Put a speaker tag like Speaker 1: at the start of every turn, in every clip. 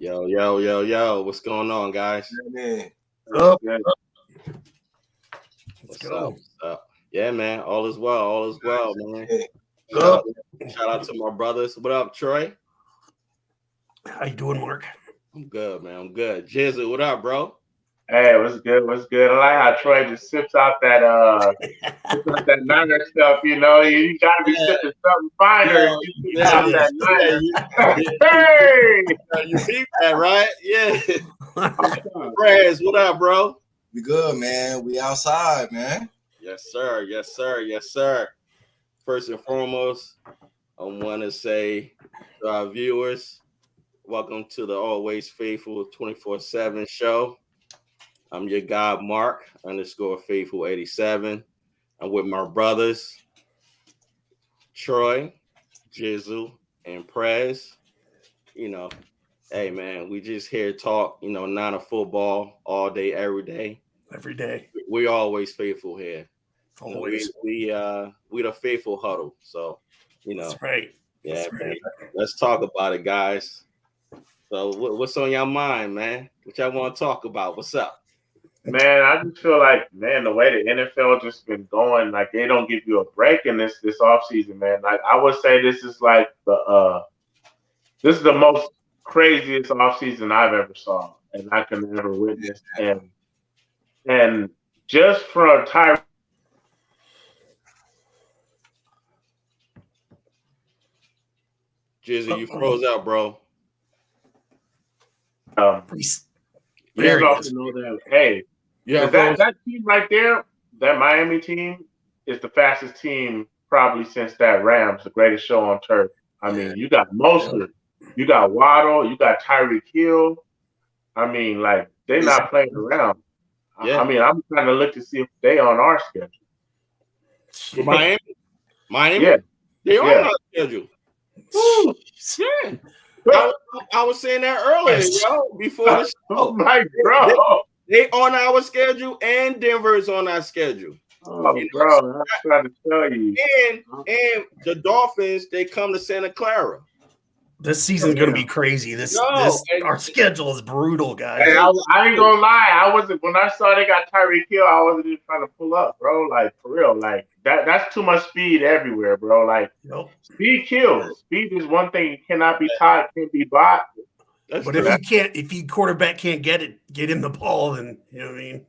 Speaker 1: Yo. What's going on, guys?
Speaker 2: Man.
Speaker 3: Up.
Speaker 1: What's up? Yeah, man. All is well, man.
Speaker 3: Up.
Speaker 1: Shout out to my brothers. What up, Troy?
Speaker 3: How you doing, Mark?
Speaker 1: I'm good, man. I'm good. Jizzle, what up, bro?
Speaker 4: Hey, what's good? I like how Troy just sips out that Niner stuff. You know, you gotta be sipping something finer. You sip out that Niner.
Speaker 1: You see that, right? Yeah. Prez, what up, bro?
Speaker 2: We good, man. We outside, man.
Speaker 1: Yes, sir. First and foremost, I want to say to our viewers, welcome to the Always Faithful 24/7 show. I'm your guy, Mark _Faithful87. I'm with my brothers, Troy, Jizzle, and Prez. You know, hey, man, we just here to talk, Niner football all day, every day.
Speaker 3: Every day.
Speaker 1: We always faithful here.
Speaker 3: Always.
Speaker 1: We the faithful huddle. So,
Speaker 3: That's right.
Speaker 1: Yeah,
Speaker 3: That's right.
Speaker 1: Let's talk about it, guys. So what's on your mind, man? What y'all want to talk about? What's up?
Speaker 4: Man, I just feel like, the way the NFL just been going, like they don't give you a break in this offseason, man. Like I would say this is like this is the most craziest offseason I've ever saw and I can ever witness. And just for Tyreek.
Speaker 1: Jizzy, you froze out, bro.
Speaker 4: You also know that, hey, that team right there, that Miami team, is the fastest team probably since that Rams, the greatest show on turf. I mean, you got Mostert, you got Waddle, you got Tyreek Hill. I mean, like, they're not playing around.
Speaker 1: Yeah.
Speaker 4: I mean, I'm trying to look to see if they on our schedule.
Speaker 1: Miami?
Speaker 4: Yeah.
Speaker 1: They are on our schedule. Ooh, yeah. I was saying that earlier, before the show.
Speaker 4: Oh my bro.
Speaker 1: They on our schedule and Denver is on our schedule.
Speaker 4: Oh, bro, I'm trying to tell you.
Speaker 1: And the Dolphins, they come to Santa Clara.
Speaker 3: This season's going to be crazy. Our schedule is brutal, guys.
Speaker 4: Hey, I ain't gonna lie. When I saw they got Tyreek Hill, I wasn't even trying to pull up, bro. Like for real, like that's too much speed everywhere, bro. Like speed kills. Speed is one thing you cannot be taught, can't be bought.
Speaker 3: But if your quarterback can't get him the ball, then you know what I mean.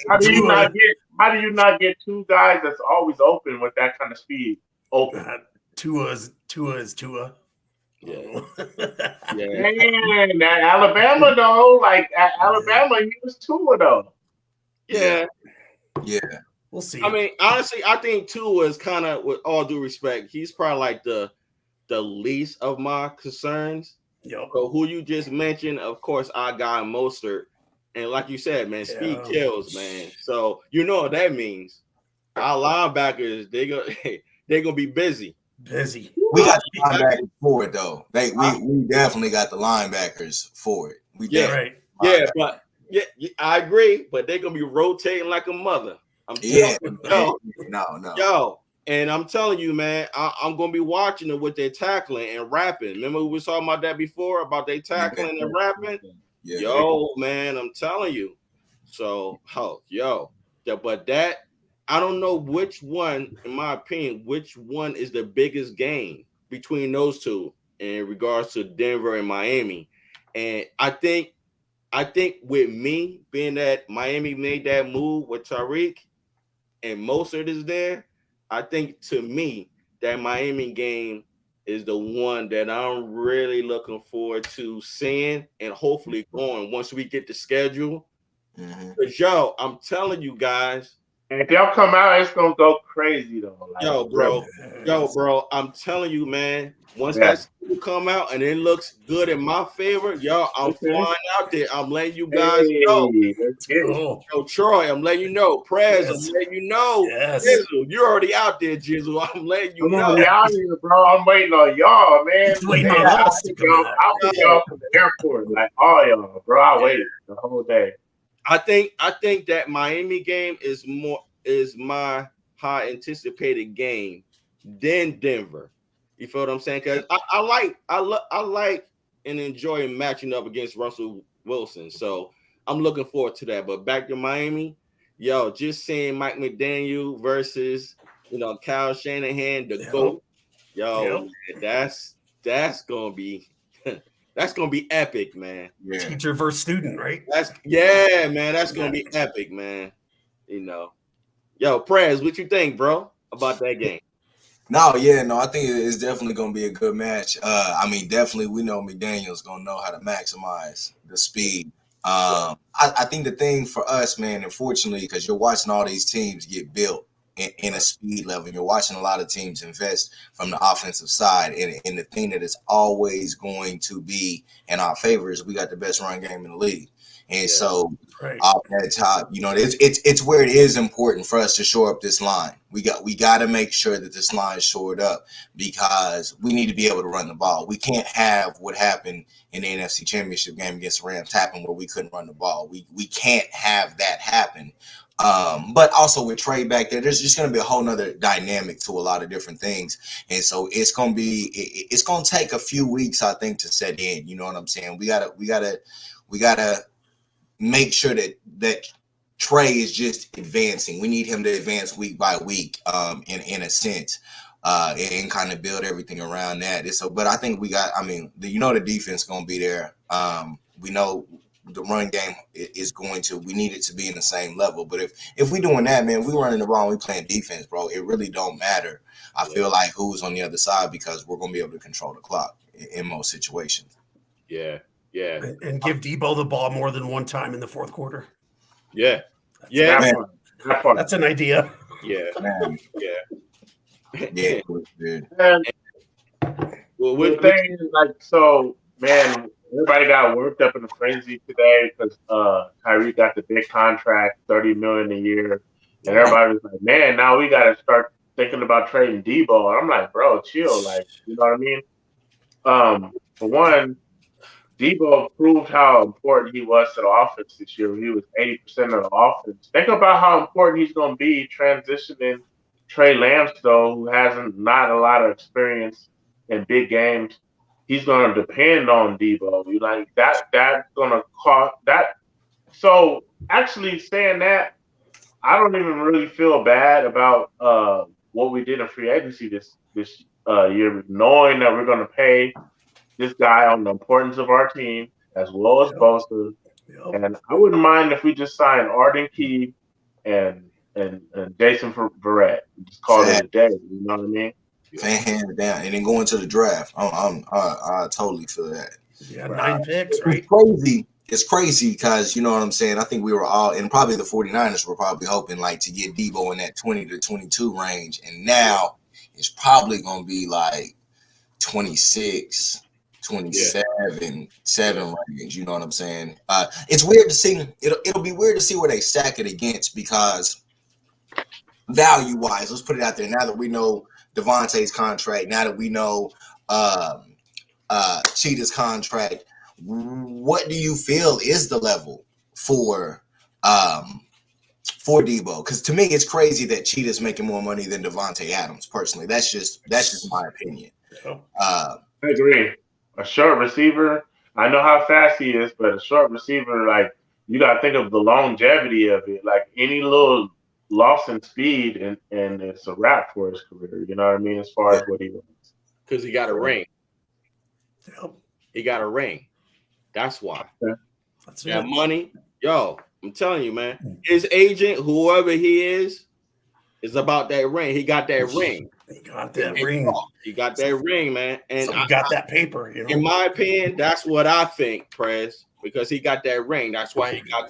Speaker 4: How do you not get two guys that's always open with that kind of speed? Open.
Speaker 3: Tua is Tua.
Speaker 1: Yeah.
Speaker 4: Man, that Alabama though, like at Alabama, he was Tua though.
Speaker 1: Yeah.
Speaker 3: We'll see.
Speaker 1: I mean, honestly, I think Tua is kind of, with all due respect, he's probably like the least of my concerns.
Speaker 3: Yep.
Speaker 1: So who you just mentioned, of course, I got Mostert, and like you said, man, speed kills, man. So you know what that means. Our linebackers, they're gonna be busy.
Speaker 2: We got the linebackers for it, though. We definitely got the linebackers for it.
Speaker 1: I agree, but they're gonna be rotating like a mother. And I'm telling you, man, I'm gonna be watching it with their tackling and rapping. Remember we were talking about that before about their tackling and rapping? Man, I'm telling you. So, but that. I don't know which one, in my opinion, which one is the biggest game between those two in regards to Denver and Miami. And I think with me being that Miami made that move with Tyreek and Mostert is there, I think to me that Miami game is the one that I'm really looking forward to seeing and hopefully going once we get the schedule. Because I'm telling you guys.
Speaker 4: If y'all come out, it's gonna go crazy though. Like,
Speaker 1: bro, I'm telling you, man. Once that schedule come out and it looks good in my favor, I'm flying out there. I'm letting you guys know. Troy, I'm letting you know. Prez, I'm letting you know. Jizzle, you're already out there, Jizzle. I'm letting you know.
Speaker 4: I'm out here, bro. I'm waiting on y'all, man. I'll pick y'all from the airport, like all y'all, bro. I waited the whole day.
Speaker 1: I think that Miami game is my high anticipated game than Denver. You feel what I'm saying? Because I like and enjoy matching up against Russell Wilson. So I'm looking forward to that. But back to Miami, yo, just seeing Mike McDaniel versus Kyle Shanahan, the GOAT. Yo, man, that's gonna be that's gonna be epic, man.
Speaker 3: Yeah. Teacher versus student, right?
Speaker 1: Man. That's gonna be epic, man. Yo, Prez, what you think, bro, about that game?
Speaker 2: No, I think it's definitely going to be a good match. I mean, definitely we know McDaniel's going to know how to maximize the speed. I think the thing for us, man, unfortunately, because you're watching all these teams get built in a speed level, you're watching a lot of teams invest from the offensive side. And the thing that is always going to be in our favor is we got the best run game in the league. And so off that top, it's where it is important for us to shore up this line. We got to make sure that this line is shored up because we need to be able to run the ball. We can't have what happened in the NFC Championship game against the Rams happen where we couldn't run the ball. We can't have that happen. But also with Trey back there, there's just going to be a whole nother dynamic to a lot of different things. And so it's going to take a few weeks, I think, to set in. You know what I'm saying? We gotta make sure that Trey is just advancing. We need him to advance week by week, in a sense, and kind of build everything around that. But I think the defense going to be there. We know the run game we need it to be in the same level. But if we doing that, man, we running the ball, we playing defense, bro. It really don't matter. I feel like who's on the other side because we're going to be able to control the clock in most situations.
Speaker 1: Yeah.
Speaker 3: And give Debo the ball more than one time in the fourth quarter.
Speaker 1: Yeah.
Speaker 3: That's an idea.
Speaker 1: Yeah.
Speaker 2: Man.
Speaker 1: Yeah.
Speaker 4: Well, the thing is, man, everybody got worked up in a frenzy today because Tyreek got the big contract, $30 million a year, and everybody was like, "Man, now we got to start thinking about trading Debo." And I'm like, "Bro, chill, you know what I mean?" For one, Debo proved how important he was to the offense this year. He was 80% of the offense. Think about how important he's going to be transitioning Trey Lance, though, who hasn't not a lot of experience in big games. He's going to depend on Debo. That's going to cost that. So actually saying that, I don't even really feel bad about what we did in free agency this year, knowing that we're going to pay this guy on the importance of our team as well as Bosa. And I wouldn't mind if we just signed Arden Key and Jason Verrett. Just call it a day. You know what I mean?
Speaker 2: Hands down, and then going to the draft. I totally feel that.
Speaker 3: Yeah, 9 picks, right?
Speaker 2: It's crazy because you know what I'm saying. I think we were all, and probably the 49ers were probably hoping to get Debo in that 20 to 22 range, and now it's probably going to be 26. 27, 7 range. You know what I'm saying? It's weird to see. It'll be weird to see where they stack it against because value-wise, let's put it out there. Now that we know Devontae's contract, now that we know Cheetah's contract, what do you feel is the level for Debo? Because to me, it's crazy that Cheetah's making more money than Devontae Adams. Personally, that's just my opinion.
Speaker 4: I agree. A short receiver, I know how fast he is, but a short receiver, you got to think of the longevity of it. Any little loss in speed, and it's a wrap for his career. You know what I mean? As far as what he wants.
Speaker 1: Because he got a ring. He got a ring. That's why.
Speaker 3: That's
Speaker 1: that money. Yo, I'm telling you, man. His agent, whoever he is about that ring. He got that ring.
Speaker 3: He got that ring.
Speaker 1: He got that ring, man. And
Speaker 3: he got that paper.
Speaker 1: In my opinion, that's what I think, Prez, because he got that ring. That's why he got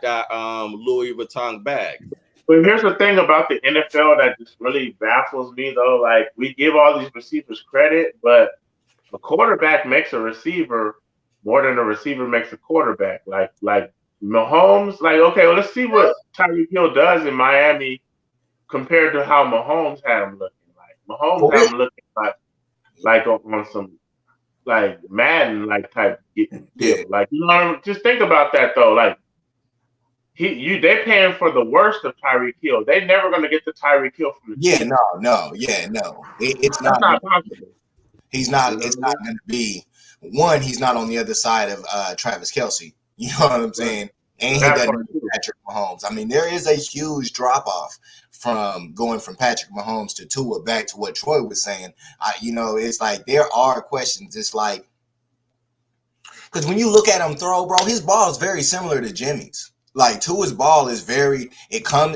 Speaker 1: that Louis Vuitton bag.
Speaker 4: But here's the thing about the NFL that just really baffles me, though. We give all these receivers credit, but a quarterback makes a receiver more than a receiver makes a quarterback. Like Mahomes, okay, well, let's see what Tyreek Hill does in Miami compared to how Mahomes had him looking. Mahomes had him looking like on some Madden type deal. You know, just think about that though. They paying for the worst of Tyreek Hill. They never gonna get the Tyreek Hill from the team.
Speaker 2: No. It's not
Speaker 4: possible.
Speaker 2: He's not. It's not going to be one, he's not on the other side of Travis Kelce. You know what I'm saying? And he doesn't have Patrick Mahomes. I mean, there is a huge drop off from going from Patrick Mahomes to Tua, back to what Troy was saying. It's like there are questions. It's like, because when you look at him throw, bro, his ball is very similar to Jimmy's. Like Tua's ball is very. I can't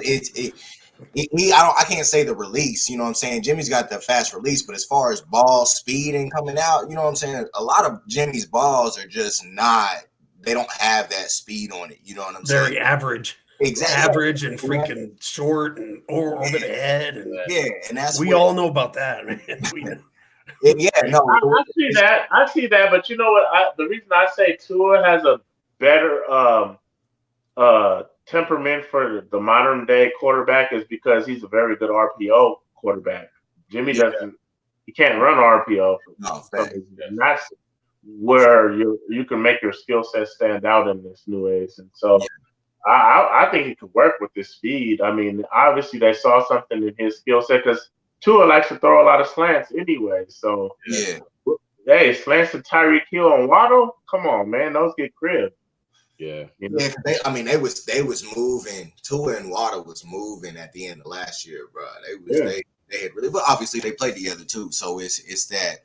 Speaker 2: say the release. You know what I'm saying? Jimmy's got the fast release, but as far as ball speed and coming out, you know what I'm saying? A lot of Jimmy's balls are just not. They don't have that speed on it. You know what I'm saying?
Speaker 3: Very average.
Speaker 2: Exactly.
Speaker 3: Average and freaking short and over the head. And
Speaker 2: and that's
Speaker 3: we all know about that, man.
Speaker 4: I see that, but you know what? The reason I say Tua has a better temperament for the modern day quarterback is because he's a very good RPO quarterback. Jimmy doesn't. He can't run RPO. And that's where you can make your skill set stand out in this new age. And so I think he could work with this speed. I mean, obviously they saw something in his skill set because Tua likes to throw a lot of slants anyway. So hey, slants to Tyreek Hill and Waddle. Come on, man, those get cribbed.
Speaker 1: Yeah.
Speaker 2: They was moving. Tua and Waddle was moving at the end of last year, bro. They had really, but obviously they played together too. So it's that.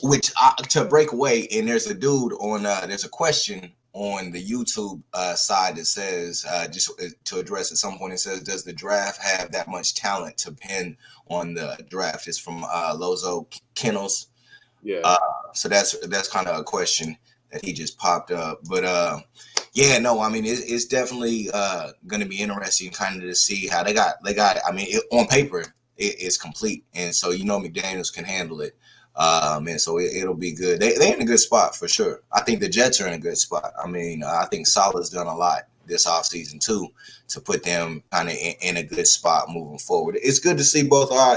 Speaker 2: Which to break away, and there's a dude on. There's a question on the YouTube side that says, just to address at some point, it says, does the draft have that much talent to pin on the draft? It's from Lozo Kennels.
Speaker 1: Yeah.
Speaker 2: So that's kind of a question that he just popped up. But I mean, it's definitely going to be interesting kind of to see how they got. I mean, on paper, it's complete, and so McDaniels can handle it. And so it'll be good. They're in a good spot for sure. I think the Jets are in a good spot. I mean, I think Salah's done a lot this offseason too to put them kind of in a good spot moving forward. It's good to see both our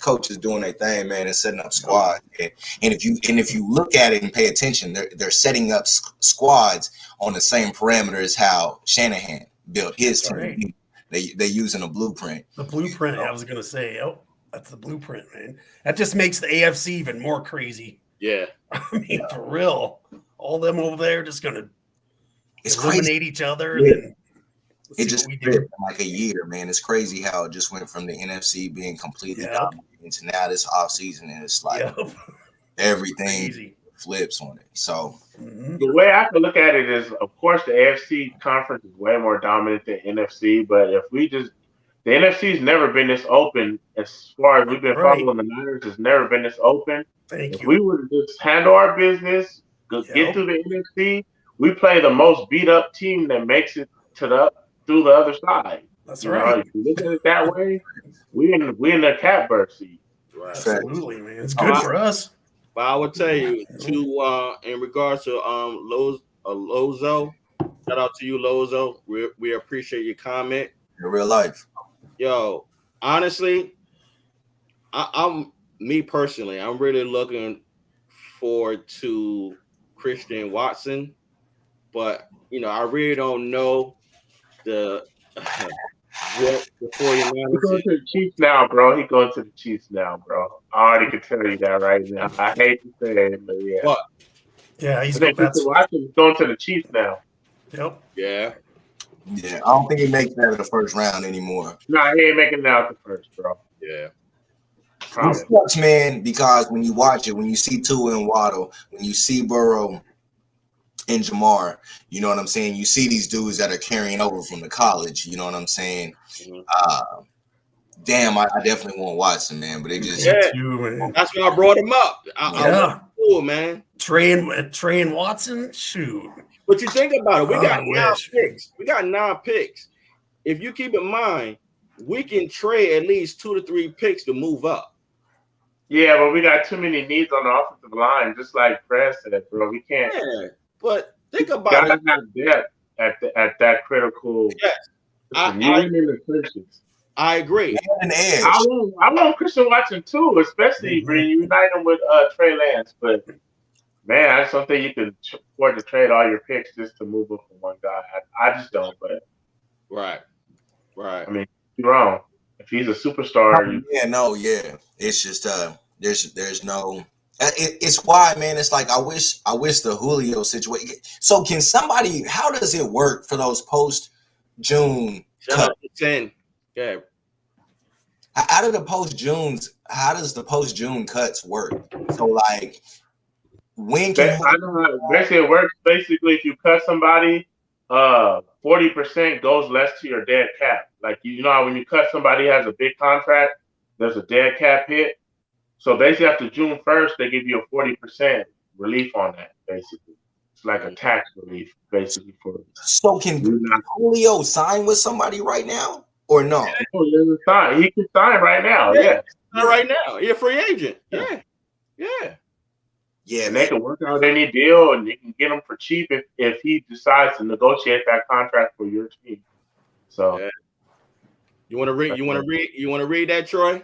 Speaker 2: coaches doing their thing, man, and setting up squads. And if you look at it and pay attention, they're setting up squads on the same parameters as how Shanahan built his team. Right. They're using a blueprint.
Speaker 3: The blueprint. I was gonna say, that's the blueprint, man. That just makes the AFC even more crazy.
Speaker 1: Yeah.
Speaker 3: I mean, for real. All them over there just going to eliminate each other. Yeah. And
Speaker 2: it just did like a year, man. It's crazy how it just went from the NFC being completely dominating to now this offseason, and it's like everything flips on it. So
Speaker 4: the way I can look at it is, of course, the AFC conference is way more dominant than NFC, but if we just the NFC's never been this open as far as we've been following the Niners. It's never been this open. If we would just handle our business, get through the NFC, we play the most beat up team that makes it through the other side.
Speaker 3: That's right.
Speaker 4: If you look at it that way, we in the catbird seat.
Speaker 3: Right. Absolutely, man. It's good for us.
Speaker 1: But I would tell you in regards to Lozo, shout out to you, Lozo. We appreciate your comment.
Speaker 2: In real life.
Speaker 1: Yo, honestly, I'm really looking forward to Christian Watson, but I really don't know what the 49ers.
Speaker 4: He's going to the Chiefs now, bro. He's going to the Chiefs now, bro. I already can tell you that right now. I hate to say it, but yeah.
Speaker 1: What?
Speaker 3: Yeah,
Speaker 4: Christian Watson's going to the Chiefs now.
Speaker 3: Yep.
Speaker 1: Yeah.
Speaker 2: Yeah, I don't think he makes that in the first round anymore.
Speaker 4: No, he ain't making it out the first, bro.
Speaker 1: Yeah.
Speaker 2: It sucks, man, because when you watch it, when you see Tua and Waddle, when you see Burrow and Jamar, you know what I'm saying? You see these dudes that are carrying over from the college, you know what I'm saying? Mm-hmm. Damn, I definitely want Watson, man, but it just
Speaker 1: that's why I brought him up. Cool, man.
Speaker 3: Trey and Watson, shoot.
Speaker 1: But you think about it, we got 9 picks. We got 9 picks. If you keep in mind, we can trade at least 2 to 3 picks to move up.
Speaker 4: Yeah, but we got too many needs on the offensive line, just like Fred said, bro. We can't.
Speaker 1: Yeah, but think about
Speaker 4: it. Gotta have depth at that critical.
Speaker 1: Yes, I agree.
Speaker 4: I want Christian Watson too, especially when you unite him with Trey Lance, but. Man, I just don't think you can afford to trade all your picks just to move up from one guy. I just don't. But
Speaker 1: right.
Speaker 4: I mean, you're wrong. If he's a superstar,
Speaker 2: it's just there's no. It's why, man. It's like I wish the Julio situation. So can somebody? How does it work for those post June
Speaker 1: Shout out to 10. Yeah.
Speaker 2: How does the post June cuts work? So like, when can
Speaker 4: I know how basically it works. Basically, if you cut somebody, 40% goes less to your dead cap. Like you know how when you cut somebody who has a big contract, there's a dead cap hit. So basically, after June 1st, they give you a 40% relief on that. Basically, it's like a tax relief, basically for
Speaker 2: so can
Speaker 4: you not.
Speaker 2: Julio sign with somebody right now or no?
Speaker 4: Oh, there's a sign. He can sign right now.
Speaker 1: Yeah.
Speaker 4: Yeah.
Speaker 1: Not right now. You're a free agent. Yeah. Yeah.
Speaker 2: Yeah,
Speaker 4: And
Speaker 2: man.
Speaker 4: they can work out any deal, and they can get him for cheap if he decides to negotiate that contract for your team. So,
Speaker 1: yeah. You want to read? You want to read? You want to read that, Troy?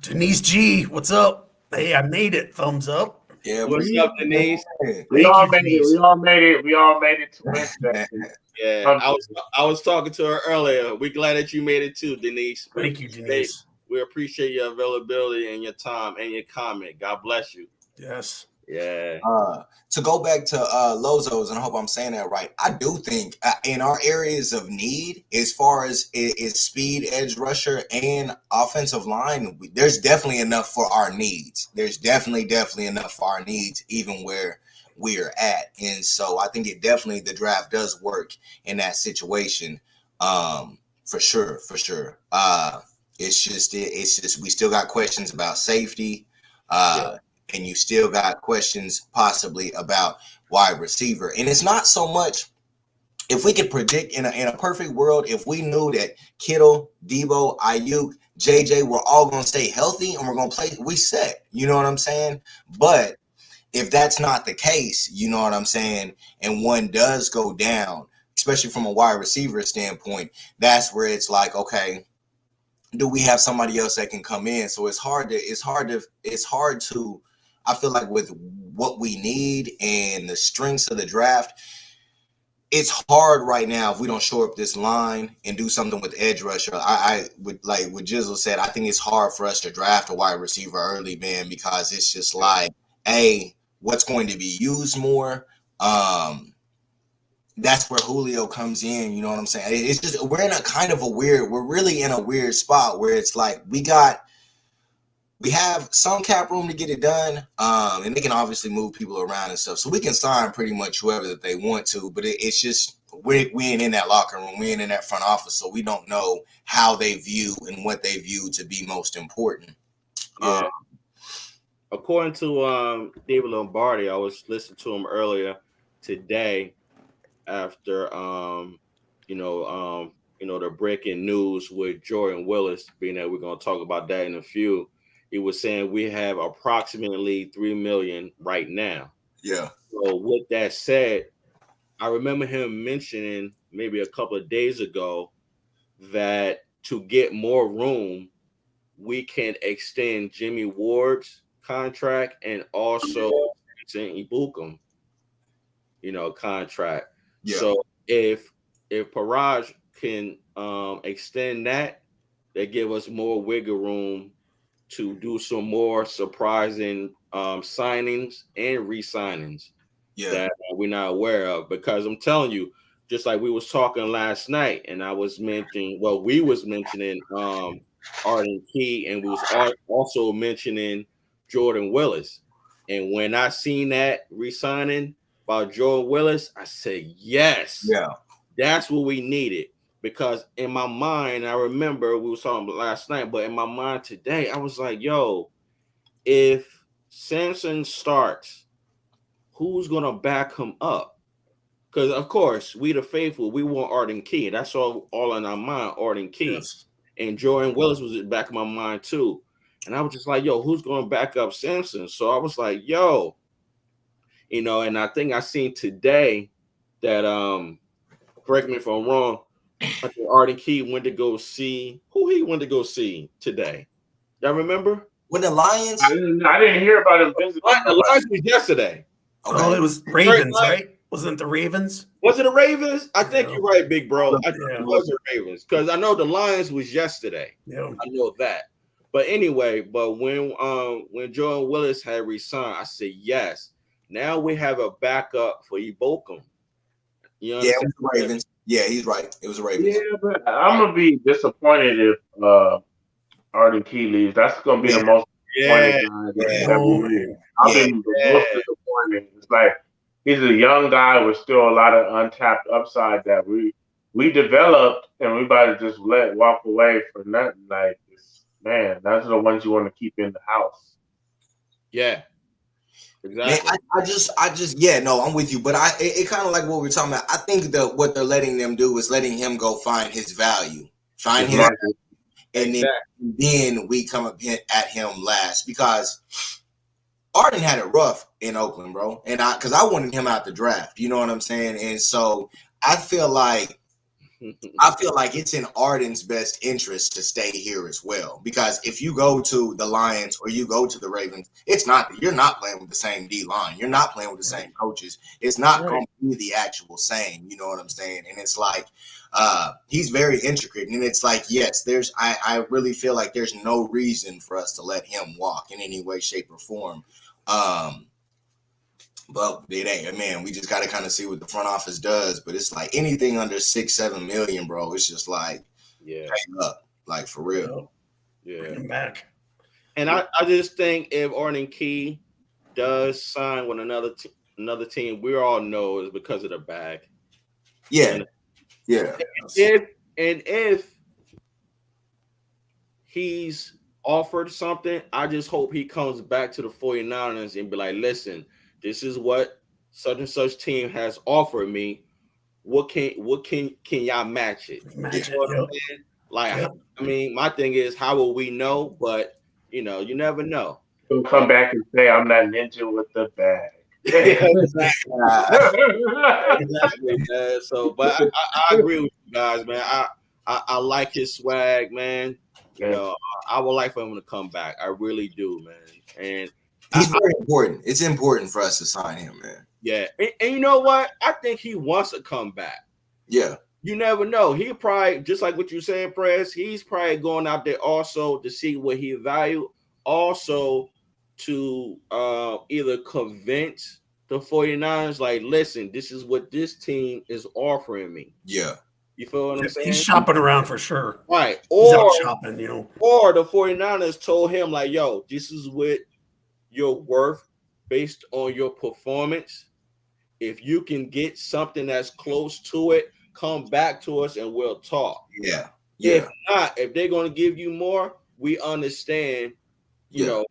Speaker 3: Denise G, what's up? Hey, I made it. Thumbs up.
Speaker 2: Yeah,
Speaker 1: What's up, Denise?
Speaker 4: we all
Speaker 3: Thank you,
Speaker 4: made it.
Speaker 3: Denise.
Speaker 4: We all made it. We all made it to Wednesday.
Speaker 1: Yeah, I was talking to her earlier. We're glad that you made it too, Denise.
Speaker 3: Thank you, Denise.
Speaker 1: We appreciate your availability and your time and your comment. God bless you.
Speaker 3: Yes.
Speaker 1: Yeah.
Speaker 2: To go back to Lozos, and I hope I'm saying that right. I do think in our areas of need, as far as is speed, edge rusher, and offensive line, there's definitely enough for our needs. There's definitely enough for our needs, even where we're at. And so I think the draft does work in that situation. For sure. It's just we still got questions about safety. And you still got questions possibly about wide receiver. And it's not so much if we could predict in a perfect world, if we knew that Kittle, Debo, Ayuk, JJ were all going to stay healthy and we're going to play, we set. You know what I'm saying? But if that's not the case, you know what I'm saying, and one does go down, especially from a wide receiver standpoint, that's where it's like, okay, do we have somebody else that can come in? So it's hard to I feel like with what we need and the strengths of the draft, it's hard right now if we don't shore up this line and do something with edge rusher. I would like what Jizzle said. I think it's hard for us to draft a wide receiver early, man, because it's just like, what's going to be used more? That's where Julio comes in. You know what I'm saying? It's just we're really in a weird spot where it's like we have some cap room to get it done, and they can obviously move people around and stuff. So we can sign pretty much whoever that they want to, but it's just we ain't in that locker room, we ain't in that front office, so we don't know how they view and what they view to be most important.
Speaker 1: Yeah. According to David Lombardi, I was listening to him earlier today after the breaking news with Jordan Willis, being that we're going to talk about that in a few. He was saying we have approximately 3 million right now.
Speaker 2: Yeah.
Speaker 1: So with that said, I remember him mentioning maybe a couple of days ago that to get more room, we can extend Jimmy Ward's contract and also Ibukum, contract.
Speaker 2: Yeah.
Speaker 1: So if Paraj can extend that, they give us more wiggle room to do some more surprising signings and re-signings that we're not aware of. Because I'm telling you, just like we was talking last night, and we was mentioning Arden Key, and we was also mentioning Jordan Willis. And when I seen that re-signing by Jordan Willis, I said, yes, that's what we needed. Because in my mind, I remember we were talking last night, but in my mind today, I was like, yo, if Samson starts, who's going to back him up? Because, of course, we the faithful, we want Arden Key. That's all in our mind, Arden Key.
Speaker 3: Yes.
Speaker 1: And Jordan Willis was in the back of my mind, too. And I was just like, yo, who's going to back up Samson? So I was like, yo, and I think I seen today that, correct me if I'm wrong, I think Arden Key went to go see today. Y'all remember?
Speaker 2: When the Lions?
Speaker 4: I didn't hear about him physically.
Speaker 1: The Lions was yesterday.
Speaker 2: Okay.
Speaker 3: Oh, it was Ravens, right? Wasn't it the Ravens?
Speaker 1: Was it the Ravens? I think you're right, big bro. I think
Speaker 3: Yeah.
Speaker 1: it was the Ravens because I know the Lions was yesterday.
Speaker 3: Yeah.
Speaker 1: I know that. But anyway, but when Jordan Willis had resigned, I said yes. Now we have a backup for Ibokam. You
Speaker 2: Yeah, it
Speaker 1: understand?
Speaker 2: was the Ravens. Yeah, he's right. It was the Ravens.
Speaker 4: Yeah, but I'm gonna be disappointed if Arden Key leaves. That's gonna be
Speaker 2: Yeah,
Speaker 4: the most
Speaker 1: Yeah,
Speaker 4: disappointed guy
Speaker 2: yeah,
Speaker 4: that we
Speaker 3: Oh,
Speaker 4: lose.
Speaker 3: man.
Speaker 4: I've
Speaker 2: yeah.
Speaker 4: been the
Speaker 1: yeah,
Speaker 4: most disappointed. It's like he's a young guy with still a lot of untapped upside that we developed, and we about to just let walk away for nothing. Like it's, man, those are the ones you want to keep in the house.
Speaker 1: yeah,
Speaker 2: Man,
Speaker 1: exactly.
Speaker 2: I just, yeah, no, I'm with you. But it kind of like what we're talking about. I think that what they're letting them do is letting him go find his value, find
Speaker 4: His
Speaker 2: his,
Speaker 4: market.
Speaker 2: and
Speaker 1: Exactly.
Speaker 2: then we come up at him last because Arden had it rough in Oakland, bro. And because I wanted him out the draft, you know what I'm saying? And so I feel like it's in Arden's best interest to stay here as well. Because if you go to the Lions or you go to the Ravens, you're not playing with the same D line. You're not playing with the same coaches. It's not
Speaker 3: Right.
Speaker 2: going to be the actual same. You know what I'm saying? And it's like he's very intricate. And it's like, yes, I really feel like there's no reason for us to let him walk in any way, shape, or form. But it ain't, man. We just got to kind of see what the front office does. But it's like anything under 6-7 million, bro. It's just like
Speaker 1: Yeah,
Speaker 2: pay up, like for real.
Speaker 1: yeah.
Speaker 3: Bring him back.
Speaker 1: And I just think if Arden Key does sign with another team, we all know is because of the bag.
Speaker 2: Yeah,
Speaker 1: And
Speaker 2: yeah,
Speaker 1: if he's offered something, I just hope he comes back to the 49ers and be like, listen, this is what such and such team has offered me. What can y'all match it?
Speaker 3: Match
Speaker 1: You know
Speaker 3: it.
Speaker 1: what I'm
Speaker 3: Yep.
Speaker 1: saying? Like,
Speaker 3: Yep.
Speaker 1: I mean, my thing is, how will we know? But you know, you never know.
Speaker 4: He'll come back and say, "I'm that ninja with the bag."
Speaker 1: Exactly.
Speaker 2: uh,
Speaker 1: Exactly, man. So, but I agree with you guys, man. I like his swag, man. You
Speaker 4: Yeah.
Speaker 1: know, I would like for him to come back. I really do, man. And
Speaker 2: he's very important. It's important for us to sign him, man.
Speaker 1: yeah, and you know what? I think he wants to come back.
Speaker 2: Yeah,
Speaker 1: You never know. He probably, just like what you saying, Press, he's probably going out there also to see what he value, also to either convince the 49ers, like, listen, this is what this team is offering me.
Speaker 2: yeah,
Speaker 1: You feel what I'm saying?
Speaker 3: He's shopping around for sure.
Speaker 1: Right.
Speaker 3: He's out shopping,
Speaker 1: Or the 49ers told him, like, yo, this is what you're worth based on your performance. If you can get something that's close to it, come back to us and we'll talk.
Speaker 2: yeah,
Speaker 1: If not, if they're going to give you more, we understand. You know.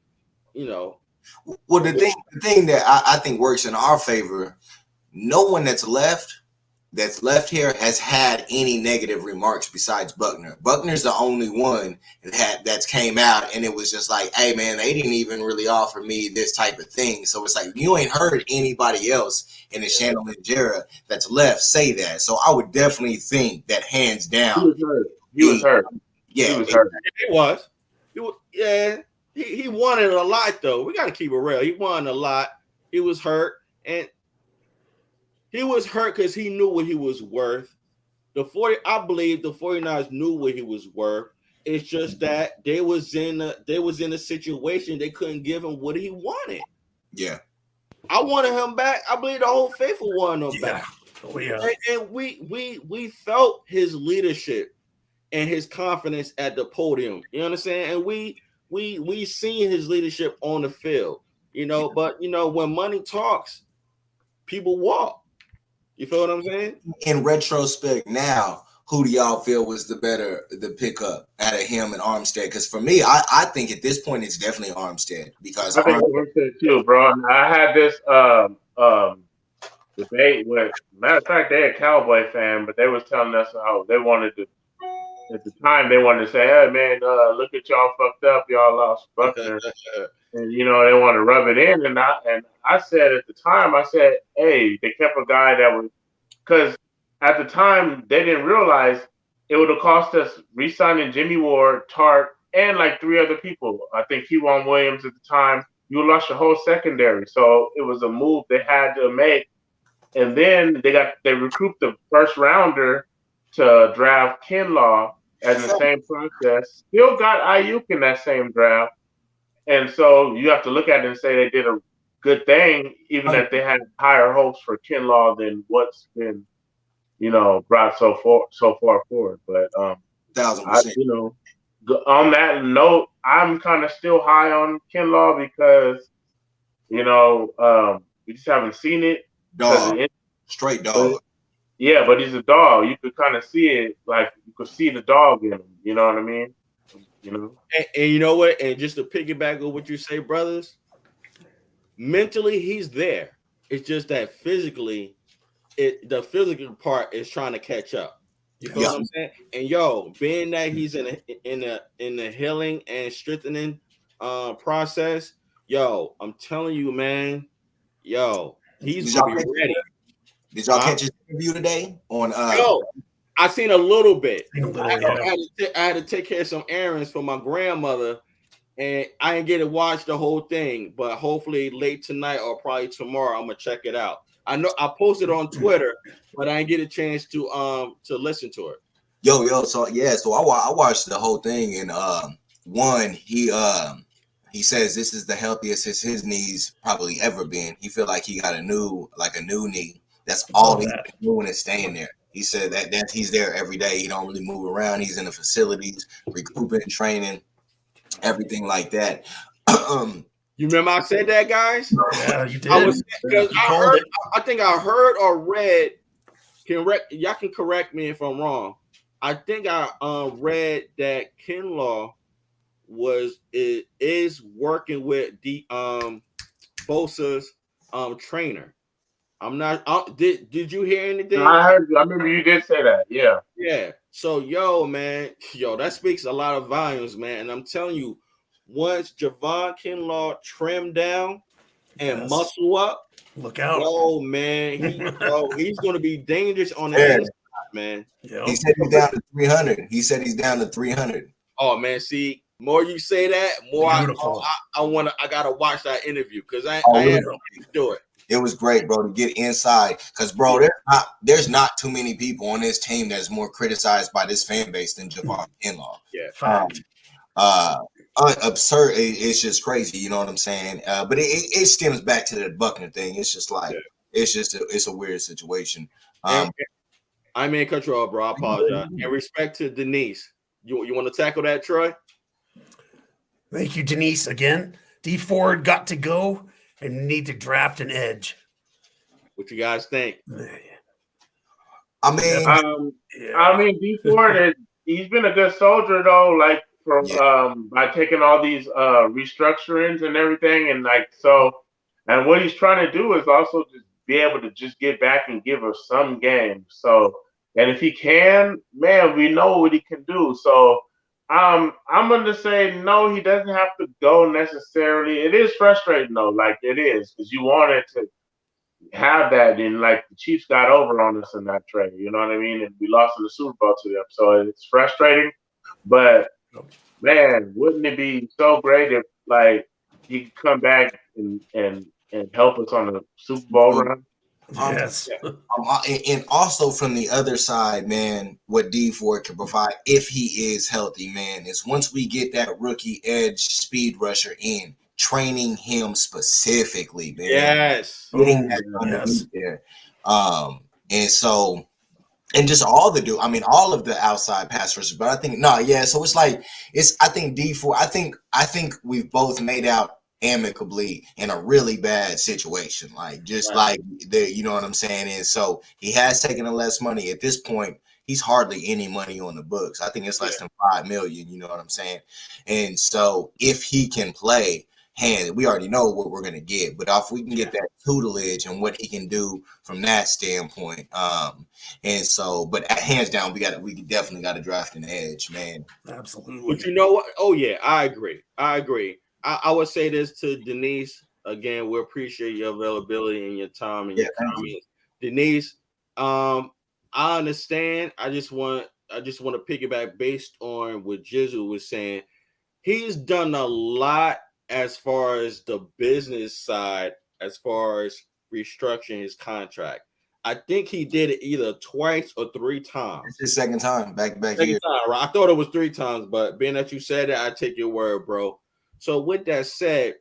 Speaker 2: Well, the thing that I think works in our favor, no one that's left here has had any negative remarks besides Buckner. Buckner's the only one that's came out and it was just like, hey man, they didn't even really offer me this type of thing. So it's like you ain't heard anybody else in the Shannon and Jarrah that's left say that. So I would definitely think that hands down.
Speaker 4: He was hurt.
Speaker 2: Yeah,
Speaker 4: he was hurt.
Speaker 1: He was. Yeah. He wanted a lot though. We got to keep it real. He wanted a lot. He was hurt, and he was hurt because he knew what he was worth. I believe the 49ers knew what he was worth. It's just that they was in a situation they couldn't give him what he wanted.
Speaker 2: Yeah.
Speaker 1: I wanted him back. I believe the whole faithful wanted him back.
Speaker 3: Oh yeah.
Speaker 1: And we felt his leadership and his confidence at the podium. You understand? And we seen his leadership on the field. But when money talks, people walk. You feel what I'm saying?
Speaker 2: In retrospect now, who do y'all feel was the pickup out of him and Armstead? Because for me, I think at this point it's definitely Armstead because
Speaker 4: I think Armstead too, bro. I had this debate with, matter of fact, they're a Cowboy fan, but they was telling us how they wanted to, at the time, they wanted to say, hey man, look at y'all fucked up, y'all lost Buckner. And they want to rub it in, and I said at the time, I said, hey, they kept a guy that was, because at the time they didn't realize it would have cost us re-signing Jimmy Ward, Tart, and like 3 other people. I think Keywan Williams at the time. You lost your whole secondary, so it was a move they had to make. And then they recruit the first rounder to draft Kinlaw, in the same process. Still got Ayuk in that same draft. And so you have to look at it and say they did a good thing, even if they had higher hopes for Kinlaw than what's been, brought so far forward. But
Speaker 2: 1,000%.
Speaker 4: On that note, I'm kind of still high on Kinlaw because we just haven't seen it.
Speaker 2: Dog, straight dog.
Speaker 4: Yeah, but he's a dog. You could kind of see it, like you could see the dog in him. You know what I mean?
Speaker 1: And you know what? And just to piggyback on what you say, brothers, mentally he's there. It's just that physically, the physical part is trying to catch up. You feel what I'm saying? And being that he's in the healing and strengthening process, I'm telling you, man, he's gonna be ready.
Speaker 2: Did y'all catch his interview today on
Speaker 1: I seen a little bit.
Speaker 3: I
Speaker 1: had to take care of some errands for my grandmother, and I didn't get to watch the whole thing, but hopefully late tonight or probably tomorrow I'm gonna check it out. I know I posted on Twitter, but I didn't get a chance to listen to it.
Speaker 2: So I watched the whole thing, and one he says this is the healthiest his knees probably ever been. He feel like he got a new knee. That's all he's been doing is staying there. He said that he's there every day. He don't really move around. He's in the facilities, recouping, training, everything like that.
Speaker 1: You remember I said that, guys?
Speaker 3: Yeah, you did.
Speaker 1: I think I heard or read. Y'all can correct me if I'm wrong. I think I read that Kinlaw is working with the Bosa's trainer. I'm not. Did you hear anything?
Speaker 4: I remember you did say that. Yeah.
Speaker 1: Yeah. So man, that speaks a lot of volumes, man. And I'm telling you, once Javon Kinlaw trim down and muscle up,
Speaker 3: look out.
Speaker 1: Man, he's going to be dangerous on the inside, man.
Speaker 2: Yep. He said he's down to 300. He said he's down to 300.
Speaker 1: Oh man, see, more you say that, more I gotta watch that interview because I had to do it.
Speaker 2: It was great, bro, to get inside because, bro, there's not too many people on this team that's more criticized by this fan base than Javon Kinlaw.
Speaker 1: Yeah,
Speaker 3: fact.
Speaker 2: Absurd. It's just crazy. You know what I'm saying? But it stems back to the Buckner thing. It's just like it's a weird situation.
Speaker 1: I may cut you off, bro. I apologize. In respect to Denise, you want to tackle that, Troy?
Speaker 3: Thank you, Denise. Again, D Ford got to go. And need to draft an edge.
Speaker 1: What you guys think?
Speaker 2: I mean,
Speaker 4: D Ford he's been a good soldier though, like by taking all these restructurings and everything, and and what he's trying to do is also just be able to just get back and give us some games. So, and if he can, man, we know what he can do. So. I'm gonna say no. He doesn't have to go necessarily. It is frustrating though, like it is, because you wanted to have that, and like the Chiefs got over on us in that trade. You know what I mean? And we lost in the Super Bowl to them, so it's frustrating. But man, wouldn't it be so great if like he could come back and help us on the Super Bowl run?
Speaker 3: Yes.
Speaker 2: And also from the other side, man, what D Ford can provide if he is healthy, man, is once we get that rookie edge speed rusher in, training him specifically, man.
Speaker 1: Yes.
Speaker 2: Getting that underneath there. And so, and just all of the outside pass rushers. But I think so it's like I think D Ford, I think we've both made out amicably in a really bad situation, like you know what I'm saying. And so he has taken less money at this point. He's hardly any money on the books. I think it's less than $5 million. You know what I'm saying? And so if he can play, we already know what we're gonna get. But if we can get that tutelage and what he can do from that standpoint, and so, but hands down, we definitely got to draft an edge, man.
Speaker 3: Absolutely.
Speaker 1: But you know what? Oh yeah, I agree. I would say this to Denise again. We appreciate your availability and your time and your comments, Denise. I understand. I just want to piggyback based on what Jizzle was saying. He's done a lot as far as the business side, as far as restructuring his contract. I think he did it either twice or 3 times.
Speaker 2: It's his second time back
Speaker 1: Second
Speaker 2: here.
Speaker 1: time, right? I thought it was 3 times, but being that you said it, I take your word, bro. So with that said,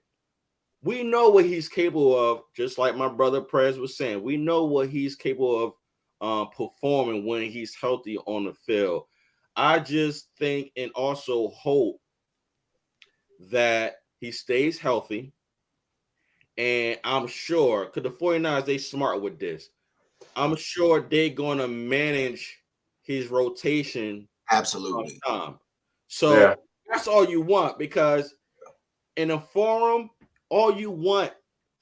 Speaker 1: we know what he's capable of, just like my brother Prez was saying. We know what he's capable of performing when he's healthy on the field. I just think and also hope that he stays healthy. And I'm sure, because the 49ers, they smart with this. I'm sure they're going to manage his rotation.
Speaker 2: Absolutely.
Speaker 1: So that's all you want, because in a forum, all you want,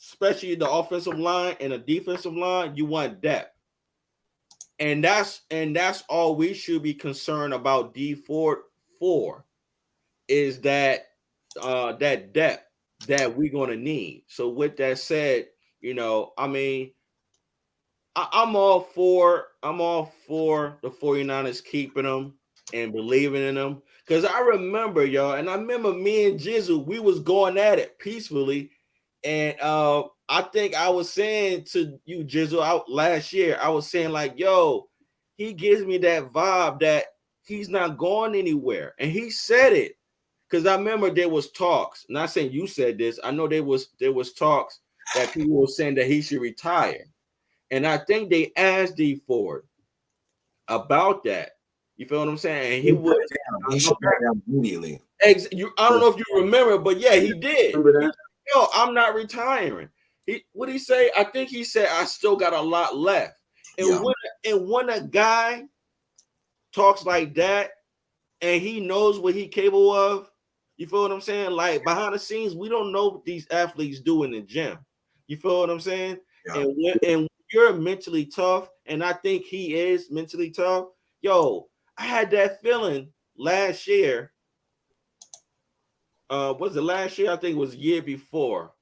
Speaker 1: especially the offensive line and the defensive line, you want depth. And that's all we should be concerned about D Ford for, is that that depth that we're gonna need. So with that said, I mean, I'm all for the 49ers keeping them and believing in them. Because I remember, y'all, and I remember me and Jizzle, we was going at it peacefully. And I think I was saying to you, Jizzle, out last year, I was saying, like, yo, he gives me that vibe that he's not going anywhere. And he said it. Because I remember there was talks, not saying you said this, I know there was talks that people were saying that he should retire. And I think they asked D Ford about that. You feel what I'm saying? And he would.
Speaker 2: He shut down immediately.
Speaker 1: I don't know if you remember, but yeah, he did. Yo, I'm not retiring. What did he say? I think he said I still got a lot left. And when a guy talks like that and he knows what he's capable of, you feel what I'm saying? Like, behind the scenes, we don't know what these athletes do in the gym. You feel what I'm saying? Yeah. And you're mentally tough, and I think he is mentally tough. Yo, I had that feeling last year. Was it last year? I think it was the year before.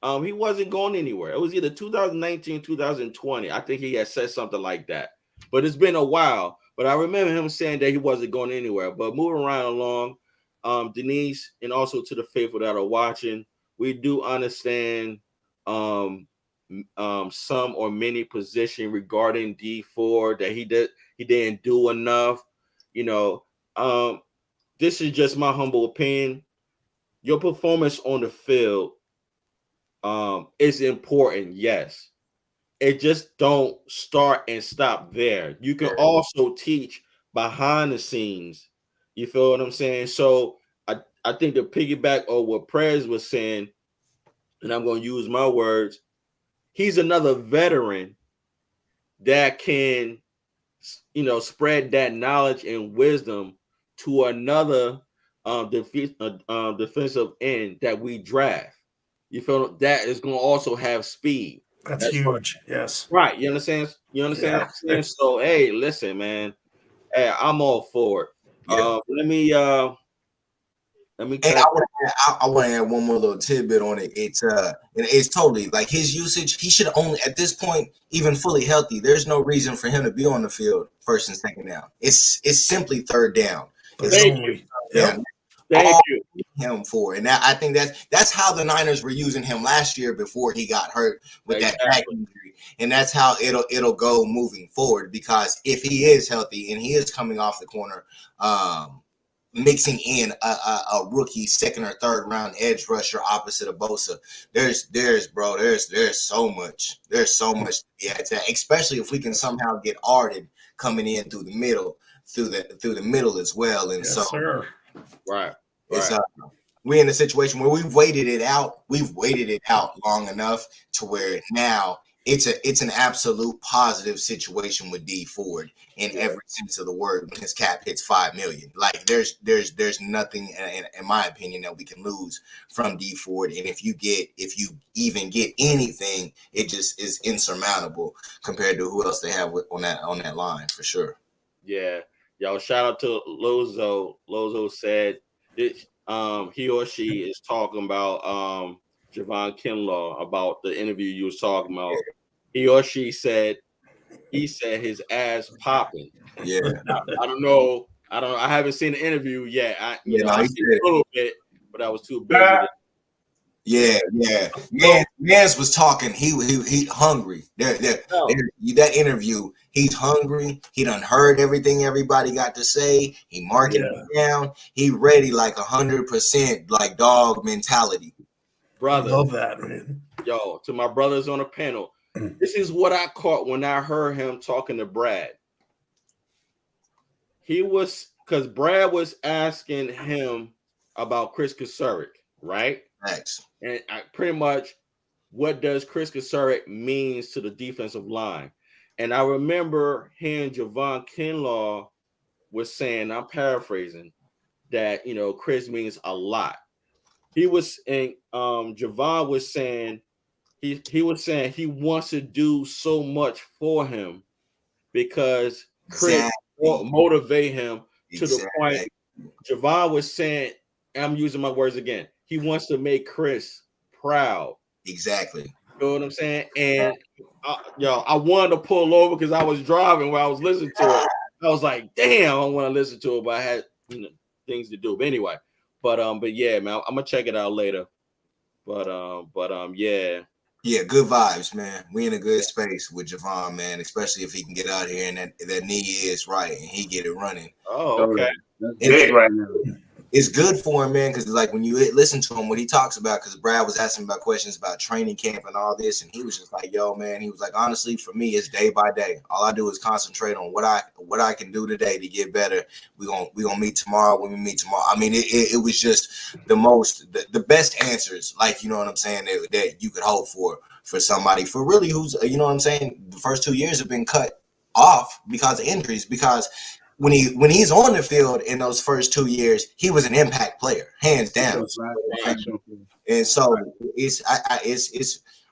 Speaker 1: He wasn't going anywhere. It was either 2019, 2020. I think he had said something like that. But it's been a while. But I remember him saying that he wasn't going anywhere. But moving right along, Denise, and also to the faithful that are watching, we do understand some or many position regarding D Ford that he didn't do enough. This is just my humble opinion. Your performance on the field is important, yes. It just don't start and stop there. You can also teach behind the scenes. You feel what I'm saying? So I think the piggyback on what Prez was saying, and I'm going to use my words, he's another veteran that can, spread that knowledge and wisdom to another defensive end that we draft. You feel that is going to also have speed.
Speaker 3: That's huge. Yes.
Speaker 1: Right. You understand? What I'm saying? So, hey, listen, man. Hey, I'm all for it.
Speaker 2: Yeah.
Speaker 1: Let me.
Speaker 2: Hey, I want to add one more little tidbit on it. It's totally like his usage. He should only, at this point, even fully healthy, there's no reason for him to be on the field first and second down. It's simply third down.
Speaker 1: Thank you.
Speaker 2: Thank you. Him for, and I think that's how the Niners were using him last year before he got hurt with that back injury, and that's how it'll go moving forward. Because if he is healthy and he is coming off the corner, mixing in a rookie second or third round edge rusher opposite of Bosa, there's so much to be added to that, especially if we can somehow get Arden coming in through the middle as well. And
Speaker 1: right.
Speaker 2: It's we're in a situation where we've waited it out long enough to where now it's an absolute positive situation with D Ford in every sense of the word. When his cap hits $5 million, like there's nothing in my opinion that we can lose from D Ford. And if you even get anything, it just is insurmountable compared to who else they have on that line for sure.
Speaker 1: Yeah, y'all. Shout out to Lozo. Lozo said he or she is talking about Javon Kinlaw, about the interview you was talking about. He or she said his ass popping.
Speaker 2: Yeah.
Speaker 1: I don't know. I haven't seen the interview yet. I seen a little bit, but I was too busy.
Speaker 2: Yeah. Mans was talking. He hungry. That interview. He's hungry. He done heard everything everybody got to say. He marking it down. He ready like 100%, like dog mentality.
Speaker 1: Brother,
Speaker 3: I love that, man.
Speaker 1: Yo, to my brothers on the panel, this is what I caught when I heard him talking to Brad. He was because Brad was asking him about Chris Kasarik, right?
Speaker 2: Thanks.
Speaker 1: And pretty much, what does Chris Kasarik means to the defensive line? And I remember hearing Javon Kinlaw was saying, I'm paraphrasing, that Chris means a lot. He was and Javon was saying he was saying he wants to do so much for him because Chris motivate him to the point. Javon was saying, I'm using my words again. He wants to make Chris proud.
Speaker 2: Exactly.
Speaker 1: You know what I'm saying? And I wanted to pull over because I was driving while I was listening to it. I was like, damn, I want to listen to it, but I had things to do. But anyway, but yeah, man, I'm gonna check it out later. But yeah.
Speaker 2: Yeah, good vibes, man. We in a good space with Javon, man, especially if he can get out here and that knee is right and he get it running.
Speaker 1: Oh, okay.
Speaker 4: That's big right now.
Speaker 2: It's good for him, man, because like when you listen to him, what he talks about, because Brad was asking about questions about training camp and all this, and he was just like, yo, man, he was like, honestly, for me, it's day by day. All I do is concentrate on what I can do today to get better. We gonna meet tomorrow when we meet tomorrow. I mean, it was just the best answers, like, you know what I'm saying, that you could hope for somebody, for really who's, you know what I'm saying, the first 2 years have been cut off because of injuries, because when he's on the field in those first 2 years, he was an impact player, hands down. And so it's I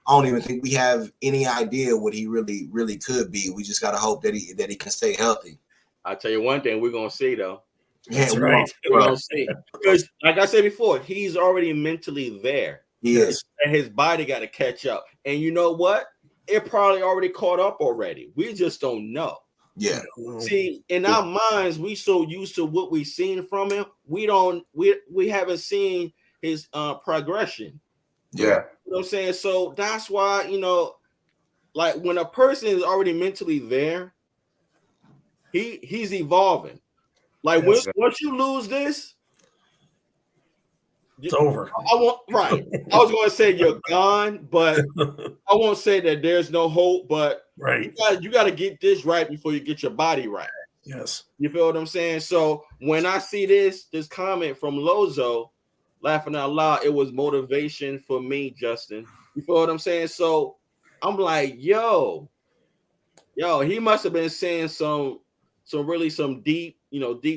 Speaker 2: don't even think we have any idea what he really could be. We just gotta hope that he can stay healthy.
Speaker 1: I'll tell you one thing we're gonna see though.
Speaker 3: That's right.
Speaker 1: We're gonna see, because like I said before, he's already mentally there.
Speaker 2: He is.
Speaker 1: And his body got to catch up. And you know what? It probably already caught up already. We just don't know.
Speaker 2: Yeah.
Speaker 1: See, in our minds, we so used to what we've seen from him. We haven't seen his progression.
Speaker 2: Yeah.
Speaker 1: You know what I'm saying? So that's why, like when a person is already mentally there, he's evolving. Like once you lose this,
Speaker 3: it's over.
Speaker 1: I was going to say you're gone, but I won't say that there's no hope. But
Speaker 3: right,
Speaker 1: you got to get this right before you get your body right.
Speaker 3: Yes,
Speaker 1: you feel what I'm saying. So when I see this comment from Lozo, laughing out loud, it was motivation for me, Justin. You feel what I'm saying? So I'm like, yo, he must have been saying some deep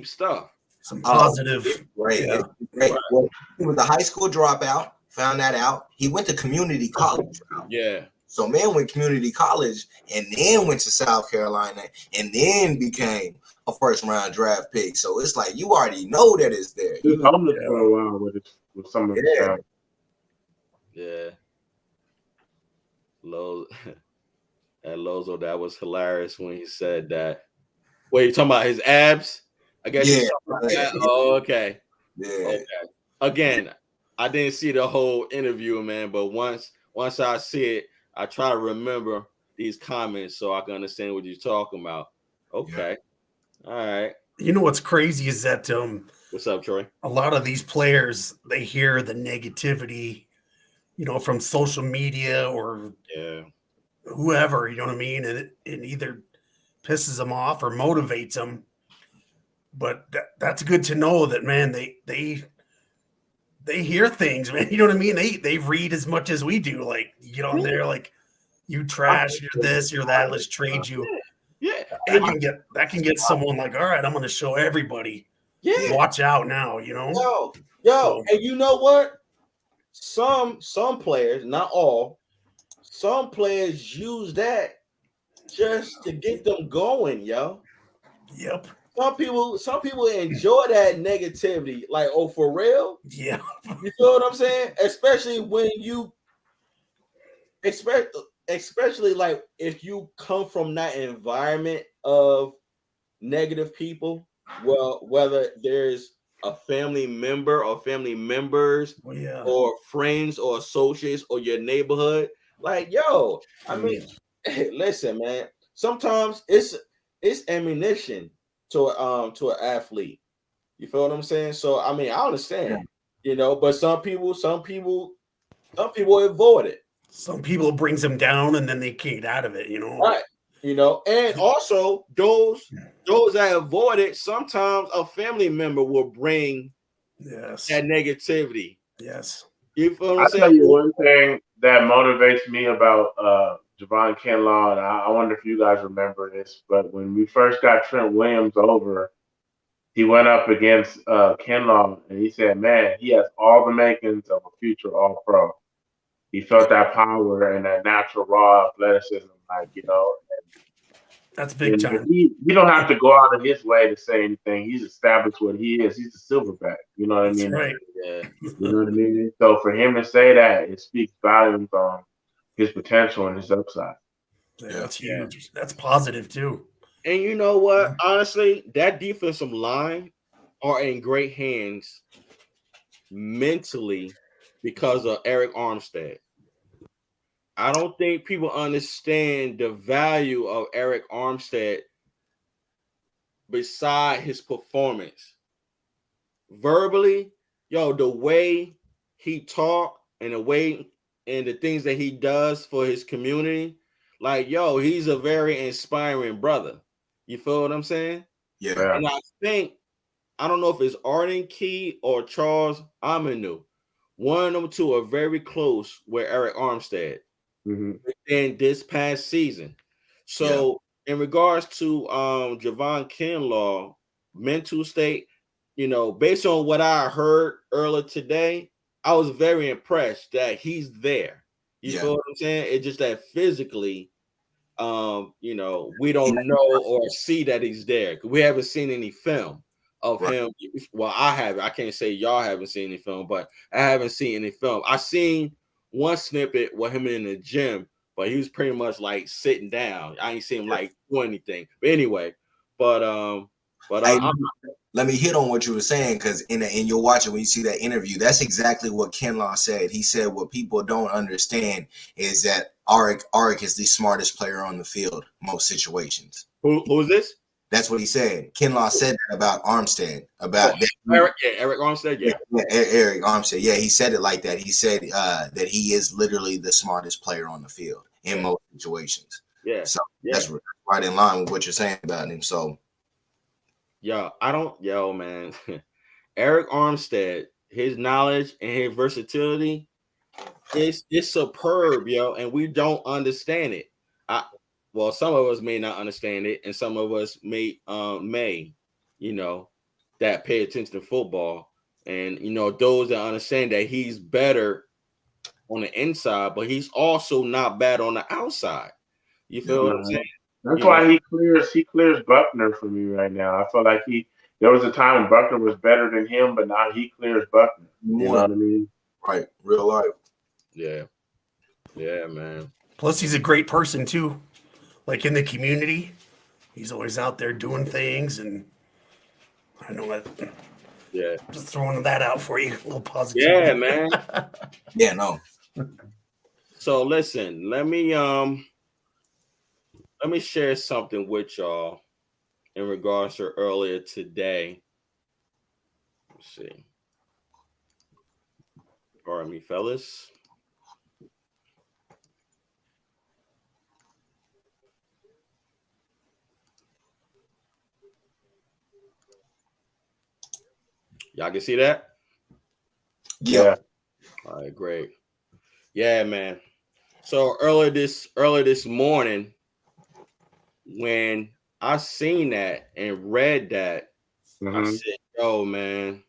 Speaker 1: stuff.
Speaker 3: Some positive.
Speaker 2: Right. Yeah. Right. Well, he was a high school dropout, found that out. He went to community college.
Speaker 1: Yeah.
Speaker 2: So man went community college and then went to South Carolina and then became a first round draft pick. So it's like you already know that it's there.
Speaker 4: He was homeless for a while with some of the stuff.
Speaker 1: Yeah. Lozo, that was hilarious when he said that. Wait, you talking about his abs? I guess.
Speaker 2: Yeah.
Speaker 1: Oh, okay.
Speaker 2: Yeah.
Speaker 1: Okay. Again, I didn't see the whole interview, man, but once I see it, I try to remember these comments so I can understand what you're talking about. Okay. Yeah. All right.
Speaker 3: You know what's crazy is that
Speaker 1: what's up, Troy?
Speaker 3: A lot of these players, they hear the negativity, from social media or whoever, you know what I mean? And it either pisses them off or motivates them. But that's good to know that, man, they hear things, man. You know what I mean? They read as much as we do. Like, you get on there, like, you trash, you're this, you're that, let's trade you.
Speaker 1: Yeah.
Speaker 3: That can get someone like, all right, I'm going to show everybody. Yeah. Watch out now,
Speaker 1: Yo, so, and you know what? Some players, not all, some players use that just to get them going, yo.
Speaker 3: Yep.
Speaker 1: Some people enjoy that negativity. Like, oh, for real?
Speaker 3: Yeah.
Speaker 1: You feel what I'm saying? Especially when you especially like if you come from that environment of negative people, well, whether there's a family member or family members or friends or associates or your neighborhood. Like, yo, I mean, listen, man. Sometimes it's ammunition to an athlete. You feel what I'm saying? So I mean, I understand, but some people avoid it.
Speaker 3: Some people it brings them down and then they can't get out of it,
Speaker 1: Right. And also those that avoid it, sometimes a family member will bring that negativity.
Speaker 3: Yes.
Speaker 1: You feel what I'm
Speaker 4: I'll
Speaker 1: saying?
Speaker 4: tell you one thing that motivates me about Javon Kinlaw, and I wonder if you guys remember this, but when we first got Trent Williams over, he went up against Kinlaw, and he said, man, he has all the makings of a future All-Pro. He felt that power and that natural raw athleticism,
Speaker 3: That's big time.
Speaker 4: He don't have to go out of his way to say anything. He's established what he is. He's a silverback. You know what I mean?
Speaker 3: Right.
Speaker 1: Yeah.
Speaker 4: You know what I mean? So for him to say that, it speaks volumes on his potential and his upside.
Speaker 3: Yeah, that's huge. That's positive too.
Speaker 1: And you know what? Honestly, that defensive line are in great hands mentally because of Eric Armstead. I don't think people understand the value of Eric Armstead beside his performance. Verbally, the way he talk and the way and the things that he does for his community, like, he's a very inspiring brother. You feel what I'm saying?
Speaker 2: Yeah.
Speaker 1: And I don't know if it's Arden Key or Charles Aminu. One of them two are very close with Eric Armstead in this past season. So in regards to Javon Kinlaw, mental state, based on what I heard earlier today, I was very impressed that he's there. You feel what I'm saying? It's just that physically, we don't know or see that he's there because we haven't seen any film of him. Well, I haven't. I can't say y'all haven't seen any film, but I haven't seen any film. I seen one snippet with him in the gym, but he was pretty much like sitting down. I ain't seen him like do anything. But anyway,
Speaker 2: let me hit on what you were saying, because in your watching, when you see that interview, that's exactly what Kinlaw said. He said what people don't understand is that Arik is the smartest player on the field most situations.
Speaker 1: Who is this?
Speaker 2: That's what he said. Kinlaw said that about Armstead.
Speaker 1: Eric Armstead,
Speaker 2: Eric Armstead. Yeah, he said it like that. He said that he is literally the smartest player on the field in most situations.
Speaker 1: Yeah.
Speaker 2: So that's right in line with what you're saying about him. So
Speaker 1: man. Eric Armstead, his knowledge and his versatility is superb, and we don't understand it. Some of us may not understand it, and some of us may that pay attention to football, and those that understand that he's better on the inside, but he's also not bad on the outside. You feel what I'm saying?
Speaker 4: That's why he clears Buckner for me right now. I feel like there was a time when Buckner was better than him, but now he clears Buckner. You know what I mean?
Speaker 2: Right, real life.
Speaker 1: Yeah, man.
Speaker 3: Plus, he's a great person too. Like in the community, he's always out there doing things, and I know that.
Speaker 1: Yeah,
Speaker 3: just throwing that out for you, a little positivity.
Speaker 1: Yeah, man.
Speaker 2: Yeah, no.
Speaker 1: So listen, let me share something with y'all in regards to earlier today. Let's see. Pardon me, fellas. Y'all can see that?
Speaker 2: Yeah.
Speaker 1: All right, great. Yeah, man. So earlier this morning, when I seen that and read that, I said, "Yo, man."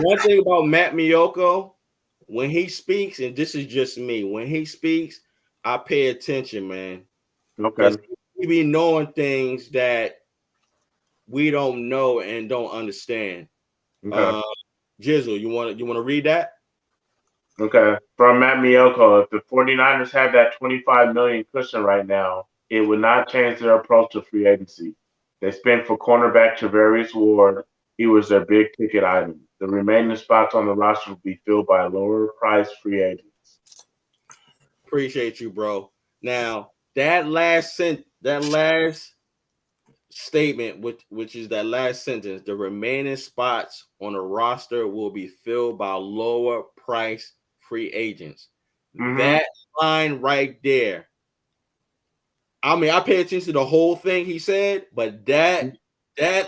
Speaker 1: One thing about Matt Miyoko, when he speaks, and this is just me, when he speaks, I pay attention, man.
Speaker 4: Okay.
Speaker 1: He be knowing things that we don't know and don't understand.
Speaker 4: Okay.
Speaker 1: Jizzle, you want to read that?
Speaker 4: Okay. From Matt Miyoko, if the 49ers had that $25 million cushion right now, it would not change their approach to free agency. They spent for cornerback Travarius Ward. he was their big ticket item. The remaining spots on the roster will be filled by lower price free agents.
Speaker 1: Appreciate you, bro. Now that last statement, which is that last sentence, the remaining spots on the roster will be filled by lower price free agents. Mm-hmm. That line right there. I mean, I pay attention to the whole thing he said, but that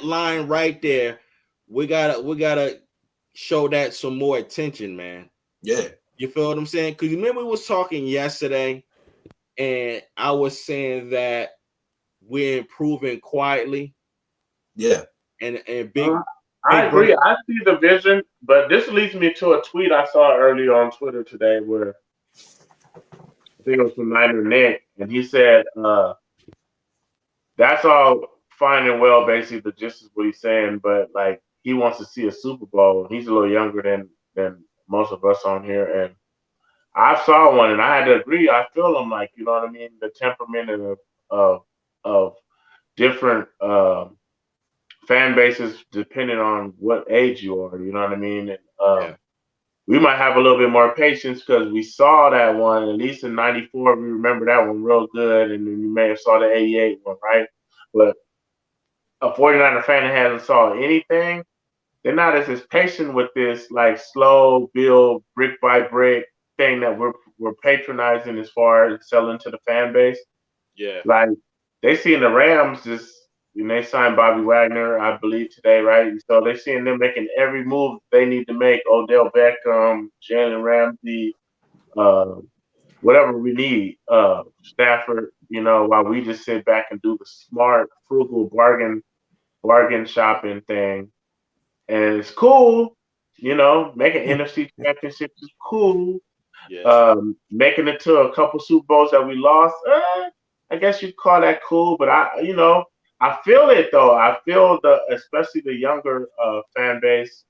Speaker 1: line right there, we gotta show that some more attention, man.
Speaker 2: Yeah.
Speaker 1: You feel what I'm saying? Because remember we was talking yesterday, and I was saying that we're improving quietly.
Speaker 2: Yeah.
Speaker 1: And big.
Speaker 4: I agree. I see the vision, but this leads me to a tweet I saw earlier on Twitter today where I think it was from Niner Nick, and he said, that's all fine and well, basically, the gist is what he's saying, but like he wants to see a Super Bowl. He's a little younger than most of us on here, and I saw one, and I had to agree. I feel him, like, you know what I mean, the temperament of different fan bases depending on what age you are. You know what I mean? And we might have a little bit more patience because we saw that one, at least in '94. We remember that one real good, and then you may have saw the '88 one, right? But a 49er fan that hasn't saw anything, they're not as patient with this like slow build, brick by brick thing that we're patronizing as far as selling to the fan base.
Speaker 1: Yeah,
Speaker 4: like they seeing the Rams just. And they signed Bobby Wagner, I believe, today, right? And so they're seeing them making every move they need to make. Odell Beckham, Jalen Ramsey, whatever we need. Stafford, you know, while we just sit back and do the smart, frugal bargain shopping thing. And it's cool, you know, making NFC championships is cool.
Speaker 1: Yeah.
Speaker 4: Making it to a couple Super Bowls that we lost, I guess you'd call that cool, but I feel it though. I feel especially the younger fan base.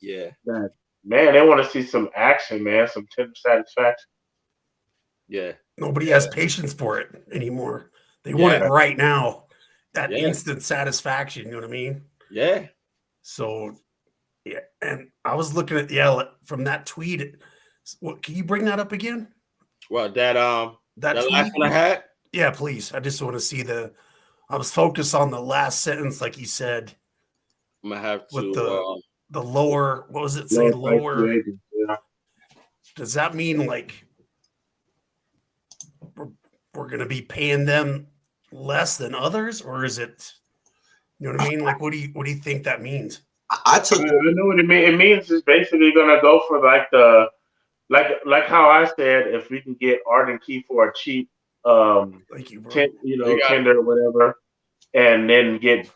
Speaker 1: Yeah.
Speaker 4: That, man, they want to see some action, man, some tender satisfaction.
Speaker 1: Yeah.
Speaker 3: Nobody has patience for it anymore. They want it right now. That instant satisfaction, you know what I mean?
Speaker 1: Yeah.
Speaker 3: So, yeah. And I was looking at from that tweet. What, can you bring that up again?
Speaker 1: Well, that
Speaker 3: tweet?
Speaker 1: last one I had?
Speaker 3: Yeah, please. I just want to see I was focused on the last sentence, like you said.
Speaker 1: I'm gonna have to
Speaker 3: with the lower. What was it say? Lower.
Speaker 4: Yeah.
Speaker 3: Does that mean like we're gonna be paying them less than others, or is it? You know what I mean? Like, what do you think that means?
Speaker 4: I know what it means. It means it's basically gonna go for like how I said, if we can get Arden Key for a cheap
Speaker 3: thank you, bro.
Speaker 4: tender or whatever, and then get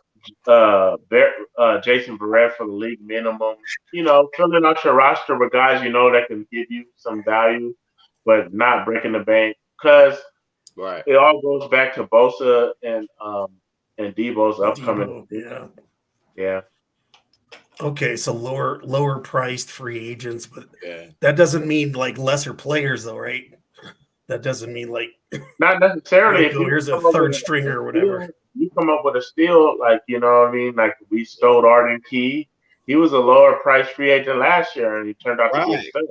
Speaker 4: Jason Verrett for the league minimum. You know, filling out your roster with guys you know that can give you some value, but not breaking the bank. Because it all goes back to Bosa and Debo's upcoming. Yeah.
Speaker 3: Okay, so lower priced free agents, but that doesn't mean like lesser players, though, right? That doesn't mean like
Speaker 4: not necessarily.
Speaker 3: Here's a third stringer or whatever.
Speaker 4: You come up with a steal, like, you know what I mean? Like, we stole Arden Key. He was a lower price free agent last year, and he turned out to be a stud.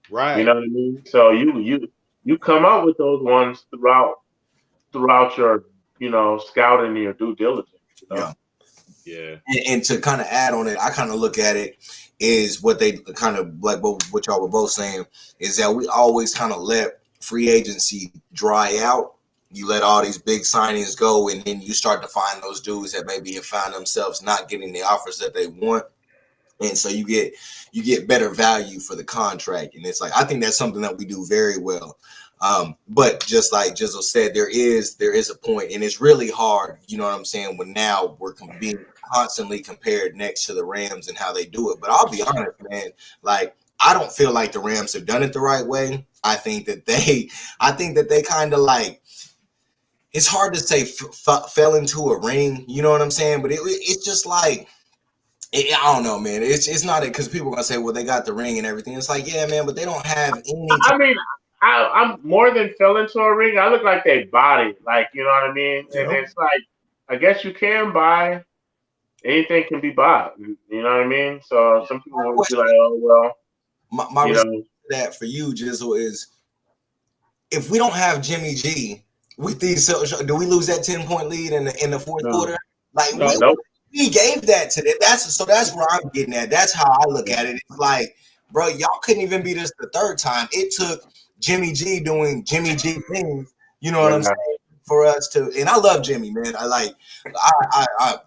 Speaker 1: Right.
Speaker 4: You know what I mean? So you come up with those ones throughout your, you know, scouting and your due diligence. You know?
Speaker 1: Yeah.
Speaker 2: And to kind of add on it, I kind of look at it is what they kind of like what y'all were both saying is that we always kind of let free agency dry out. You let all these big signings go, and then you start to find those dudes that maybe have found themselves not getting the offers that they want. And so you get better value for the contract. And it's like, I think that's something that we do very well. But just like Jizzle said, there is a point, and it's really hard, you know what I'm saying, when now we're being constantly compared next to the Rams and how they do it. But I'll be honest, man, like, I don't feel like the Rams have done it the right way. I think that they kind of like, it's hard to say fell into a ring, you know what I'm saying? But it's just like, I don't know, man. It's not because people are gonna say, well, they got the ring and everything. It's like, yeah, man, but they don't have any.
Speaker 4: I mean, I'm more than fell into a ring. I look like they bought it, like, you know what I mean. And it's like, I guess you can buy anything can be bought. You know what I mean? So some people will be like, oh well.
Speaker 2: My response to that for you, Jizzle, is if we don't have Jimmy G with these, do we lose that 10-point lead in the fourth quarter? Like we gave that to them. That's where I'm getting at. That's how I look at it. It's like, bro, y'all couldn't even beat us the third time. It took Jimmy G doing Jimmy G things. You know what I'm saying? For us to, and I love Jimmy, man.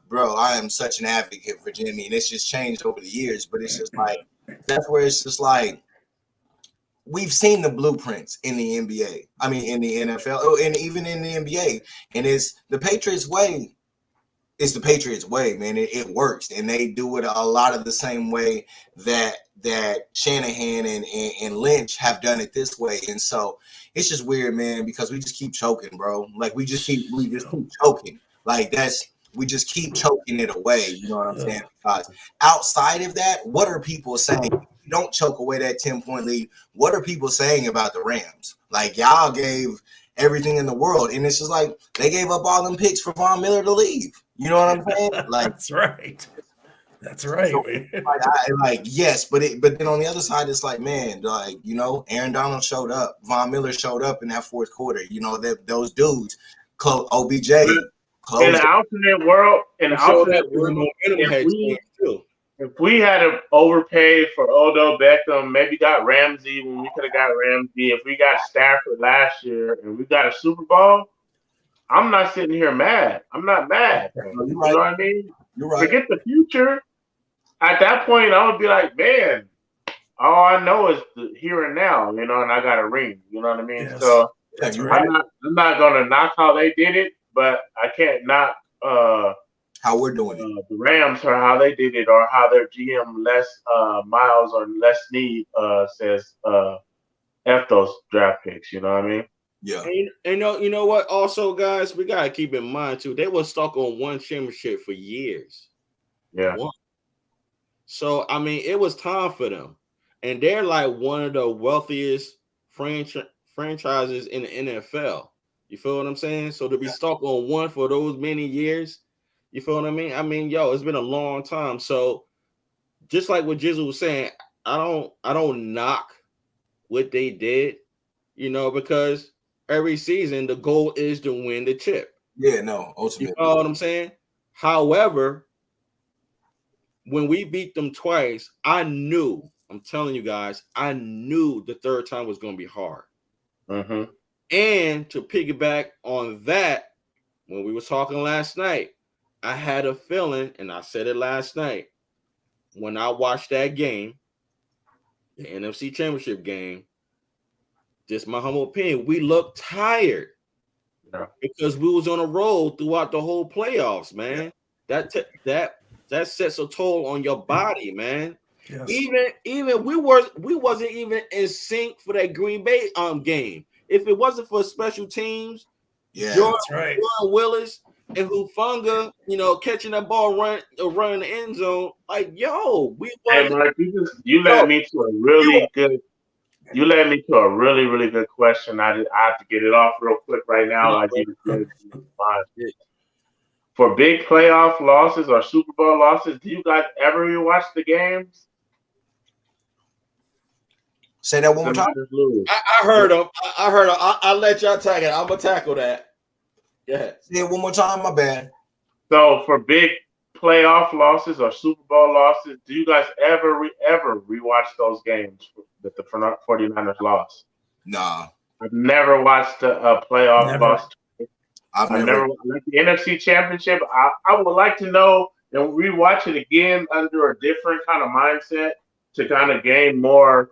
Speaker 2: Bro, I am such an advocate for Jimmy, and it's just changed over the years. But it's just like that's where it's just like we've seen the blueprints in the NBA. I mean, in the NFL, and even in the NBA, and it's the Patriots way. It's the Patriots way, man. It works, and they do it a lot of the same way that Shanahan and Lynch have done it this way. And so it's just weird, man, because we just keep choking, bro. Like we just keep choking. Like we just keep choking it away. You know what I'm saying? Because outside of that, what are people saying? If you don't choke away that 10-point lead, what are people saying about the Rams? Like y'all gave everything in the world, and it's just like they gave up all them picks for Von Miller to leave. You know what I'm saying? Like
Speaker 3: that's right. That's right. So,
Speaker 2: yes, but then on the other side, it's like, man, like, you know, Aaron Donald showed up, Von Miller showed up in that fourth quarter. You know, those dudes, OBJ.
Speaker 4: In the alternate world, if we had overpaid for Odell Beckham, maybe got Ramsey when we could have got Ramsey. If we got Stafford last year and we got a Super Bowl, I'm not sitting here mad. I'm not mad. You know what I mean?
Speaker 2: You're right.
Speaker 4: Forget the future. At that point, I would be like, man, all I know is the here and now, you know, and I got a ring. You know what I mean?
Speaker 3: Yes,
Speaker 4: so
Speaker 3: that's right.
Speaker 4: I'm not gonna knock how they did it, but I can't knock
Speaker 2: how we're doing it.
Speaker 4: The Rams or how they did it, or how their GM Les Miles or Les Snead says F those draft picks. You know what I mean?
Speaker 2: Yeah.
Speaker 1: And you know what? Also, guys, we gotta keep in mind too. They were stuck on one championship for years.
Speaker 4: Yeah.
Speaker 1: One. So I mean, it was time for them, and they're like one of the wealthiest franchises in the NFL. You feel what I'm saying? So to be stuck on one for those many years, you feel what I mean? I mean, yo, it's been a long time. So just like what Jizzle was saying, I don't knock what they did, you know, because every season the goal is to win the chip.
Speaker 2: Yeah, no, ultimately.
Speaker 1: You know what I'm saying? However, when we beat them twice, I'm telling you guys, I knew the third time was going to be hard.
Speaker 4: Mm-hmm.
Speaker 1: And to piggyback on that, when we were talking last night, I had a feeling, and I said it last night, when I watched that game, the NFC Championship game, just my humble opinion, we looked tired because we was on a roll throughout the whole playoffs, man. That sets a toll on your body, man.
Speaker 3: Yes.
Speaker 1: Even we wasn't even in sync for that Green Bay game. If it wasn't for special teams, Jordan Willis and Hufanga, you know, catching that ball running the end zone, like yo,
Speaker 4: Hey, Mark, you led me to a really really good question. I have to get it off real quick right now. I get it for big playoff losses or Super Bowl losses. Do you guys ever rewatch the games?
Speaker 2: Say that one more time.
Speaker 1: I heard him. I'll let y'all tackle it. I'm gonna tackle that. Yeah.
Speaker 2: Say it one more time. My bad.
Speaker 4: So for big playoff losses or Super Bowl losses, do you guys ever rewatch those games that the 49ers lost?
Speaker 2: Nah.
Speaker 4: I've never watched a playoff loss.
Speaker 2: I've never
Speaker 4: like the NFC Championship. I would like to know and rewatch it again under a different kind of mindset to kind of gain more.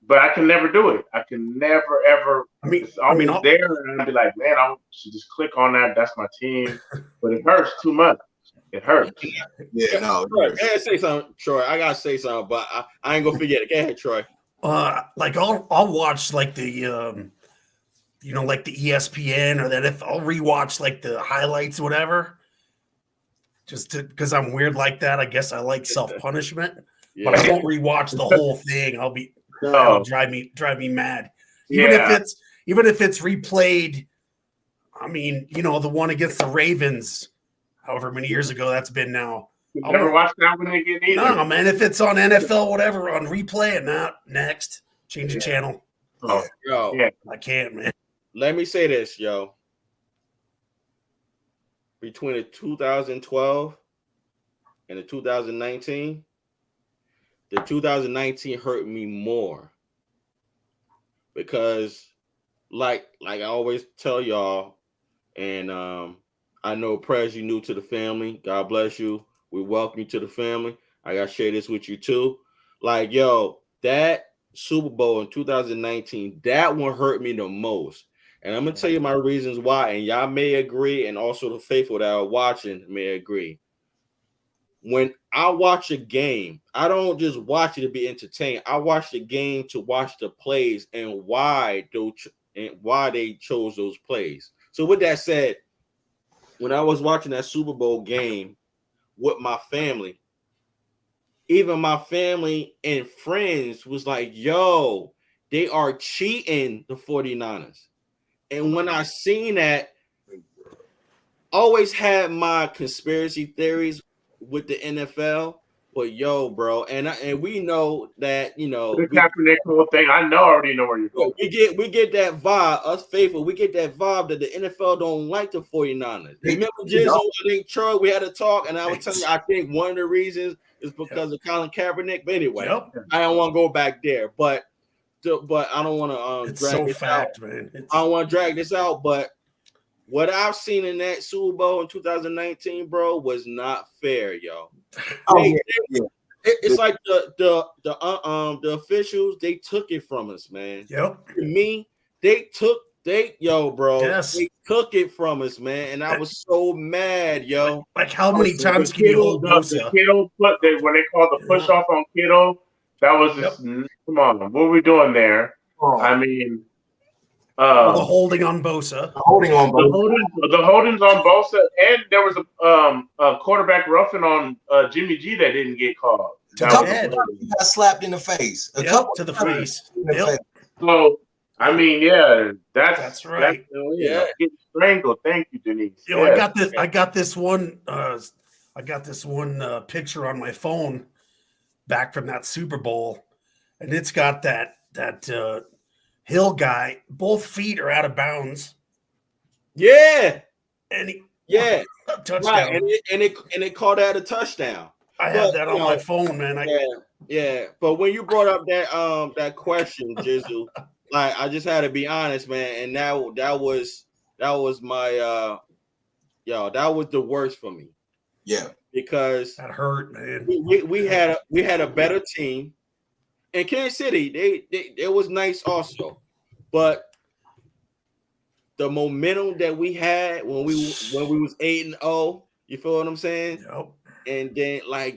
Speaker 4: But I can never do it. I can never ever. It's always there, and I'd be like, man, I should just click on that. That's my team. But it hurts too much. It hurts.
Speaker 2: Yeah, no.
Speaker 1: Troy, go ahead, say something, Troy. I gotta say something, but I ain't gonna forget it. Go ahead, Troy.
Speaker 3: Like I'll watch like the like the ESPN or that. If I'll rewatch like the highlights, whatever. Just because I'm weird like that. I guess I like self-punishment, but I won't rewatch the whole thing. It'll drive me mad. Even if it's replayed. I mean, you know, the one against the Ravens, however many years ago that's been now.
Speaker 4: You never watched that one again either?
Speaker 3: No, man. If it's on NFL, whatever, on replay and not next, change the channel.
Speaker 4: Oh,
Speaker 1: yo,
Speaker 4: yeah.
Speaker 3: I can't, man.
Speaker 1: Let me say this, yo. Between the 2012 and the 2019, the 2019 hurt me more because, like I always tell y'all, and I know, Prez, you new to the family. God bless you. We welcome you to the family. I gotta share this with you too. Like, yo, that Super Bowl in 2019, that one hurt me the most. And I'm gonna tell you my reasons why, and y'all may agree, and also the faithful that are watching may agree. When I watch a game, I don't just watch it to be entertained. I watch the game to watch the plays and why they chose those plays. So with that said, when I was watching that Super Bowl game with my family, even my family and friends was like, yo, they are cheating the 49ers. And when I seen that, always had my conspiracy theories with the NFL, but yo, bro, and we know that, you know,
Speaker 4: The Kaepernick whole thing. I already know where you're going.
Speaker 1: We get that vibe, us faithful. We get that vibe that the NFL don't like the 49ers. Remember, Jizzle, I think Troy, we had a talk, and I was telling you, I think one of the reasons is because of Colin Kaepernick. But anyway, I don't want to go back there, but I don't want to drag this out. Man. I don't want to drag this out, but what I've seen in that Super Bowl in 2019, bro, was not fair, yo. It's like the officials, they took it from us, man.
Speaker 3: Yep.
Speaker 1: To me, they took it from us, man, and I was so mad, yo.
Speaker 3: Like how many times can you hold
Speaker 4: the Kittle when they called the push off on Kittle? That was just come on. What are we doing there? I mean.
Speaker 3: The holding on Bosa.
Speaker 4: The holdings on Bosa, and there was a quarterback roughing on Jimmy G that didn't get called.
Speaker 2: He got slapped in the face. A couple
Speaker 3: to the face.
Speaker 2: So,
Speaker 4: I mean, that's right. Get strangled. Thank you, Denise.
Speaker 3: Yo, I got this one. I got this one picture on my phone back from that Super Bowl, and it's got that Hill guy, both feet are out of bounds.
Speaker 1: Yeah.
Speaker 3: And
Speaker 1: touchdown. Right. And it called that a touchdown.
Speaker 3: I have that on my phone, man.
Speaker 1: Yeah. But when you brought up that question, Jizzle, like I just had to be honest, man. And that was my that was the worst for me.
Speaker 2: Yeah.
Speaker 1: Because
Speaker 3: that hurt, man.
Speaker 1: We had a better team. In Kansas City, it was nice also, but the momentum that we had when we was 8-0, you feel what I'm saying?
Speaker 3: Yep.
Speaker 1: And then I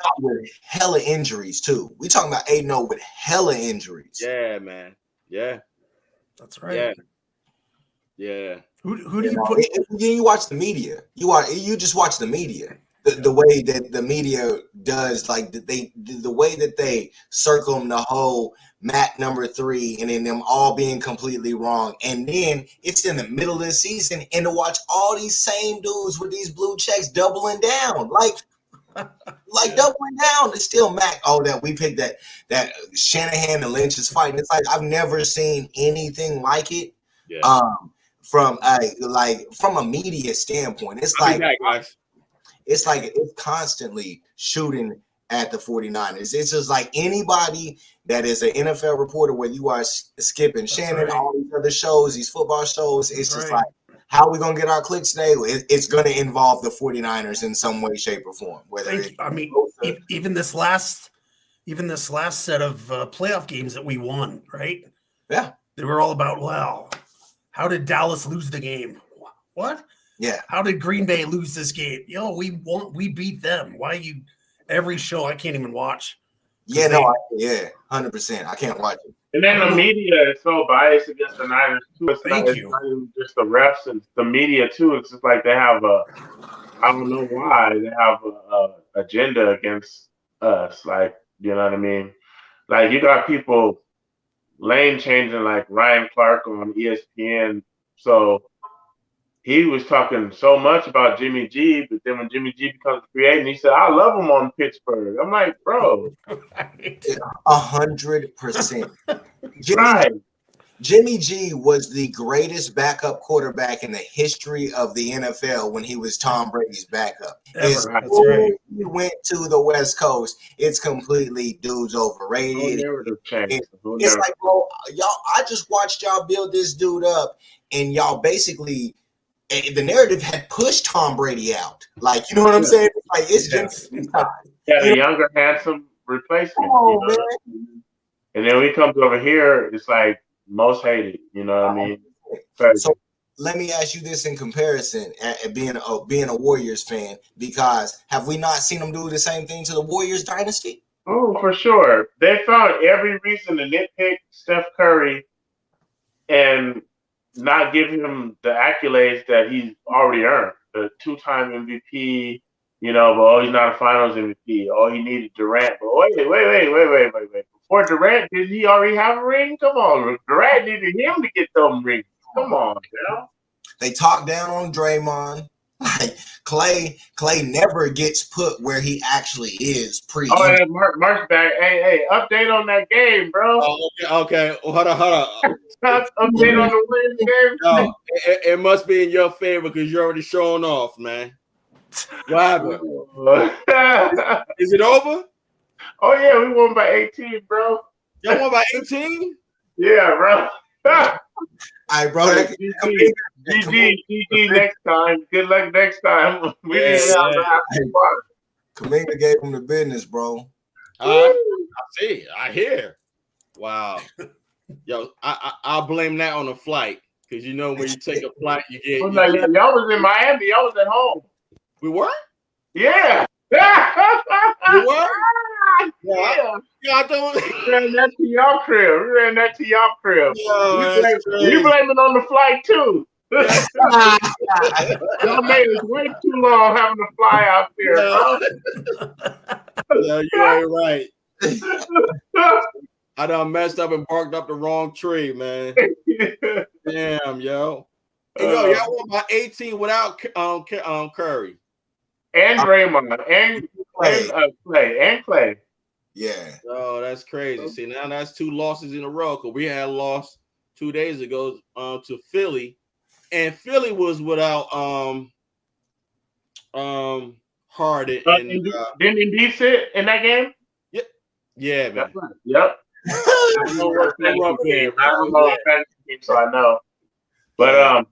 Speaker 2: with hella injuries too. We talking about 8-0 with hella injuries.
Speaker 1: Yeah, man. Yeah,
Speaker 3: that's right.
Speaker 1: Yeah.
Speaker 3: Who do you put?
Speaker 2: You watch the media. You just watch the media. The way that the media does, like the way that they circle the whole Matt number 3 and then them all being completely wrong. And then it's in the middle of the season and to watch all these same dudes with these blue checks doubling down. Doubling down. It's still Mac. Oh, that we picked that Shanahan and Lynch is fighting. It's like I've never seen anything like it.
Speaker 1: Yeah.
Speaker 2: From a media standpoint. It's it's constantly shooting at the 49ers. It's just like anybody that is an NFL reporter, whether you are Skip and Shannon, all these other shows, these football shows, it's just like, how are we going to get our clicks today? It's going to involve the 49ers in some way, shape, or form.
Speaker 3: Even this last set of playoff games that we won, right?
Speaker 2: Yeah.
Speaker 3: They were all about, wow, how did Dallas lose the game? What?
Speaker 2: Yeah.
Speaker 3: How did Green Bay lose this game? We beat them. Why every show I can't even watch?
Speaker 2: Yeah, 100%. I can't watch it.
Speaker 4: And then the media is so biased against the Niners too. It's not even just the refs and the media too. It's just like they have I don't know why they have a agenda against us. Like, you know what I mean? Like you got people lane changing like Ryan Clark on ESPN. So he was talking so much about Jimmy G, but then when Jimmy G becomes a free agent, he said, "I love him on Pittsburgh." I'm like, bro,
Speaker 2: 100%.
Speaker 4: right?
Speaker 2: Jimmy G was the greatest backup quarterback in the history of the NFL when he was Tom Brady's backup.
Speaker 3: That's right.
Speaker 2: He went to the West Coast. It's completely dude's overrated.
Speaker 4: Narrative change.
Speaker 2: It's like, bro, y'all. I just watched y'all build this dude up, and y'all basically the narrative had pushed Tom Brady out. Like, you know what I'm saying? Like, it's just
Speaker 4: a younger, handsome replacement. Man. And then when he comes over here, it's like most hated. You know what I mean?
Speaker 2: So let me ask you this in comparison, at being a Warriors fan, because have we not seen them do the same thing to the Warriors dynasty?
Speaker 4: Oh, for sure. They found every reason to nitpick Steph Curry and not give him the accolades that he's already earned. The 2-time MVP, but he's not a Finals MVP. Oh, he needed Durant. But wait. Before Durant, did he already have a ring? Come on, Durant needed him to get them rings. Come on,
Speaker 2: They talk down on Draymond. Like Clay never gets put where he actually is pre.
Speaker 4: Oh, yeah, Mark's back. Hey, update on that game, bro.
Speaker 1: Oh, okay. Hold on.
Speaker 4: Update on the Wings game.
Speaker 1: No, it must be in your favor because you're already showing off, man. What happened? Is it over?
Speaker 4: Oh yeah, we won by 18, bro.
Speaker 1: Y'all won by 18?
Speaker 4: Yeah, bro.
Speaker 2: All right, bro.
Speaker 4: GG next time. Good luck next time. We didn't have
Speaker 2: Kaminga gave him the business, bro.
Speaker 1: I see. I hear. Wow. Yo, I'll blame that on the flight because when you take a flight, you get.
Speaker 4: Y'all was in Miami. Y'all was at home.
Speaker 1: We were?
Speaker 4: Yeah.
Speaker 1: We were? Yeah. I don't.
Speaker 4: We ran that to y'all crib. We blame it on the flight too. Y'all made us wait too long having to fly out there, bro.
Speaker 1: No, you ain't right. I done messed up and barked up the wrong tree, man. Damn, yo. Hey, y'all won by 18 without Curry.
Speaker 4: And Draymond. And Clay.
Speaker 2: Yeah.
Speaker 1: Oh, that's crazy. See, now that's 2 losses in a row because we had lost 2 days ago to Philly. And Philly was without Harden.
Speaker 4: Didn't Embiid sit in that game?
Speaker 1: Yep. Yeah, man.
Speaker 4: That's right. Yep. I don't know so I know. But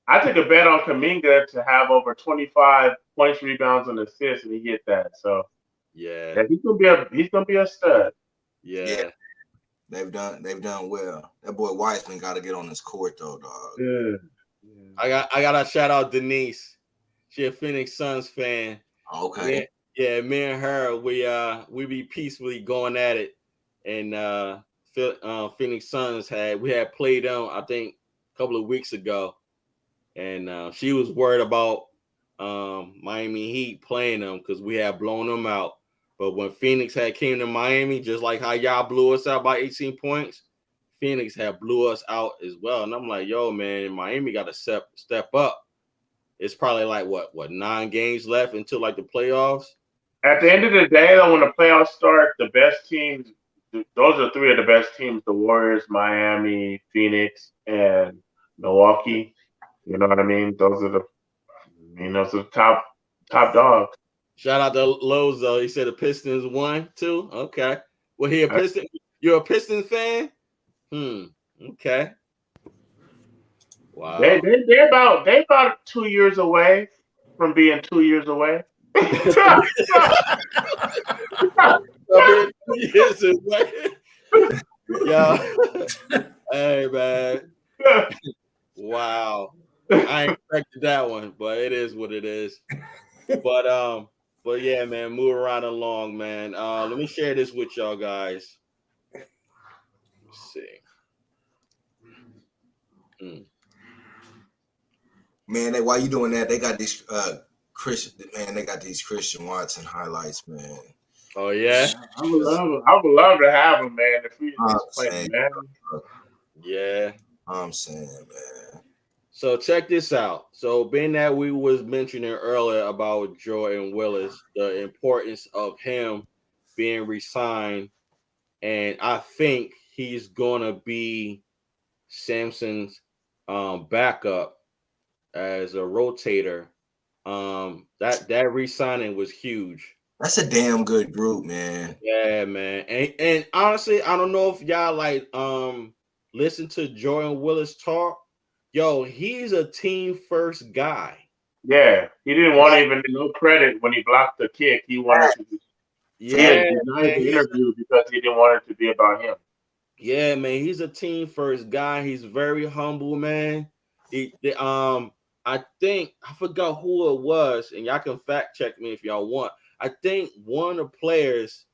Speaker 4: I took a bet on Kaminga to have over 25 points, rebounds, and assists, and he hit that. So
Speaker 1: yeah,
Speaker 4: he's gonna be a stud.
Speaker 1: Yeah.
Speaker 2: They've done well. That boy Weissman got to get on this court though, dog.
Speaker 4: Yeah.
Speaker 1: I gotta shout out Denise. She a Phoenix Suns fan.
Speaker 2: Okay.
Speaker 1: Yeah, me and her, we be peacefully going at it. And Phoenix Suns we had played them, I think, a couple of weeks ago. And she was worried about Miami Heat playing them because we had blown them out. But when Phoenix had came to Miami, just like how y'all blew us out by 18 points, Phoenix had blew us out as well. And I'm like, yo, man, Miami got to step up. It's probably like, what, 9 games left until like the playoffs?
Speaker 4: At the end of the day, though, when the playoffs start, the best teams, those are 3 of the best teams, the Warriors, Miami, Phoenix, and Milwaukee. You know what I mean? Those are the top dogs.
Speaker 1: Shout out to Lozo. He said the Pistons won too. Okay. Well, he a Piston. You're a Pistons fan? Okay. Wow.
Speaker 4: They're about 2 years away from being 2 years away.
Speaker 1: Yeah. Hey, man. Wow. I expected that one, but it is what it is. But yeah, man, moving right along, man. Let me share this with y'all guys. Let's see.
Speaker 2: Man, while you doing that, they got these they got these Christian Watson highlights, man.
Speaker 1: Oh yeah,
Speaker 4: I would love to have him, man. If we just play, man.
Speaker 1: Yeah,
Speaker 2: I'm saying, man.
Speaker 1: So check this out. So being that we was mentioning earlier about Jordan Willis, the importance of him being resigned, and I think he's gonna be Samson's backup as a rotator. That re-signing was huge.
Speaker 2: That's a damn good group, man.
Speaker 1: Yeah, man. And honestly, I don't know if y'all like listen to Jordan Willis talk. Yo, he's a team first guy.
Speaker 4: Yeah, he didn't want even no credit when he blocked the kick. He wanted to. He
Speaker 1: Yeah,
Speaker 4: had denied
Speaker 1: man.
Speaker 4: the interview because he didn't want it to be about him.
Speaker 1: Yeah, man. He's a team first guy. He's very humble, man. I think I forgot who it was, and y'all can fact check me if y'all want. I think one of the players,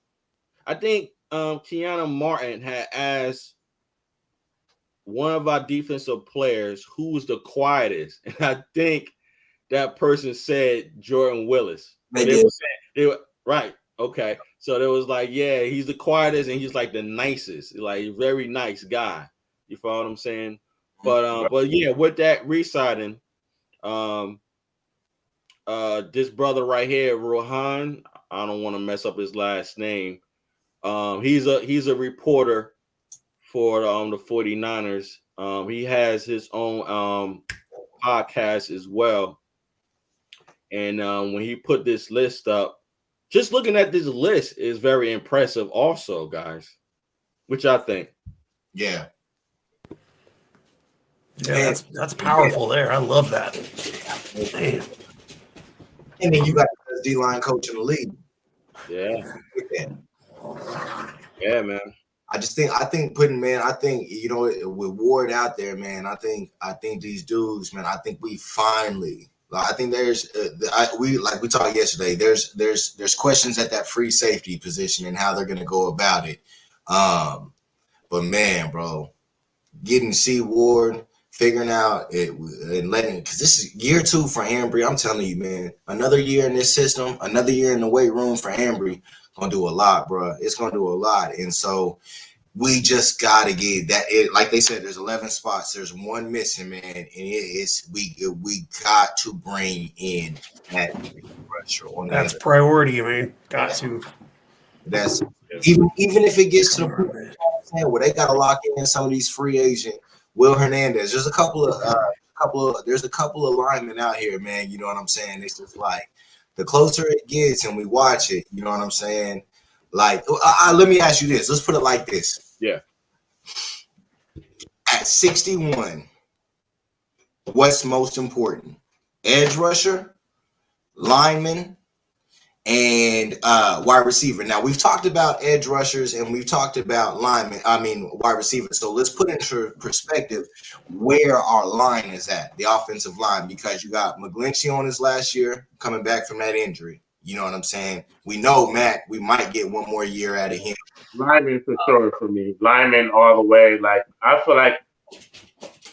Speaker 1: I think Keanu Martin had asked one of our defensive players who was the quietest, and I think that person said Jordan Willis. They were right. Okay, so there was like, yeah, he's the quietest and he's like the nicest, like very nice guy. You follow what I'm saying? But yeah, with that re-signing, this brother right here, Rohan, I don't want to mess up his last name. He's a reporter for the 49ers. He has his own podcast as well. And when he put this list up, just looking at this list is very impressive also, guys. Which I think.
Speaker 3: Yeah, that's powerful there. I love that. Man.
Speaker 2: And then you got the best D-line coach in the league.
Speaker 1: Yeah. Yeah, man.
Speaker 2: I think putting, man, I think, you know, with Ward out there, man, I think these dudes, man, I think we finally, I think there's, we talked yesterday, there's questions at that free safety position and how they're going to go about it. But man, bro, getting C Ward, figuring out it and letting, because this is year 2 for Hambry. I'm telling you, man, another year in this system, another year in the weight room for Hambry, gonna do a lot, bro. It's gonna do a lot. And so we just gotta get that. Like they said, there's 11 spots. There's one missing, man, and we got to bring in that pressure on that.
Speaker 3: That's priority, man. Got to.
Speaker 2: That's even if it gets to the point where they gotta lock in some of these free agent Will Hernandez. There's a couple of linemen out here, man. You know what I'm saying? It's just like the closer it gets and we watch it, you know what I'm saying? Like, let me ask you this. Let's put it like this.
Speaker 1: Yeah.
Speaker 2: At 61, what's most important? Edge rusher, lineman, and wide receiver. Now, we've talked about edge rushers and we've talked about wide receivers. So let's put into perspective where our line is at, the offensive line, because you got McGlinchey on his last year coming back from that injury. You know what I'm saying? We know, Matt, we might get one more year out of him.
Speaker 4: Lineman for sure for me. Lineman all the way. Like, I feel like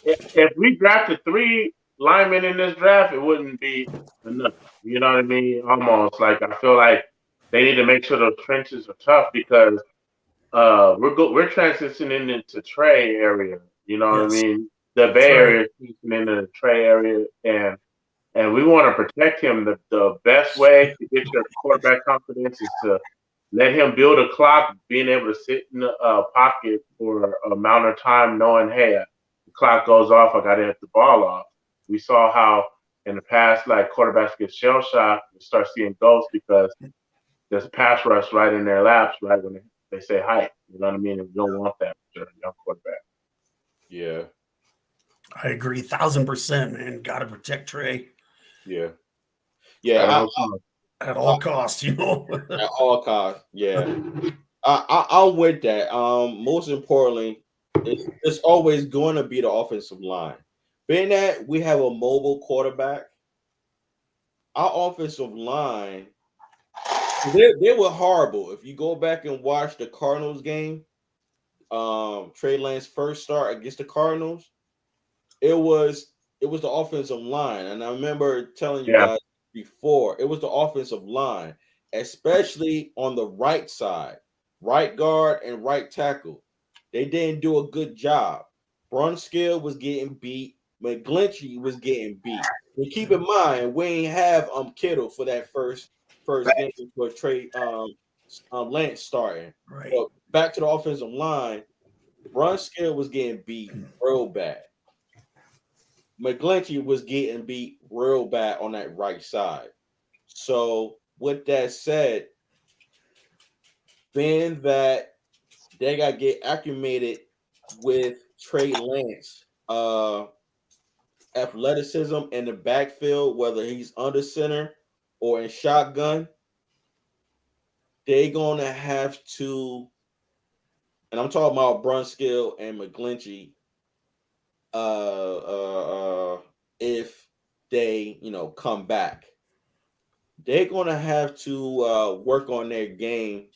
Speaker 4: if we drafted 3 linemen in this draft, it wouldn't be enough. You know what I mean? Almost. Like, I feel like they need to make sure those trenches are tough because we're transitioning into Trey area. You know what I mean? The Bay Area is transitioning into the Trey area, and we want to protect him. The best way to get your quarterback confidence is to let him build a clock, being able to sit in the pocket for an amount of time, knowing, hey, the clock goes off, I got to hit the ball off. We saw how in the past, like, quarterbacks get shell shocked and start seeing ghosts because there's a pass rush right in their laps, right when they say hi. You know what I mean? And you don't want that for a young quarterback.
Speaker 1: Yeah.
Speaker 3: I agree 1,000%, man. Got to protect Trey.
Speaker 1: Yeah. Yeah.
Speaker 3: At all costs, you know.
Speaker 1: At all costs. Yeah. I'm with that. Most importantly, it's always going to be the offensive line. Being that we have a mobile quarterback, our offensive line, they were horrible. If you go back and watch the Cardinals game, Trey Lance's first start against the Cardinals, it was the offensive line. And I remember telling you guys before, it was the offensive line, especially on the right side, right guard and right tackle. They didn't do a good job. Brunskill was getting beat. McGlinchey was getting beat. And keep in mind, we ain't have Kittle for that first game for Trey Lance starting.
Speaker 3: Right.
Speaker 1: But back to the offensive line, Brunskill was getting beat real bad. McGlinchey was getting beat real bad on that right side. So with that said, being that they got to get acclimated with Trey Lance, athleticism in the backfield, whether he's under center or in shotgun, they're going to have to, and I'm talking about Brunskill and McGlinchey, if they, come back, they're going to have to work on their game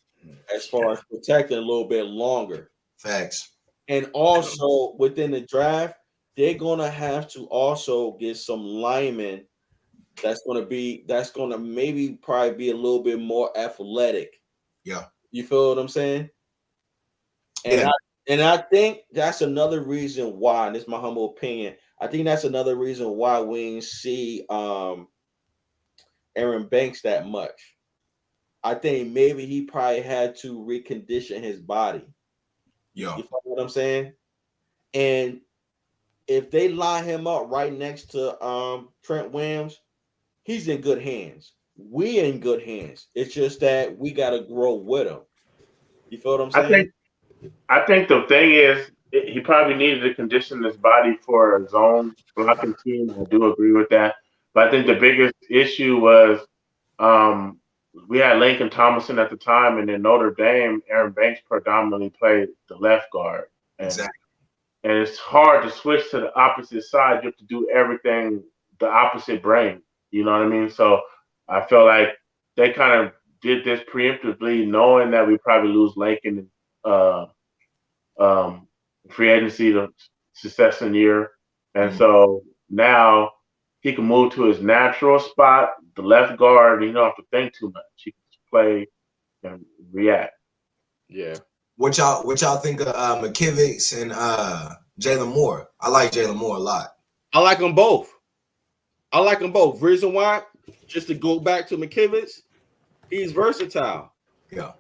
Speaker 1: as far as protecting a little bit longer.
Speaker 2: Facts.
Speaker 1: And also within the draft, they're going to have to also get some linemen that's going to maybe probably be a little bit more athletic.
Speaker 2: Yeah.
Speaker 1: You feel what I'm saying? And I think that's another reason why, and this is my humble opinion, I think that's another reason why we didn't see Aaron Banks that much. I think maybe he probably had to recondition his body.
Speaker 2: Yeah.
Speaker 1: You know what I'm saying? And if they line him up right next to Trent Williams, he's in good hands. We in good hands. It's just that we got to grow with him. You feel what I'm saying?
Speaker 4: I think the thing is, he probably needed to condition his body for a zone blocking team. I do agree with that. But I think the biggest issue was we had Lincoln Thomason at the time, and in Notre Dame, Aaron Banks predominantly played the left guard.
Speaker 2: Exactly.
Speaker 4: And it's hard to switch to the opposite side. You have to do everything the opposite brain. You know what I mean? So I feel like they kind of did this preemptively, knowing that we probably lose Lincoln free agency the successing year. And so now he can move to his natural spot, the left guard. You don't have to think too much. He can just play and react.
Speaker 1: Yeah.
Speaker 2: What y'all think of McKivitz and Jalen Moore? I like Jalen Moore a lot.
Speaker 1: I like them both. Reason why? Just to go back to McKivitz, he's versatile.
Speaker 2: Yeah.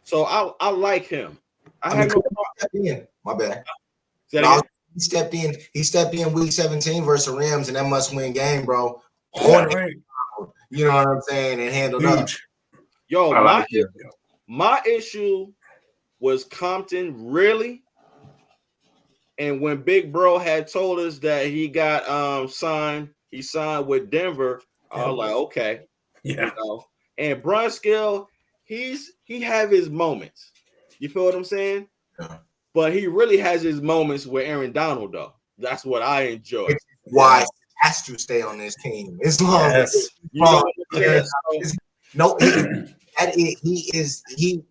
Speaker 1: So I like him.
Speaker 2: My bad. He stepped in week 17 versus the Rams, and that must-win game, bro.
Speaker 3: Right.
Speaker 2: You know what I'm saying? And handled up.
Speaker 1: Yo, my issue was Compton, really. And when Big Bro had told us that he got signed with Denver, I was like, okay.
Speaker 3: Yeah.
Speaker 1: And Brunskill, he have his moments. You feel what I'm saying?
Speaker 2: Yeah.
Speaker 1: But he really has his moments with Aaron Donald, though. That's what I enjoy.
Speaker 2: Why he has to stay on this team as long as he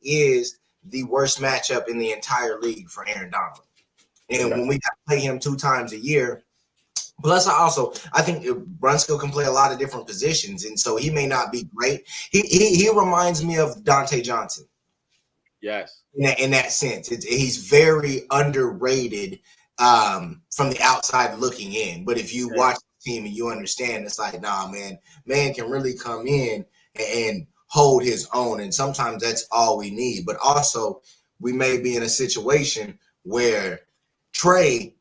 Speaker 2: is the worst matchup in the entire league for Aaron Donald. And when we got to play him 2 times a year, plus I think Brunskill can play a lot of different positions, and so he may not be great. He reminds me of Dante Johnson.
Speaker 1: Yes.
Speaker 2: In that sense, he's very underrated from the outside looking in. But if you watch the team and you understand, it's like, nah, man can really come in and hold his own. And sometimes that's all we need. But also, we may be in a situation where Trey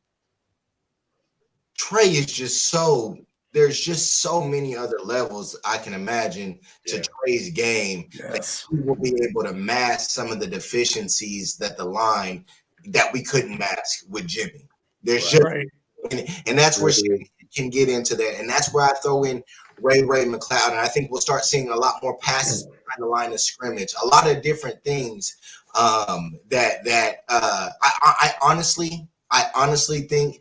Speaker 2: is just so. There's just so many other levels I can imagine to Trey's game that he will be able to mask some of the deficiencies that that we couldn't mask with Jimmy. There's and that's where she can get into that. And that's where I throw in Ray McLeod. And I think we'll start seeing a lot more passes behind the line of scrimmage, a lot of different things that I honestly think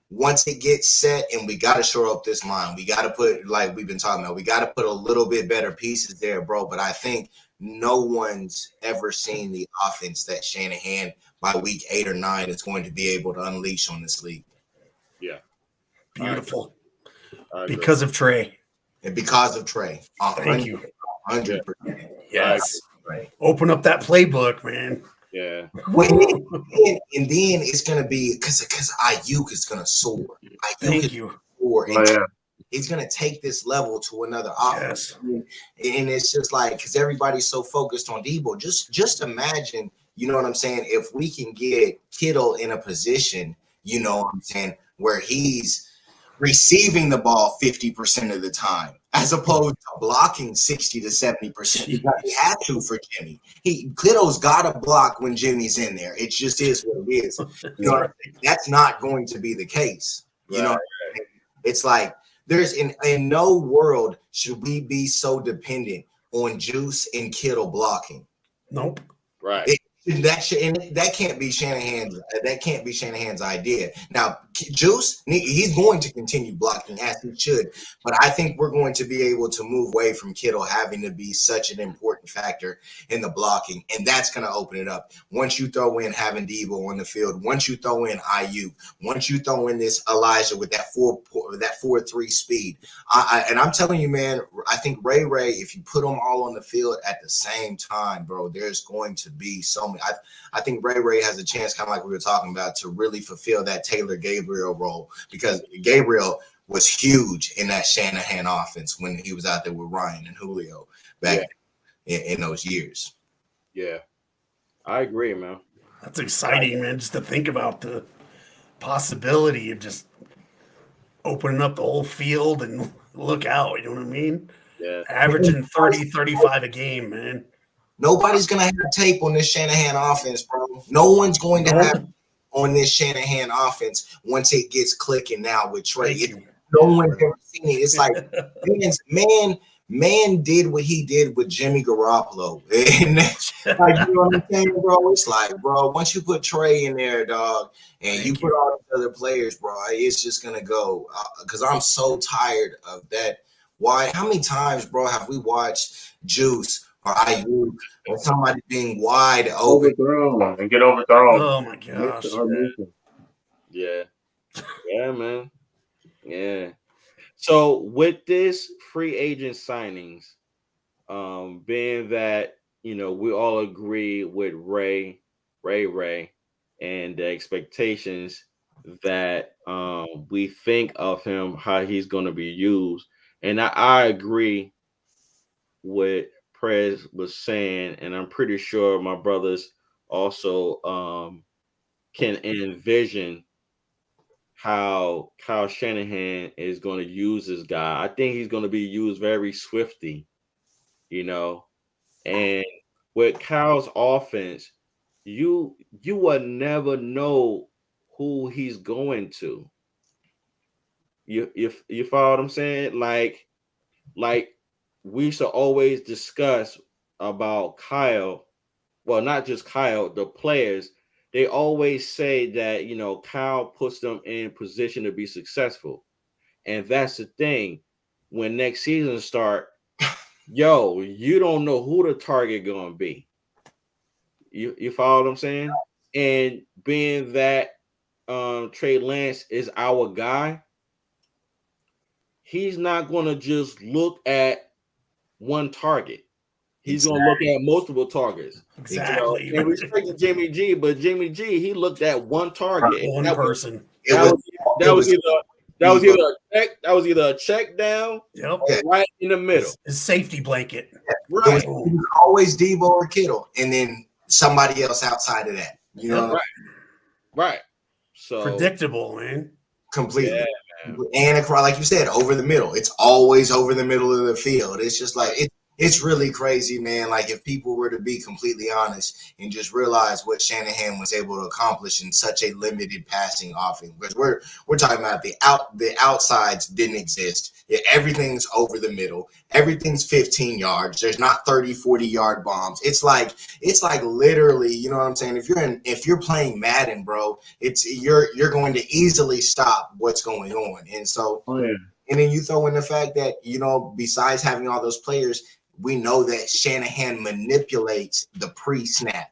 Speaker 2: once it gets set and we got to shore up this line, we got to put, like we've been talking about, we got to put a little bit better pieces there, bro. But I think no one's ever seen the offense that Shanahan by week 8 or 9 is going to be able to unleash on this league.
Speaker 1: Yeah.
Speaker 3: Beautiful. Because of Trey.
Speaker 2: And because of Trey.
Speaker 3: Thank you.
Speaker 2: 100%.
Speaker 3: Yes. Open up that playbook, man.
Speaker 1: Yeah.
Speaker 2: And then it's gonna be because Ayuk is gonna soar.
Speaker 3: Thank you.
Speaker 2: He's gonna take this level to another
Speaker 3: Yes.
Speaker 2: offense. And it's just like because everybody's so focused on Debo. Just imagine, you know what I'm saying, if we can get Kittle in a position, you know what I'm saying, where he's receiving the ball 50% of the time, as opposed to blocking 60 to 70%. Because he had to for Jimmy. Kittle's got to block when Jimmy's in there. It just is what it is. That's not going to be the case. You know, it's like there's in no world should we be so dependent on Juice and Kittle blocking.
Speaker 3: Nope.
Speaker 1: Right.
Speaker 2: That can't be Shanahan's. That can't be Shanahan's idea. Now, Juice, he's going to continue blocking as he should, but I think we're going to be able to move away from Kittle having to be such an important factor in the blocking, and that's going to open it up. Once you throw in having Debo on the field, once you throw in Ayuk, once you throw in this Elijah with that 4.3 speed, and I'm telling you, man, I think Ray, if you put them all on the field at the same time, bro, there's going to be so many. I think Ray has a chance, kind of like we were talking about, to really fulfill that Taylor Gabriel role, because Gabriel was huge in that Shanahan offense when he was out there with Ryan and Julio back in those years.
Speaker 1: Yeah, I agree, man.
Speaker 3: That's exciting, man, just to think about the possibility of just opening up the whole field and look out, you know what I mean?
Speaker 1: Yeah.
Speaker 3: Averaging 30, 35 a game, man.
Speaker 2: Nobody's going to have tape on this Shanahan offense, bro. No one's going to have on this Shanahan offense once it gets clicking now with Trey. No one's ever seen it. It's like, man did what he did with Jimmy Garoppolo. And like, you know what I'm saying, bro? It's like, bro, once you put Trey in there, dog, and you put all these other players, bro, it's just going to go. Because I'm so tired of that. Why? How many times, bro, have we watched Juice or Ayuk or somebody being wide open
Speaker 4: and get overthrown?
Speaker 3: Oh my gosh!
Speaker 1: Yeah, man. Yeah. So with this free agent signings, being that we all agree with Ray, and the expectations that we think of him, how he's going to be used, and I agree with Prez was saying, and I'm pretty sure my brothers also can envision how Kyle Shanahan is going to use this guy. I think he's going to be used very swiftly, and with Kyle's offense, you will never know who he's going to. You follow what I'm saying? Like we should always discuss about Kyle. Well, not just Kyle, the players. They always say that, Kyle puts them in position to be successful. And that's the thing. When next season start, you don't know who the target going to be. You follow what I'm saying? And being that Trey Lance is our guy, he's not going to just look at one target. He's going to look at multiple targets.
Speaker 3: Exactly.
Speaker 1: And respect to Jimmy G, but Jimmy G, he looked at one target.
Speaker 3: One person.
Speaker 1: That was either a check down, right in the middle.
Speaker 3: His safety blanket.
Speaker 2: Right. It was always Debo or Kittle, and then somebody else outside of that. You know,
Speaker 1: right. So
Speaker 3: predictable, man.
Speaker 2: Completely. Yeah, and across, like you said, over the middle. It's always over the middle of the field. It's just like it's really crazy, man. Like if people were to be completely honest and just realize what Shanahan was able to accomplish in such a limited passing offense, because we're talking about the outsides didn't exist. Yeah, everything's over the middle. Everything's 15 yards. There's not 30, 40-yard bombs. It's like literally, you know what I'm saying? If you're playing Madden, bro, you're going to easily stop what's going on. And so and then you throw in the fact that, besides having all those players, we know that Shanahan manipulates the pre-snap,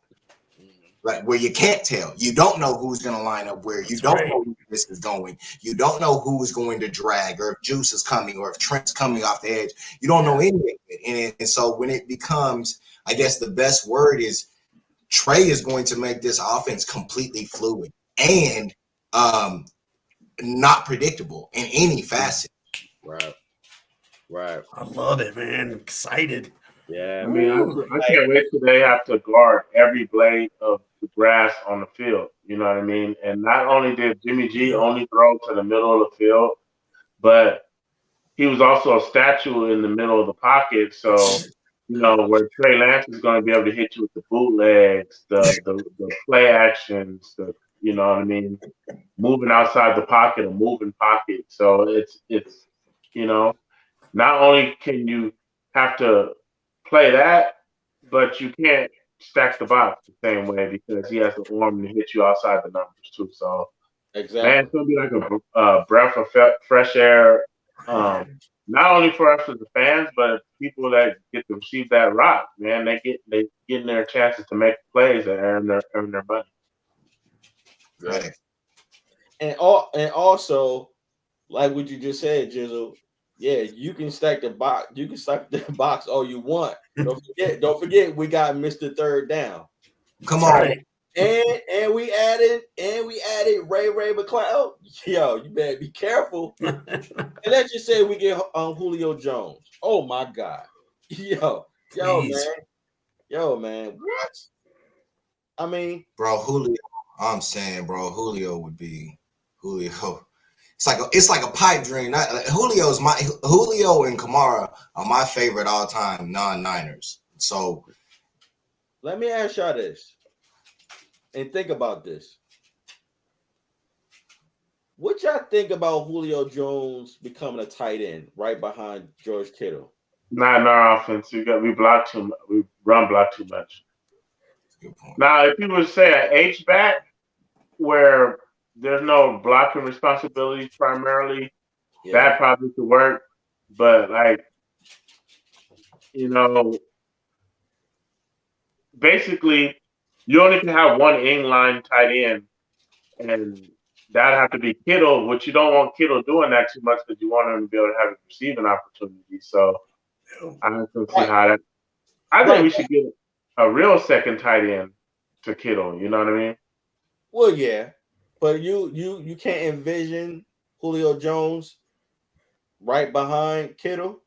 Speaker 2: like where you can't tell. You don't know who's going to line up where. You don't know who this is going. You don't know who is going to drag, or if Juice is coming, or if Trent's coming off the edge. You don't know any of it. And so when it becomes, I guess the best word is Trey is going to make this offense completely fluid and not predictable in any facet.
Speaker 1: Right.
Speaker 3: I love it, man. Excited.
Speaker 1: Yeah.
Speaker 4: I mean, I can't wait till they have to guard every blade of the grass on the field. You know what I mean? And not only did Jimmy G only throw to the middle of the field, but he was also a statue in the middle of the pocket. So, where Trey Lance is going to be able to hit you with the bootlegs, the play actions, you know what I mean, moving outside the pocket, a moving pocket. So it's not only can you have to play that, but you can't stack the box the same way because he has the arm to hit you outside the numbers too. So, man, it's gonna be like a breath of fresh air. Not only for us as the fans, but people that get to receive that rock, man, they getting their chances to make plays and earn their money.
Speaker 2: Right.
Speaker 1: And also, like what you just said, Jizzle. Yeah, you can stack the box. You can stack the box all you want. Don't forget, we got Mr. Third Down.
Speaker 2: Come on.
Speaker 3: Right.
Speaker 1: And we added Ray McCloud. Yo, you better be careful. And let's just say we get Julio Jones. Oh my God. Yo, man. What? I mean,
Speaker 2: bro, Julio. I'm saying, bro, Julio would be Julio. It's like a pipe dream. Julio and Kamara are my favorite all-time non-Niners. So
Speaker 1: let me ask y'all this. And think about this. What y'all think about Julio Jones becoming a tight end right behind George Kittle?
Speaker 4: Not in our offense. We block too much. We run block too much.
Speaker 2: good point.
Speaker 4: Now, if you would say an H back where there's no blocking responsibilities primarily, that probably could work. But basically, you only can have one inline tight end, and that'd have to be Kittle, which you don't want Kittle doing that too much because you want him to be able to have a receiving opportunity. So I don't see how that. I think we should get a real second tight end to Kittle. You know what I mean?
Speaker 1: Well, yeah, but you can't envision Julio Jones right behind Kittle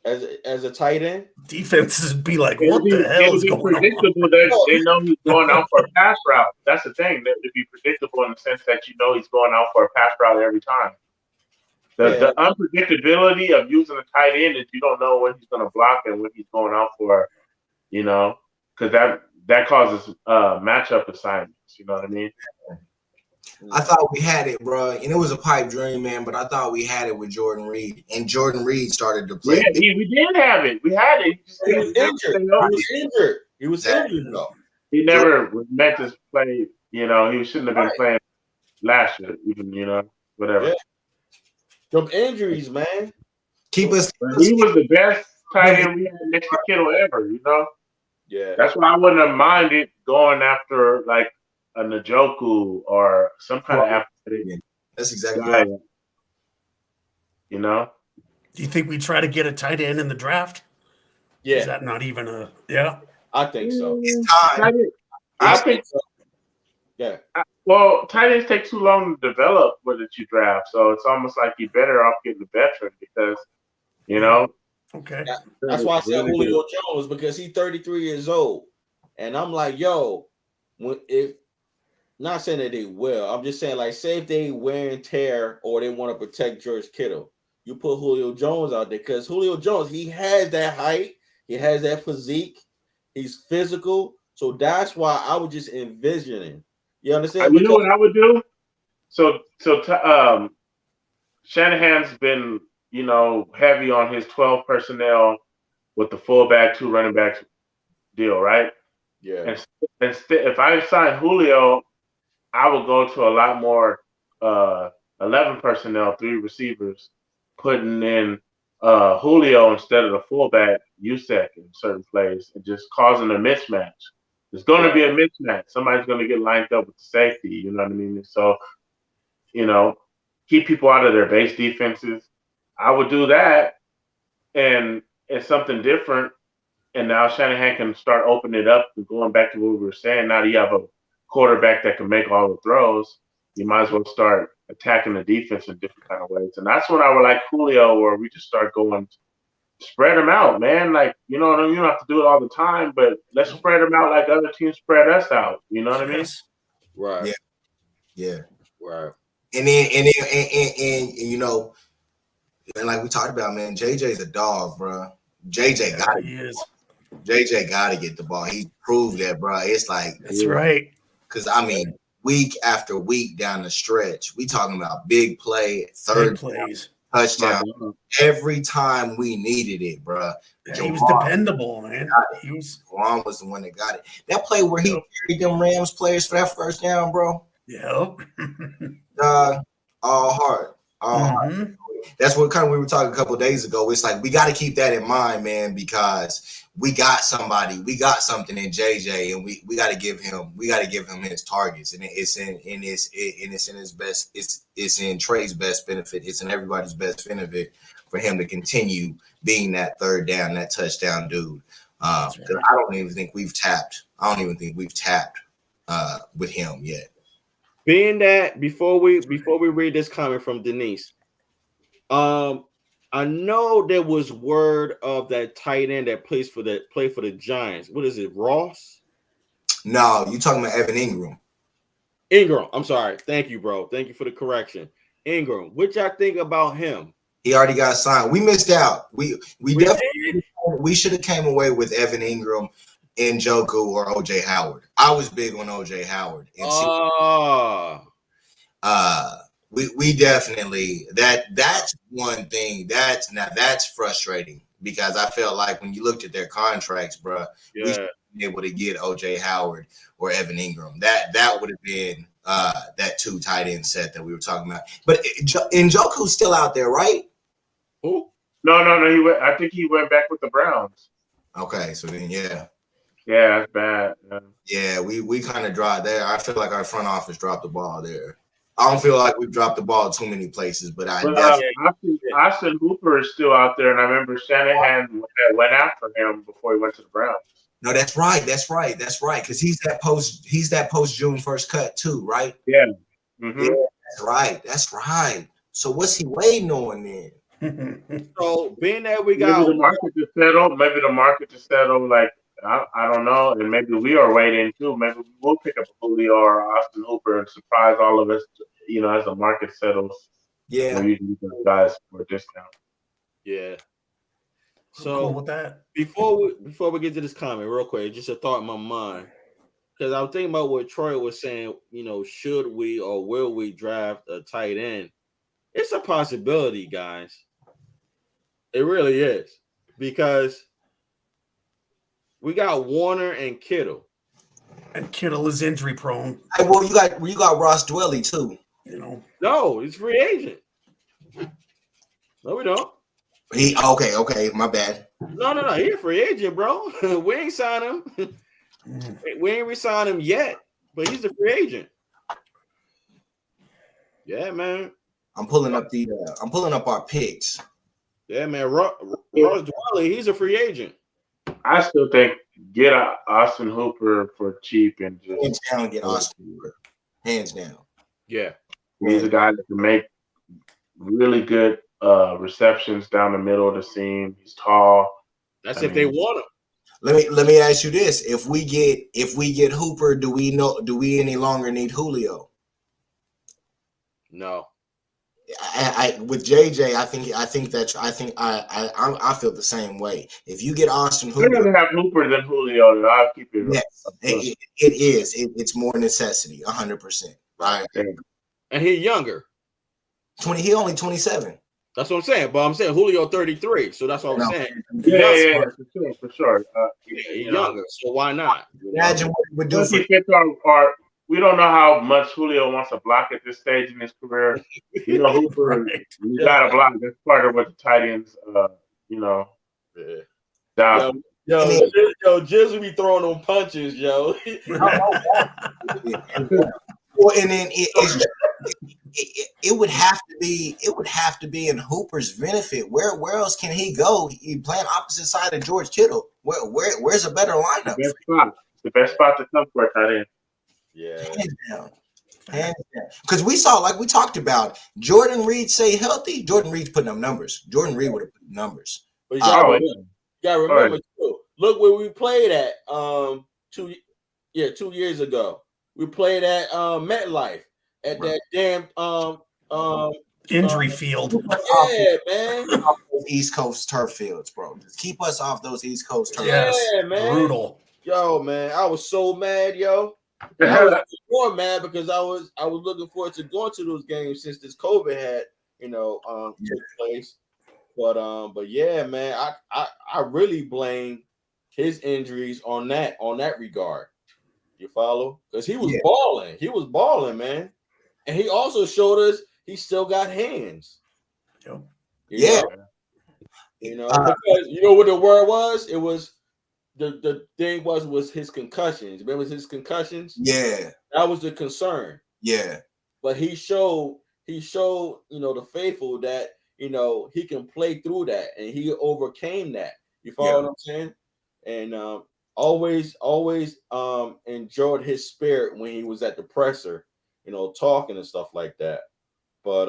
Speaker 1: as a tight end.
Speaker 3: Defenses be like, what the hell is going
Speaker 4: predictable
Speaker 3: on?
Speaker 4: They know he's going out for a pass route. That's the thing. That to be predictable in the sense that he's going out for a pass route every time. The unpredictability of using a tight end is you don't know when he's going to block and when he's going out for, because that causes matchup assignments. You know what I mean?
Speaker 2: I thought we had it, bro, and it was a pipe dream, man. But I thought we had it with Jordan Reed, and Jordan Reed started to play.
Speaker 4: Yeah, we did have it. We had it.
Speaker 1: He was injured. He was injured though.
Speaker 4: He never was meant to play. He shouldn't have been playing last year, even whatever.
Speaker 1: Yeah. Some injuries, man.
Speaker 2: He was
Speaker 4: the best tight end we had next to Kittle ever.
Speaker 1: Yeah.
Speaker 4: That's why I wouldn't have minded going after like a Njoku or some kind of athletic.
Speaker 2: That's exactly right.
Speaker 3: Do you think we try to get a tight end in the draft?
Speaker 1: Yeah.
Speaker 3: Is that not even a yeah?
Speaker 1: I think so.
Speaker 2: It's time.
Speaker 4: I think so.
Speaker 1: Yeah.
Speaker 4: Well, tight ends take too long to develop with that you draft, so it's almost like you're better off getting a veteran because,
Speaker 3: Okay.
Speaker 1: That's why I said Julio Jones because he's 33 years old, and I'm like, yo, not saying that they will, I'm just saying like, say if they wear and tear or they want to protect George Kittle, you put Julio Jones out there because Julio Jones, he has that height, he has that physique, he's physical, so that's why I was just envisioning. You understand?
Speaker 4: You know what I would do? So Shanahan's been, heavy on his 12 personnel with the fullback, 2 running backs deal, right?
Speaker 1: Yeah.
Speaker 4: And if I sign Julio, I would go to a lot more 11 personnel, 3 receivers, putting in Julio instead of the fullback, USEC in certain plays, and just causing a mismatch. There's going to be a mismatch. Somebody's going to get lined up with the safety. You know what I mean? So, keep people out of their base defenses. I would do that, and it's something different. and now Shanahan can start opening it up and going back to what we were saying. Now that you have a quarterback that can make all the throws, you might as well start attacking the defense in different kind of ways. And that's when I would like Julio, where we just start going, spread them out, man. Like, you know, you don't have to do it all the time, but let's spread them out like other teams spread us out. You know what I mean?
Speaker 1: Right.
Speaker 2: Yeah.
Speaker 1: Right.
Speaker 2: And you know, and like we talked about, man, JJ's a dog, bro. JJ got to get the ball. He proved that, bro. It's like
Speaker 3: that's right.
Speaker 2: Because I mean, week after week down the stretch, we talking about big play, third
Speaker 3: plays,
Speaker 2: touchdown every time we needed it, bro.
Speaker 3: Yeah, he was dependable, man.
Speaker 2: Juwan was the one that got it. That play where he carried them Rams players for that first down, bro.
Speaker 3: Yep.
Speaker 2: All heart. That's what kind of we were talking a couple of days ago. It's like we got to keep that in mind, man, because we got something in JJ, and we got to give him his targets, and it's in his best. It's in Trey's best benefit. It's in everybody's best benefit for him to continue being that third down, that touchdown dude. Because I don't even think we've tapped with him yet.
Speaker 1: Being that before we read this comment from Denise, I know there was word of that tight end that play for the Giants. What is it, Ross?
Speaker 2: No, you talking about Evan Ingram.
Speaker 1: Ingram. I'm sorry. Thank you, bro. Thank you for the correction. Ingram. What y'all think about him?
Speaker 2: He already got signed. We missed out. We definitely should have came away with Evan Ingram, Njoku, or OJ Howard. I was big on OJ Howard. We definitely that's one thing that's frustrating because I felt like when you looked at their contracts, bro, we should have been able to get OJ Howard or Evan Ingram. That would have been that two tight end set that we were talking about. But Njoku's still out there, right?
Speaker 1: Who?
Speaker 4: No. I think he went back with the Browns.
Speaker 2: Okay, so then
Speaker 4: yeah, that's bad.
Speaker 2: Yeah, we kind of dropped there. I feel like our front office dropped the ball there. I don't feel like we've dropped the ball too many places, but
Speaker 4: Austin Hooper is still out there, and I remember Shanahan went after him before he went to the Browns.
Speaker 2: No, that's right. Because he's that post June 1st cut too, right?
Speaker 4: Yeah.
Speaker 2: Mm-hmm. Yeah, that's right. So what's he waiting on then?
Speaker 1: So being that we got
Speaker 4: maybe the market to settle, like I don't know, and maybe we are waiting too. Maybe we will pick up Julio or Austin Hooper and surprise all of us, as the market settles.
Speaker 2: Yeah,
Speaker 4: we usually get guys for a discount.
Speaker 1: Yeah. So
Speaker 3: cool with that.
Speaker 1: Before we get to this comment, real quick, just a thought in my mind, because I was thinking about what Troy was saying. Should we or will we draft a tight end? It's a possibility, guys. It really is, because we got Warner and Kittle.
Speaker 3: And Kittle is injury prone.
Speaker 2: Hey, well, you got Ross Dwelly too.
Speaker 1: No, he's free agent. No, we don't.
Speaker 2: Okay, my bad.
Speaker 1: No, he's a free agent, bro. We ain't signed him. We ain't re-signed him yet, but he's a free agent. Yeah, man.
Speaker 2: I'm pulling up our picks.
Speaker 1: Yeah, man. Ross Dwelly, he's a free agent.
Speaker 4: I still think get Austin Hooper for cheap and just
Speaker 2: hands down get Austin Hooper. Hands down.
Speaker 1: Yeah.
Speaker 4: He's a guy that can make really good receptions down the middle of the seam. He's tall.
Speaker 1: That's if they want him.
Speaker 2: Let me ask you this: If we get Hooper, do we any longer need Julio?
Speaker 1: No.
Speaker 2: I with JJ, I feel the same way. If you get Austin Hooper,
Speaker 4: I'd rather have Hooper than Julio, then I'll keep it.
Speaker 2: Yes, it is. It's more necessity, 100%. Right.
Speaker 1: And he's younger.
Speaker 2: He only 27.
Speaker 1: That's what I'm saying. But I'm saying Julio 33, so that's what I'm saying.
Speaker 4: Yeah, for sure.
Speaker 1: He's younger, so why not?
Speaker 2: Imagine what we would do.
Speaker 4: We don't know how much Julio wants to block at this stage in his career. Hooper, right. You got to block. That's part of what the tight ends,
Speaker 1: Yeah.
Speaker 4: Yo,
Speaker 1: Jizz will be throwing them punches, yo.
Speaker 2: Well, and then it would have to be. It would have to be in Hooper's benefit. Where else can he go? He playing opposite side of George Kittle. Where's a better lineup?
Speaker 4: The best spot. It's the best spot to come for it. That is.
Speaker 1: Yeah.
Speaker 2: Hands down. Because we saw, like we talked about, Jordan Reed say healthy. Jordan Reed's putting up numbers. Jordan Reed would have put numbers.
Speaker 1: But you gotta remember too. Look where we played at 2 years ago. We played at MetLife at that damn
Speaker 3: injury field.
Speaker 1: Yeah, man.
Speaker 2: East Coast turf fields, bro. Just keep us off those East Coast turf
Speaker 3: fields.
Speaker 1: Yeah, man.
Speaker 3: Brutal.
Speaker 1: Yo, man, I was so mad, yo. I was more mad because I was looking forward to going to those games since this COVID had, took place. But yeah, man, I really blame his injuries on that regard. You follow? Because he was balling. He was balling, man. And he also showed us he still got hands.
Speaker 3: Yep.
Speaker 1: Because you know what the word was? It was the thing was his concussions. Remember his concussions?
Speaker 2: Yeah.
Speaker 1: That was the concern.
Speaker 2: Yeah.
Speaker 1: But he showed, the faithful that, he can play through that and he overcame that. You follow what I'm saying? And always enjoyed his spirit when he was at the presser, talking and stuff like that. But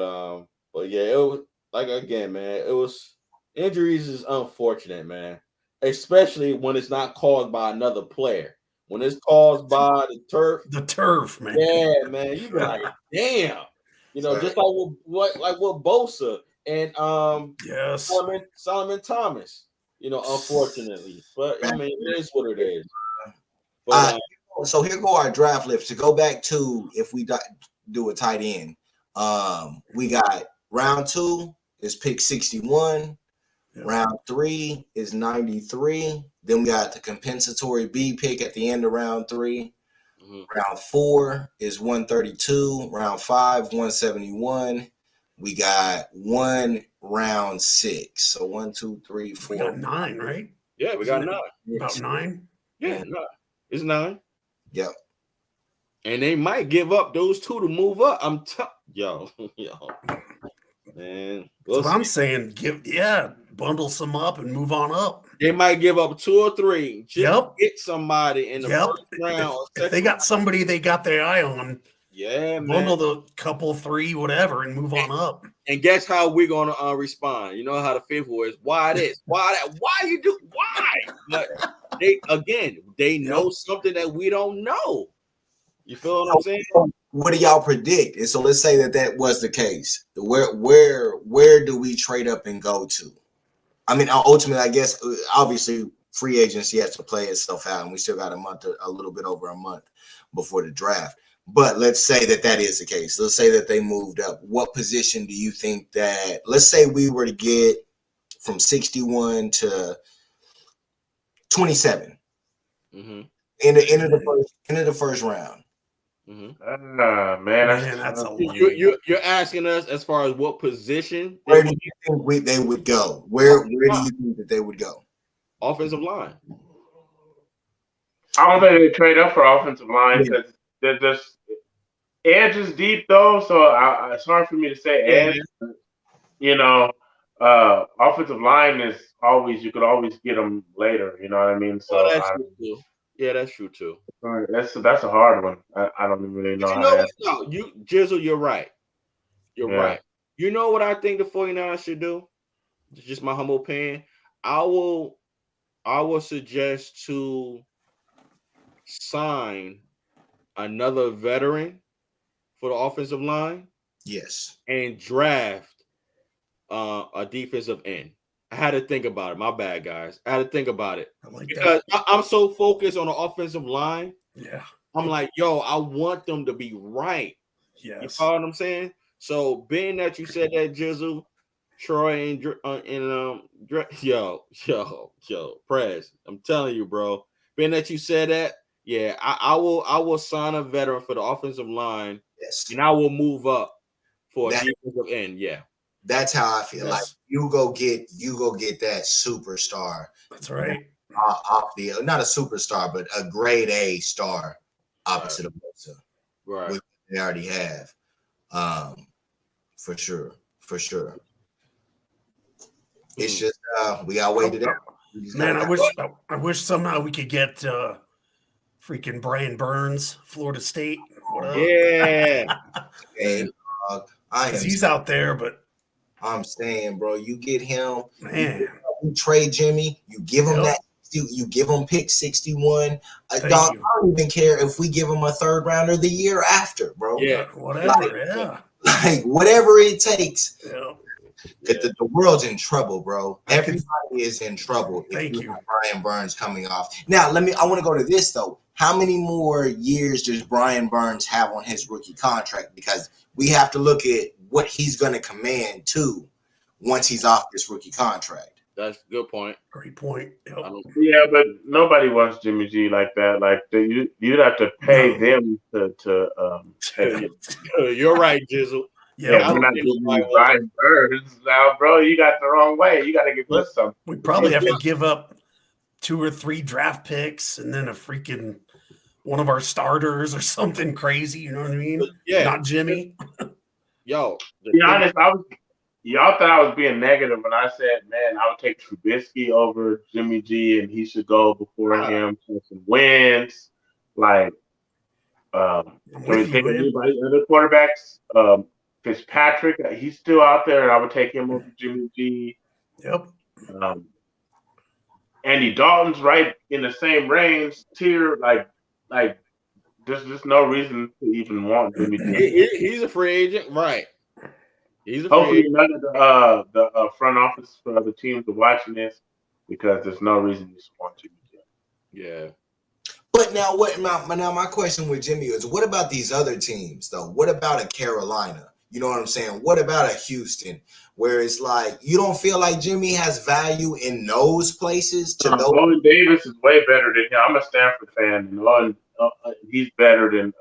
Speaker 1: yeah, it was like, again, man, it was injuries is unfortunate, man. Especially when it's not caused by another player. When it's caused by the turf,
Speaker 3: man.
Speaker 1: Yeah, man. You be like, damn. Just like with Bosa and Solomon Thomas. Unfortunately. But I mean, it is what it is. But,
Speaker 2: so here go our draft list. To go back to if we do a tight end, we got round 2 is pick 61. Round 3 is 93. Then we got the compensatory B pick at the end of round 3. Mm-hmm. Round 4 is 132. Round 5, 171. We got one round 6. So 1, 2, 3, 4.
Speaker 3: We got 9, right?
Speaker 1: Yeah, we got 9.
Speaker 3: About 9?
Speaker 1: Yeah, it's 9.
Speaker 2: Yep.
Speaker 1: And they might give up those 2 to move up. Yo. Man,
Speaker 3: that's what I'm saying. Bundle some up and move on up.
Speaker 1: They might give up 2 or 3. Just get somebody in the first round.
Speaker 3: If they got somebody they got their eye on, bundle the couple 3, whatever, and move on up.
Speaker 1: And guess how we're gonna respond? You know how the faithful is. Why this? Why that? Why you do? Why? But they know something that we don't know. You feel what I'm saying?
Speaker 2: What do y'all predict? And so let's say that was the case. Where do we trade up and go to? I mean, ultimately, I guess obviously free agency has to play itself out, and we still got a little bit over a month before the draft. But let's say that is the case. Let's say that they moved up. What position do you think that? Let's say we were to get from 61 to 27 in the first round.
Speaker 4: Man,
Speaker 3: that's a
Speaker 1: you're asking us as far as what position?
Speaker 2: Where do you think they would go? Where do you think that they would go?
Speaker 1: Offensive line.
Speaker 4: I don't think they trade up for offensive line because they're just edge is deep though, so it's hard for me to say edge. Offensive line is you could always get them later. You know what I mean? So
Speaker 1: that's true too. Yeah, that's true too.
Speaker 4: That's a hard one. I don't really know how to answer.
Speaker 1: Jizzle, you're right. You're right. You know what I think the 49ers should do? It's just my humble opinion. I will suggest to sign another veteran for the offensive line.
Speaker 2: Yes.
Speaker 1: And draft a defensive end. I had to think about it. My bad, guys. I had to think about it. Because I'm so focused on the offensive line.
Speaker 3: Yeah.
Speaker 1: I'm like, I want them to be right.
Speaker 3: Yes.
Speaker 1: You follow what I'm saying? So being that you said that, Jizzle, Troy and Prez, I'm telling you, bro. Being that you said that, I will sign a veteran for the offensive line.
Speaker 2: Yes.
Speaker 1: And I will move up for a defensive end. Yeah.
Speaker 2: That's how I feel. Yes. Like you go get that superstar.
Speaker 3: That's right.
Speaker 2: Off the not a superstar, but a grade A star opposite of Bosa.
Speaker 1: Right.
Speaker 2: Which they already have. For sure. It's just we gotta wait it out.
Speaker 3: Man, I wish somehow we could get freaking Brian Burns, Florida State. What up?
Speaker 1: Yeah.
Speaker 2: And
Speaker 3: he's out there, but
Speaker 2: I'm saying, bro, you get him,
Speaker 3: man.
Speaker 2: You trade Jimmy, you give him that. You give him pick 61. I don't even care if we give him a third rounder the year after, bro.
Speaker 3: Yeah, whatever.
Speaker 2: Like whatever it takes. Yeah. The world's in trouble, bro. Everybody is in trouble.
Speaker 3: Thank you.
Speaker 2: Brian Burns coming off. Now, I want to go to this though. How many more years does Brian Burns have on his rookie contract? Because we have to look at what he's going to command too once he's off this rookie contract.
Speaker 1: That's a good point.
Speaker 3: Great point. Yep.
Speaker 4: Yeah, but nobody wants Jimmy G like that. Like you'd have to pay them to pay.
Speaker 1: You're right, Jizzle.
Speaker 4: Yeah, we're not giving you Brian Burns now, bro. You got the wrong way. You got to give us something.
Speaker 3: We probably have to give up 2 or 3 draft picks and then a freaking one of our starters or something crazy. You know what I mean?
Speaker 1: Yeah,
Speaker 3: not Jimmy.
Speaker 4: Yo, to be honest, y'all thought I was being negative when I said, man, I would take Trubisky over Jimmy G and he should go before him for some wins. Like, can we take anybody other quarterbacks? Fitzpatrick, he's still out there, and I would take him over Jimmy G.
Speaker 3: Yep.
Speaker 4: Andy Dalton's right in the same range tier. Like there's just no reason to even want Jimmy G.
Speaker 1: He's a free agent, right?
Speaker 4: Hopefully none of the front office for other teams are watching this because there's no reason you want Jimmy G.
Speaker 1: Yeah.
Speaker 2: But now my question with Jimmy is, what about these other teams though? What about a Carolina? You know what I'm saying? What about a Houston, where it's like you don't feel like Jimmy has value in those places?
Speaker 4: Owen Davis is way better than him. I'm a Stanford fan, and he's better than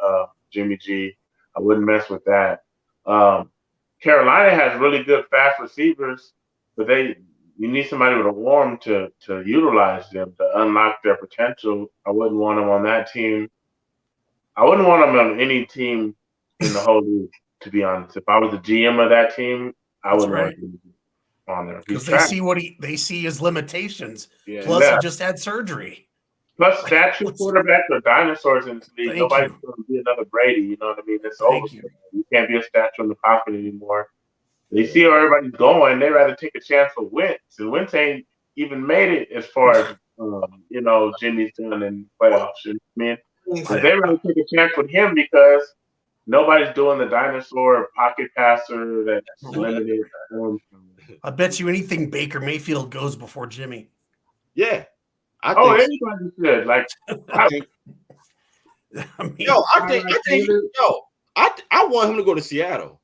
Speaker 4: Jimmy G. I wouldn't mess with that. Carolina has really good fast receivers, but you need somebody with a arm to utilize them to unlock their potential. I wouldn't want them on that team. I wouldn't want them on any team in the whole league. To be honest, if I was the GM of that team, I wouldn't want him on there
Speaker 3: because they see his limitations. Yeah. Plus, he just had surgery.
Speaker 4: Plus, statue quarterbacks are dinosaurs in this league. Nobody's going to be another Brady. You know what I mean? It's over. You can't be a statue in the pocket anymore. They see where everybody's going. They rather take a chance with Wentz, and Wentz ain't even made it as far as Jimmy's done in playoffs. I mean, they rather take a chance with him because nobody's doing the dinosaur pocket passer that's limited.
Speaker 3: I bet you anything Baker Mayfield goes before Jimmy.
Speaker 1: Yeah.
Speaker 4: Anybody should. Like,
Speaker 1: I want him to go to Seattle.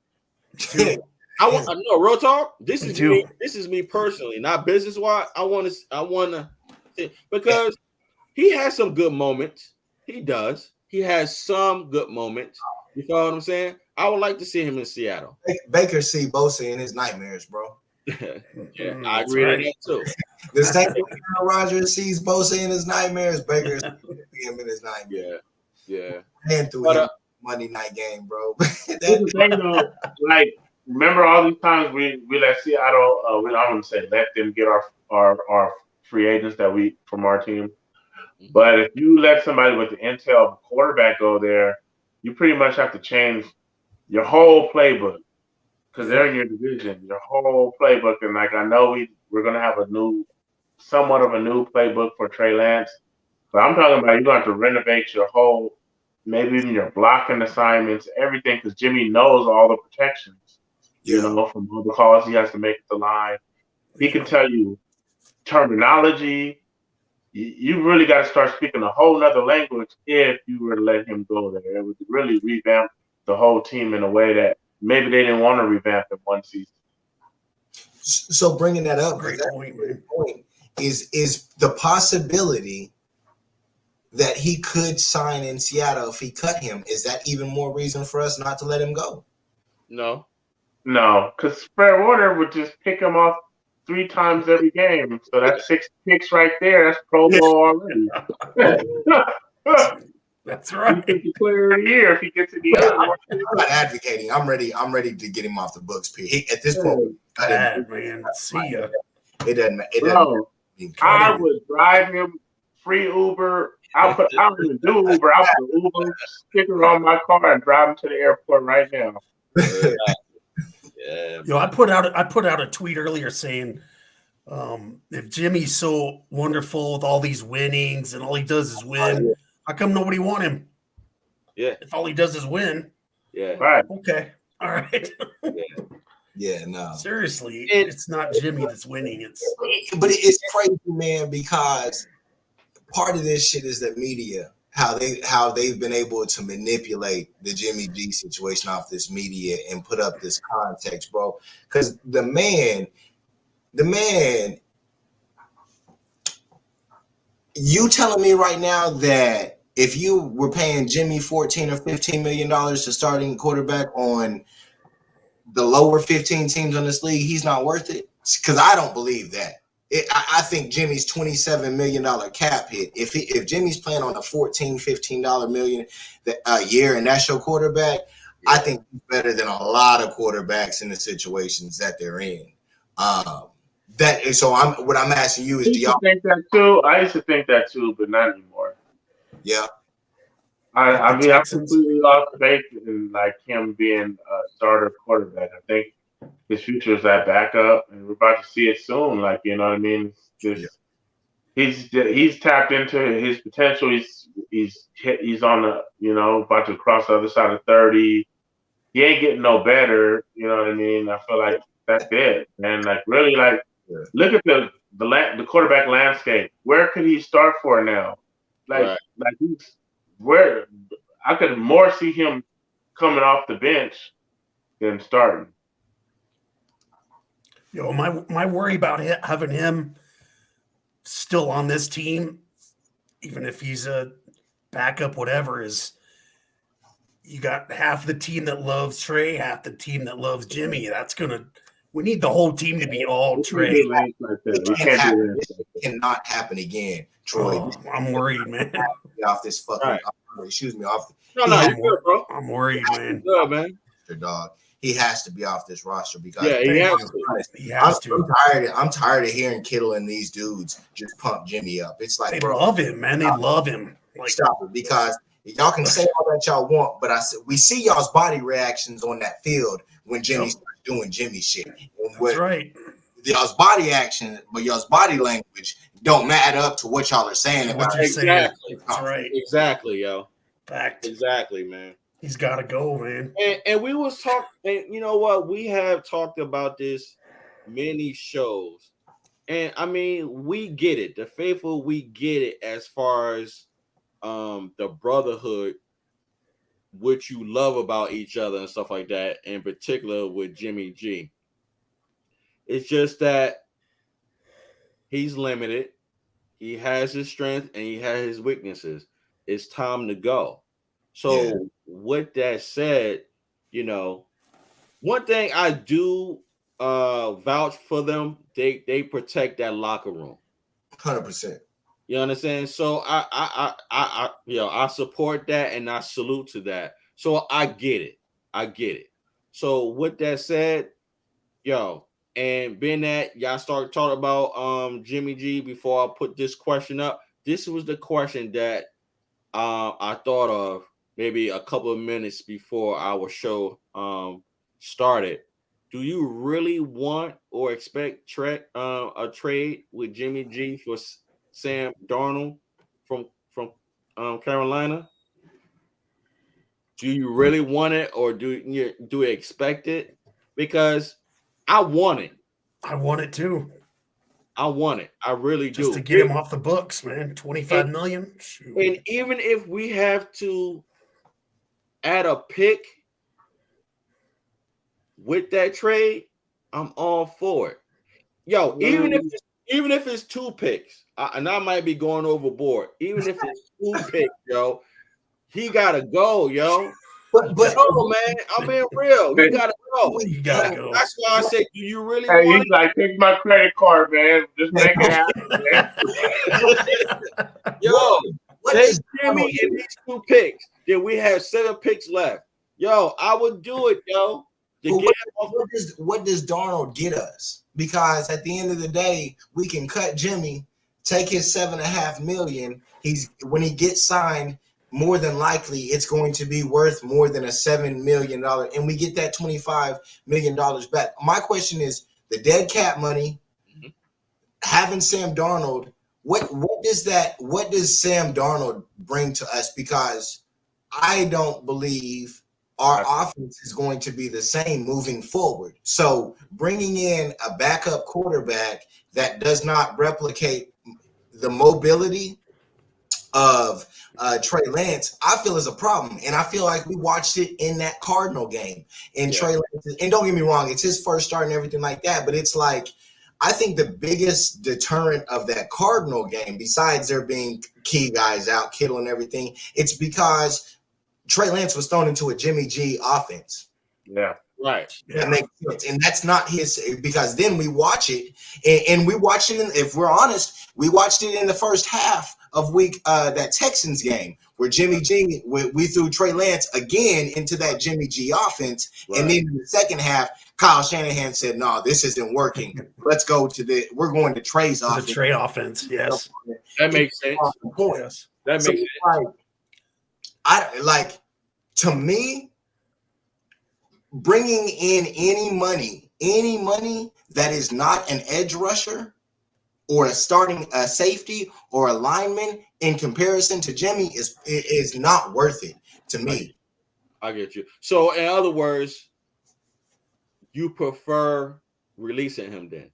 Speaker 1: Real talk. This is me personally, not business wise. I want to because he has some good moments. He does. He has some good moments. You know what I'm saying? I would like to see him in Seattle.
Speaker 2: Baker see Bosa in his nightmares, bro.
Speaker 1: Yeah, I agree with that too.
Speaker 2: The same way Aaron Rodgers sees Bosa in his nightmares, Baker sees him in his nightmares.
Speaker 1: Yeah.
Speaker 2: And through him Monday night game, bro.
Speaker 4: Like, remember all these times we let Seattle, I don't want to say let them get our free agents from our team. But if you let somebody with the intel of a quarterback go there, you pretty much have to change your whole playbook because they're in your division, your whole playbook. And like, I know we're going to have somewhat of a new playbook for Trey Lance, but I'm talking about you're going to have to renovate your whole, maybe even your blocking assignments, everything, because Jimmy knows all the protections, from all the calls he has to make at the line. He can tell you terminology. You really got to start speaking a whole nother language if you were to let him go there. It would really revamp the whole team in a way that maybe they didn't want to revamp in one season.
Speaker 2: So bringing that up,
Speaker 3: great point
Speaker 2: is the possibility that he could sign in Seattle if he cut him. Is that even more reason for us not to let him go?
Speaker 1: No,
Speaker 4: because Fred Warner would just pick him off 3 times every game. So that's 6 picks right there. That's Pro Bowl already.
Speaker 3: That's right.
Speaker 4: Defensive player of the year if he gets any other.
Speaker 2: I'm not advocating. I'm ready to get him off the books. At this point,
Speaker 3: bad man. See ya.
Speaker 2: It doesn't.
Speaker 4: Bro, I would drive him free Uber. I don't even do Uber. I'll put an Uber sticker on my car and drive him to the airport right now.
Speaker 1: Yeah.
Speaker 3: Yo, I put out a tweet earlier saying, if Jimmy's so wonderful with all these winnings and all he does is win, how come nobody want him?
Speaker 1: Yeah.
Speaker 3: If all he does is win.
Speaker 1: Yeah.
Speaker 4: Right.
Speaker 3: Okay. All right.
Speaker 2: Yeah, no.
Speaker 3: Seriously, it's not Jimmy that's winning.
Speaker 2: But it's crazy, man, because part of this shit is the media, how they've been able to manipulate the Jimmy G situation off this media and put up this context, bro. Because the man, you telling me right now that if you were paying Jimmy $14 or $15 million to starting quarterback on the lower 15 teams in this league, he's not worth it? Because I don't believe that. I think Jimmy's $27 million cap hit. If Jimmy's playing on a $14, $15 million a year and that's your quarterback, I think he's better than a lot of quarterbacks in the situations that they're in. What I'm asking you is, do y'all
Speaker 4: think that too? I used to think that too, but not anymore.
Speaker 2: Yeah.
Speaker 4: I mean, I'm completely lost faith in like him being a starter quarterback. I think his future is at backup, and we're about to see it soon. Like, you know what I mean? He's tapped into his potential. He's on the, about to cross the other side of 30. He ain't getting no better. You know what I mean? I feel like that's it. And like really, like look at the quarterback landscape. Where could he start for now? Like he's where I could more see him coming off the bench than starting.
Speaker 3: Yo, my worry about having him still on this team, even if he's a backup, whatever, is you got half the team that loves Trey, half the team that loves Jimmy. We need the whole team to be all Trey.
Speaker 2: It cannot happen again, Troy.
Speaker 3: Oh, I'm worried, man.
Speaker 2: Off this fucking, excuse me, off.
Speaker 1: No, you're good, bro.
Speaker 3: I'm worried, man.
Speaker 1: Good, man.
Speaker 2: Dog. He has to be off this roster because
Speaker 3: he has to.
Speaker 2: I'm tired of hearing Kittle and these dudes just pump Jimmy up. It's like
Speaker 3: they love him, man. They love him.
Speaker 2: Like, stop it, because y'all can say all that y'all want, but we see y'all's body reactions on that field when Jimmy starts doing Jimmy shit.
Speaker 3: That's right.
Speaker 2: Y'all's body action, but y'all's body language don't match up to what y'all are saying about
Speaker 3: it.
Speaker 1: Exactly.
Speaker 3: That's right.
Speaker 1: Exactly, yo.
Speaker 3: Fact.
Speaker 1: Exactly, man.
Speaker 3: He's got to go, man.
Speaker 1: And we was talking, and you know what? We have talked about this many shows. And I mean, we get it. The faithful, we get it as far as the brotherhood, which you love about each other and stuff like that, in particular with Jimmy G. It's just that he's limited. He has his strength and he has his weaknesses. It's time to go. So with that said, one thing I do vouch for them, they protect that locker room.
Speaker 2: 100%.
Speaker 1: You understand? So I support that and I salute to that. So I get it. So with that said, and being that y'all start talking about Jimmy G before I put this question up, this was the question that I thought of maybe a couple of minutes before our show started. Do you really want or expect a trade with Jimmy G for Sam Darnold from Carolina? Do you really want it, or do you expect it? Because I want it.
Speaker 3: I want it too.
Speaker 1: I want it. I really do.
Speaker 3: Just to get him off the books, man. $25 million. Shoot.
Speaker 1: And even if we have to add a pick with that trade, I'm all for it. Yo, even if it's 2 picks, and I might be going overboard. Even if it's 2 picks, yo, he gotta go, yo. But man, I'm being real. He gotta go. That's why I say, do you really want
Speaker 4: he's like, take my credit card, man. Just make it happen, man.
Speaker 1: Yo, take Jimmy in these 2 picks. Then we have 7 picks left. Yo, I would do it, yo.
Speaker 2: What does Darnold get us? Because at the end of the day, we can cut Jimmy, take his $7.5 million. When he gets signed, more than likely it's going to be worth more than a $7 million, and we get that $25 million back. My question is the dead cap money, having Sam Darnold. What does Sam Darnold bring to us? Because I don't believe our offense is going to be the same moving forward. So bringing in a backup quarterback that does not replicate the mobility of Trey Lance, I feel is a problem. And I feel like we watched it in that Cardinal game. And Trey Lance, and don't get me wrong, it's his first start and everything like that, but it's like, I think the biggest deterrent of that Cardinal game, besides there being key guys out, Kittle and everything, it's because Trey Lance was thrown into a Jimmy G offense.
Speaker 4: Yeah.
Speaker 1: Right.
Speaker 2: That makes sense. And that's not his, because then we watch it, and we watched it, if we're honest, we watched it in the first half of that Texans game where Jimmy G, we threw Trey Lance again into that Jimmy G offense. Right. And then in the second half, Kyle Shanahan said, no, this isn't working. Let's go we're going to Trey's offense.
Speaker 3: The Trey offense, yes.
Speaker 1: That makes sense.
Speaker 3: Yes.
Speaker 1: That makes
Speaker 2: sense. To me, bringing in any money that is not an edge rusher or a safety or a lineman in comparison to Jimmy is not worth it to me.
Speaker 1: I get you. So in other words, you prefer releasing him then?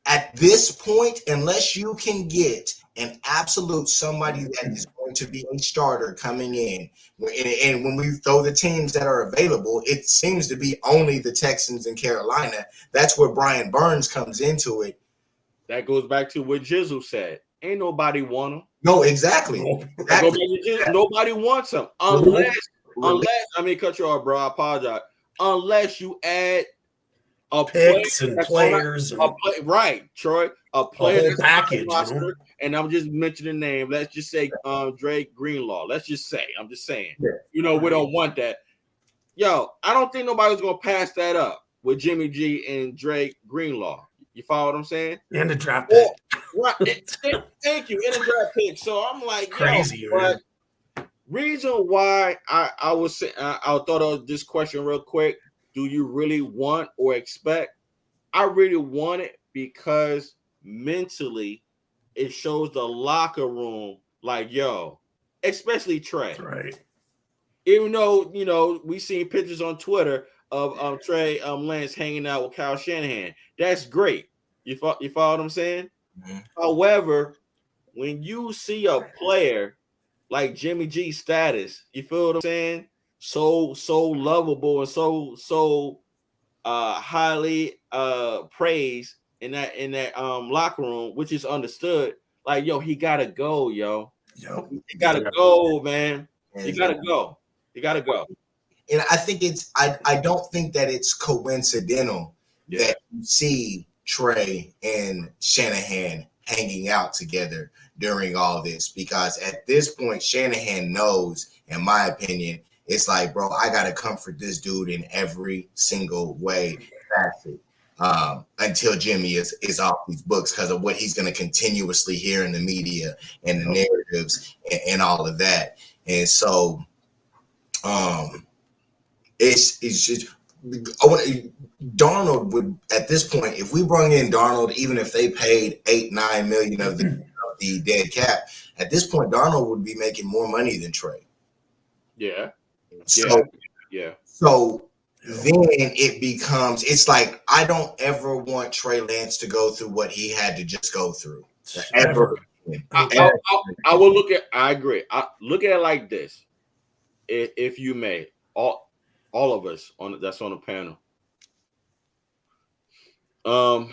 Speaker 2: At this point, unless you can get an absolute somebody that is going to be a starter coming in, and when we throw the teams that are available, it seems to be only the Texans and Carolina. That's where Brian Burns comes into it.
Speaker 1: That goes back to what Jizzle said. Ain't nobody want him.
Speaker 2: No, exactly.
Speaker 1: Nobody wants him unless I mean, cut you off, bro. I apologize. Unless you add a
Speaker 3: picks and players,
Speaker 1: right, Troy, a player
Speaker 3: package,
Speaker 1: roster, and I'm just mentioning the name. Let's just say Drake Greenlaw. Let's just say, I'm just saying, we don't want that. Yo, I don't think nobody's gonna pass that up with Jimmy G and Drake Greenlaw. You follow what I'm saying?
Speaker 3: And the draft pick.
Speaker 1: Right. Thank you. In a draft pick. So I'm like,
Speaker 3: crazy.
Speaker 1: But reason why I was saying, I thought of this question real quick. Do you really want or expect? I really want it because mentally it shows the locker room like, yo, especially Trey.
Speaker 3: Right.
Speaker 1: Even though, we seen pictures on Twitter of Trey Lance hanging out with Kyle Shanahan. That's great. You follow what I'm saying? Mm-hmm. However, when you see a player like Jimmy G status, you feel what I'm saying? So lovable and so highly praised in that locker room, which is understood. Like, yo, he gotta go, yo.
Speaker 3: Yep.
Speaker 1: He gotta go, man. He gotta go. He gotta go.
Speaker 2: And I think I don't think that it's coincidental that you see Trey and Shanahan hanging out together during all this, because at this point, Shanahan knows, in my opinion, it's like, bro, I got to comfort this dude in every single way until Jimmy is off these books because of what he's going to continuously hear in the media and the narratives and all of that. And so it's just, Darnold would, at this point, if we bring in Darnold, even if they paid $8-9 million of the dead cap, at this point, Darnold would be making more money than Trey.
Speaker 1: Yeah.
Speaker 2: So then it becomes, it's like, I don't ever want Trey Lance to go through what he had to just go through. Ever.
Speaker 1: I will look at, I agree. I look at it like this. If you may, all of us that's on the panel. I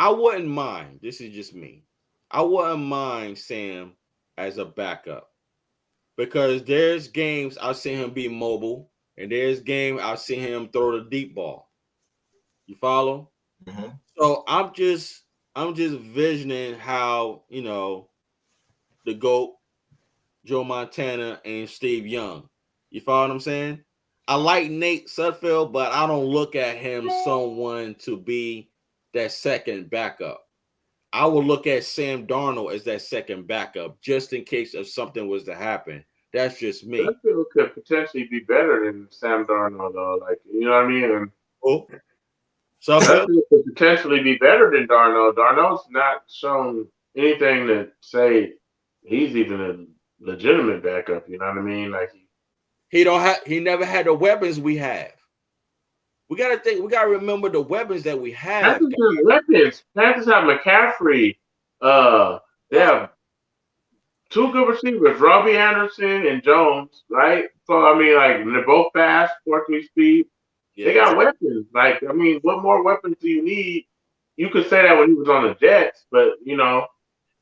Speaker 1: wouldn't mind. This is just me. I wouldn't mind Sam as a backup because there's games I've seen him be mobile, and there's games I've seen him throw the deep ball. You follow? Mm-hmm. So I'm just visioning how the GOAT, Joe Montana, and Steve Young. You follow what I'm saying? I like Nate Sudfeld, but I don't look at him someone to be that second backup. I will look at Sam Darnold as that second backup, just in case if something was to happen. That's just me.
Speaker 4: Sudfeld could potentially be better than Sam Darnold, though. Like, you know what I mean? And
Speaker 1: Oh,
Speaker 4: Sudfeld could potentially be better than Darnold. Darnold's not shown anything to say he's even a legitimate backup. You know what I mean? Like
Speaker 1: he never had the weapons we have. We gotta remember the weapons that we have.
Speaker 4: Panthers have weapons. Panthers have McCaffrey. They have two good receivers, Robbie Anderson and Jones, right? So I mean, like they're both fast, 4.3 speed. Yeah. They got weapons. Like, I mean, what more weapons do you need? You could say that when he was on the Jets, but you know,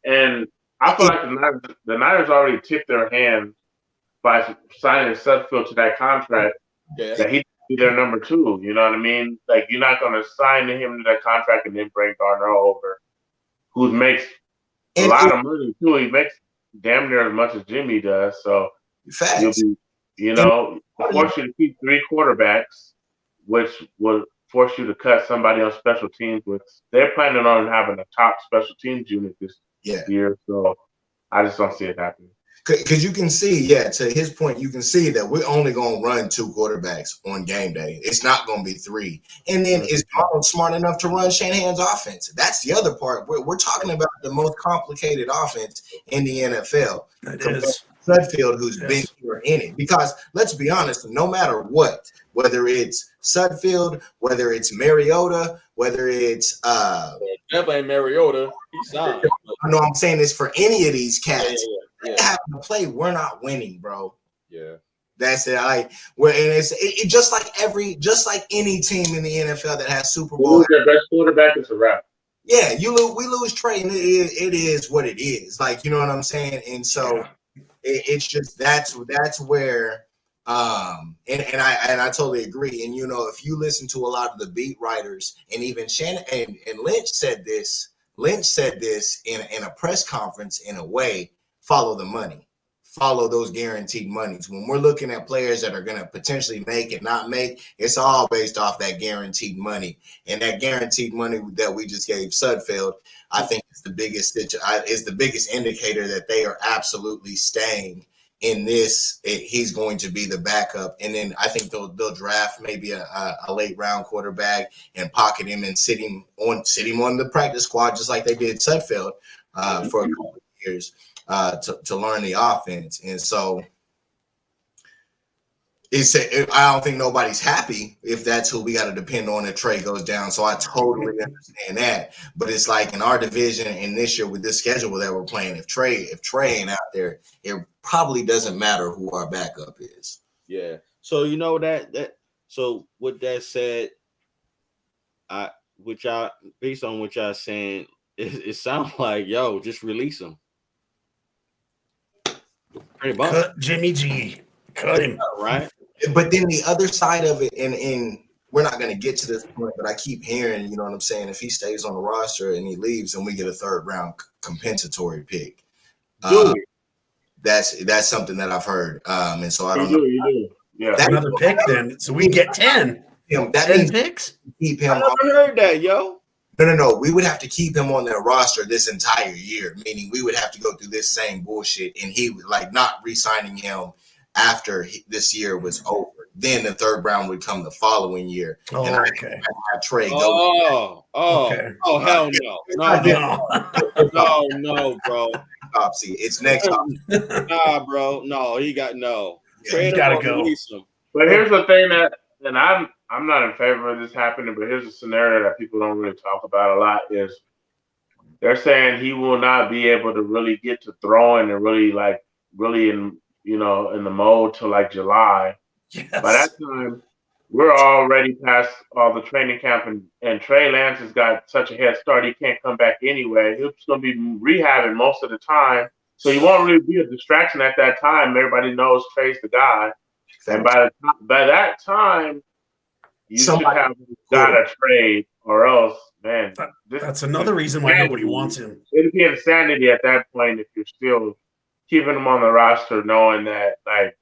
Speaker 4: and I feel like the Niners already tipped their hand by signing Sudfeld to that contract. Yeah. That he'd be their number 2. You know what I mean? Like, you're not going to sign him to that contract and then bring Darnold over, who makes a lot of money too. He makes damn near as much as Jimmy does. So you'll be, you know, force you to keep 3 quarterbacks, which will force you to cut somebody on special teams. With they're planning on having a top special teams unit this year. So I just don't see it happening.
Speaker 2: Because you can see, to his point, you can see that we're only going to run 2 quarterbacks on game day. It's not going to be 3. And then is Darnold smart enough to run Shanahan's offense? That's the other part. We're talking about the most complicated offense in the NFL.
Speaker 3: It is.
Speaker 2: Sudfeld, who's been here in it. Because let's be honest, no matter what, whether it's Sudfeld, whether it's Mariota, whether it's
Speaker 1: definitely Mariota, he's signed.
Speaker 2: I know I'm saying this for any of these cats. Having to play, we're not winning, bro.
Speaker 1: Yeah,
Speaker 2: that's it. And it's just like any team in the NFL that has Super Bowl.
Speaker 4: Their best quarterback is a wrap.
Speaker 2: Yeah, we lose Trey, and it is what it is. Like, you know what I'm saying? And so it's just that's where and I totally agree. And you know, if you listen to a lot of the beat writers, and even Shannon and Lynch said this in a press conference in a way. Follow the money, follow those guaranteed monies. When we're looking at players that are going to potentially make and not make, it's all based off that guaranteed money. And that guaranteed money that we just gave Sudfeld, I think is the biggest indicator that they are absolutely staying in this. He's going to be the backup. And then I think they'll draft maybe a late round quarterback and pocket him and sit him on the practice squad, just like they did Sudfeld for a couple of years. To learn the offense. And so I don't think nobody's happy if that's who we got to depend on if Trey goes down. So I totally understand that. But it's like in our division and this year with this schedule that we're playing, if Trey ain't out there, it probably doesn't matter who our backup is.
Speaker 1: Yeah. So you know so with that said, based on what y'all saying, it sounds like just release him.
Speaker 3: Cut Jimmy G. Cut him.
Speaker 1: Right.
Speaker 2: But then the other side of it, and we're not going to get to this point, but I keep hearing, you know what I'm saying, if he stays on the roster and he leaves and we get a 3rd round compensatory pick. That's something that I've heard. And so I don't know.
Speaker 4: You do. Yeah.
Speaker 3: That's another pick then. So we get 10.
Speaker 2: That
Speaker 3: 10
Speaker 2: means
Speaker 3: picks?
Speaker 2: Keep him.
Speaker 1: I never heard that, yo.
Speaker 2: No. We would have to keep him on their roster this entire year, meaning we would have to go through this same bullshit, and he would not re-signing him after this year was over. Then the 3rd round would come the following year.
Speaker 3: Oh,
Speaker 2: and
Speaker 3: okay.
Speaker 2: I have Trey go.
Speaker 3: Okay.
Speaker 1: Oh, hell no. No, bro.
Speaker 2: See, it's next time.
Speaker 1: Nah, bro. No, he got no.
Speaker 3: Yeah, you gotta go.
Speaker 4: But here's the thing and I'm not in favor of this happening, but here's a scenario that people don't really talk about a lot is they're saying he will not be able to really get to throwing and really in the mode till July.
Speaker 3: Yes.
Speaker 4: By that time, we're already past all the training camp, and Trey Lance has got such a head start he can't come back anyway. He's going to be rehabbing most of the time, so he won't really be a distraction at that time. Everybody knows Trey's the guy, and by that time, you should have got a trade, or else, man.
Speaker 3: That's another reason why nobody wants him.
Speaker 4: It'd be insanity at that point if you're still keeping him on the roster, knowing that, like,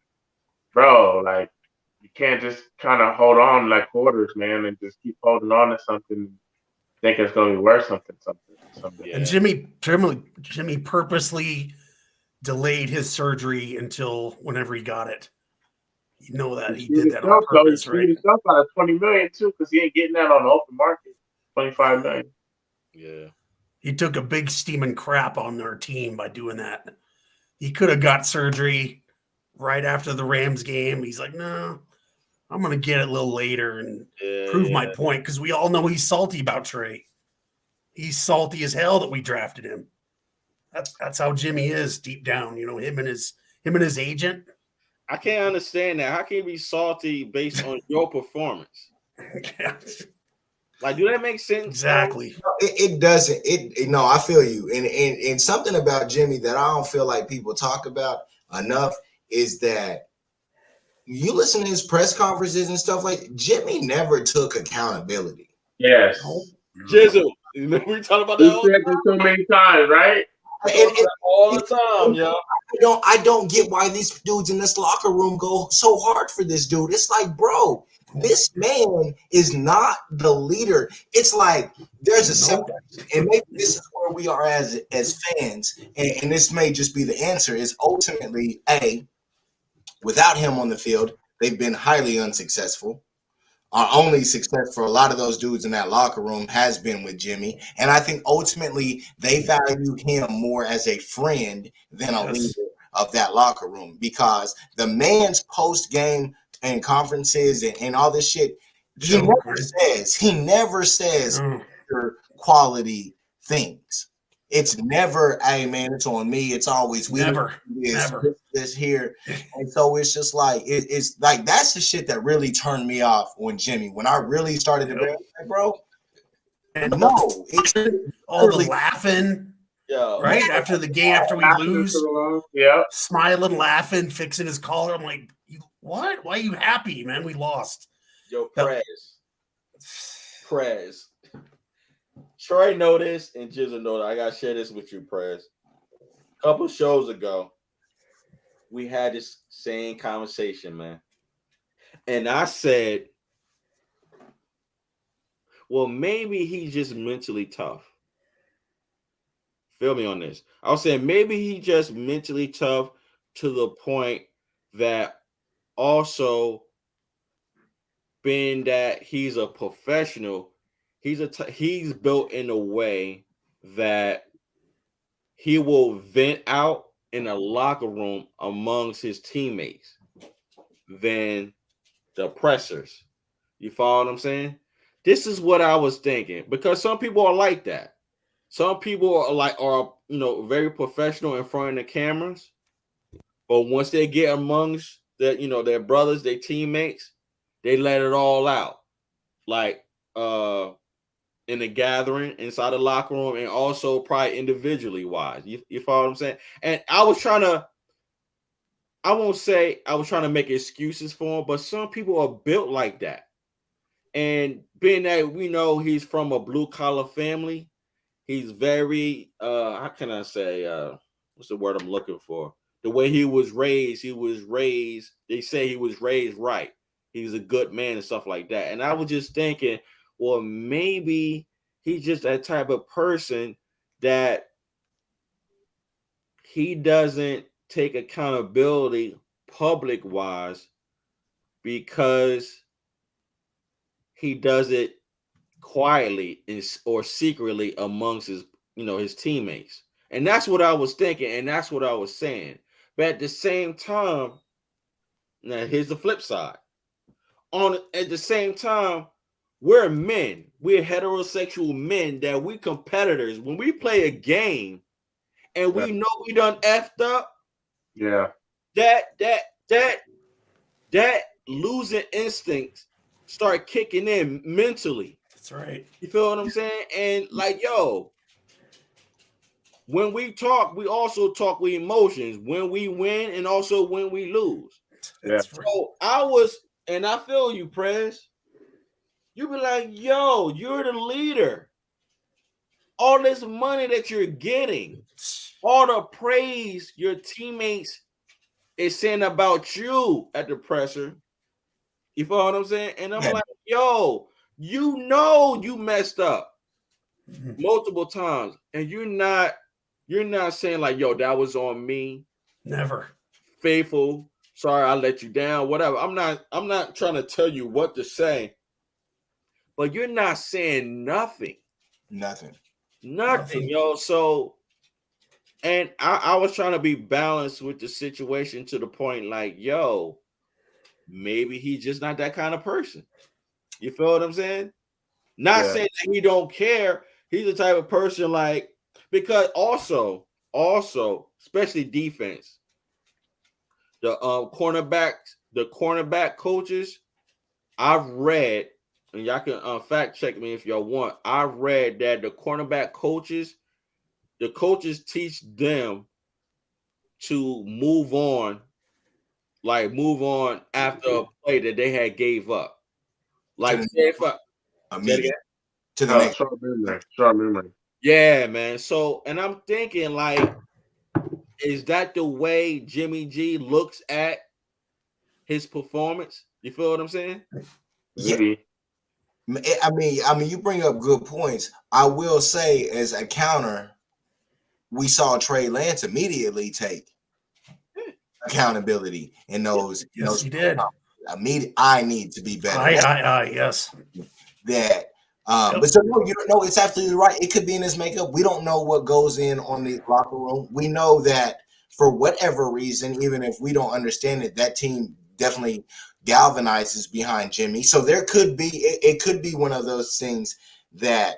Speaker 4: bro, like, you can't just kind of hold on like quarters, man, and just keep holding on to something, think it's going to be worth something.
Speaker 1: Yeah.
Speaker 3: And Jimmy purposely delayed his surgery until whenever he got it. You know that he did that on purpose, right?
Speaker 4: He himself out of $20 million too, because he ain't getting that on the open market. $25 million.
Speaker 1: Yeah.
Speaker 3: He took a big steaming crap on their team by doing that. He could have got surgery right after the Rams game. He's like, no, I'm going to get it a little later and prove my point, because we all know he's salty about Trey. He's salty as hell that we drafted him. That's how Jimmy is deep down. You know, him and his agent.
Speaker 1: I can't understand that. How can you be salty based on your performance? Like, do that make sense?
Speaker 3: Exactly.
Speaker 2: It doesn't. No, I feel you. And something about Jimmy that I don't feel like people talk about enough is that you listen to his press conferences and stuff, like Jimmy never took accountability.
Speaker 4: Yes.
Speaker 1: Jizzle. You know, we talk about that all the time.
Speaker 4: So many times, right?
Speaker 1: All the time, yo.
Speaker 2: I don't get why these dudes in this locker room go so hard for this dude. It's like, bro, this man is not the leader. It's like there's a separation, and maybe this is where we are as fans, and this may just be the answer, is ultimately, without him on the field, they've been highly unsuccessful. Our only success for a lot of those dudes in that locker room has been with Jimmy. And I think ultimately they value him more as a friend than a leader of that locker room, because the man's post-game and conferences and all this shit, he never says quality things. It's never, hey man, it's on me. It's always
Speaker 3: never.
Speaker 2: This here. And so it's just like it's like that's the shit that really turned me off on Jimmy. When I really started to be like, bro, no, it's
Speaker 3: all the laughing. Right after the game, after we lose, smiling, laughing, fixing his collar. I'm like, what? Why are you happy, man? We lost.
Speaker 1: Yo, Prez. Troy know this, and Jizzle know that. I gotta share this with you, Prez. A couple shows ago, we had this same conversation, man. And I said, well, maybe he's just mentally tough. Feel me on this. I was saying maybe he's just mentally tough to the point that also being that he's a professional, he's built in a way that he will vent out in a locker room amongst his teammates than the pressers. You follow what I'm saying? This is what I was thinking, because some people are like that. Some people are very professional in front of the cameras, but once they get amongst their brothers, their teammates, they let it all out. Like in the gathering inside the locker room, and also probably individually wise. You follow what I'm saying? And I won't say I was trying to make excuses for him, but some people are built like that. And being that we know he's from a blue collar family, he's very how can I say what's the word I'm looking for? The way he was raised, they say he was raised right. He was a good man and stuff like that. And I was just thinking, well, maybe he's just that type of person that he doesn't take accountability public wise because he does it quietly or secretly amongst his teammates. And that's what I was thinking, and that's what I was saying. But at the same time, now here's the flip side. At the same time, we're men. We're heterosexual men that we competitors. When we play a game and we know we done effed up, that losing instincts start kicking in mentally.
Speaker 3: That's right.
Speaker 1: You feel what I'm saying? And like, yo, when we talk, we also talk with emotions. When we win and also when we lose.
Speaker 3: That's right.
Speaker 1: So I feel you, Prez. You be like, yo, you're the leader. All this money that you're getting, all the praise your teammates is saying about you at the presser. You follow what I'm saying? And I'm like, yo, you messed up multiple times, and you're not saying like, yo, that was on me.
Speaker 3: Never.
Speaker 1: Faithful, sorry I let you down, whatever. I'm not trying to tell you what to say, but you're not saying nothing, yo. So, and I was trying to be balanced with the situation to the point like, yo, maybe he's just not that kind of person. You feel what I'm saying? Not saying that he don't care. He's the type of person like, because also, especially defense, the cornerback coaches, I've read, and y'all can fact check me if y'all want. I've read that the cornerback coaches, the coaches teach them to move on after a play that they had gave up. Like, if I
Speaker 2: to the next
Speaker 4: short memory.
Speaker 1: Yeah, man. So, and I'm thinking, like, is that the way Jimmy G looks at his performance? You feel what I'm saying?
Speaker 2: Yeah. I mean, you bring up good points. I will say, as a counter, we saw Trey Lance immediately take accountability in those.
Speaker 3: Yes, he did.
Speaker 2: I need to be better.
Speaker 3: Yes.
Speaker 2: That. But so no, you don't know. It's absolutely right. It could be in his makeup. We don't know what goes on the locker room. We know that for whatever reason, even if we don't understand it, that team definitely galvanizes behind Jimmy. So there could be it could be one of those things that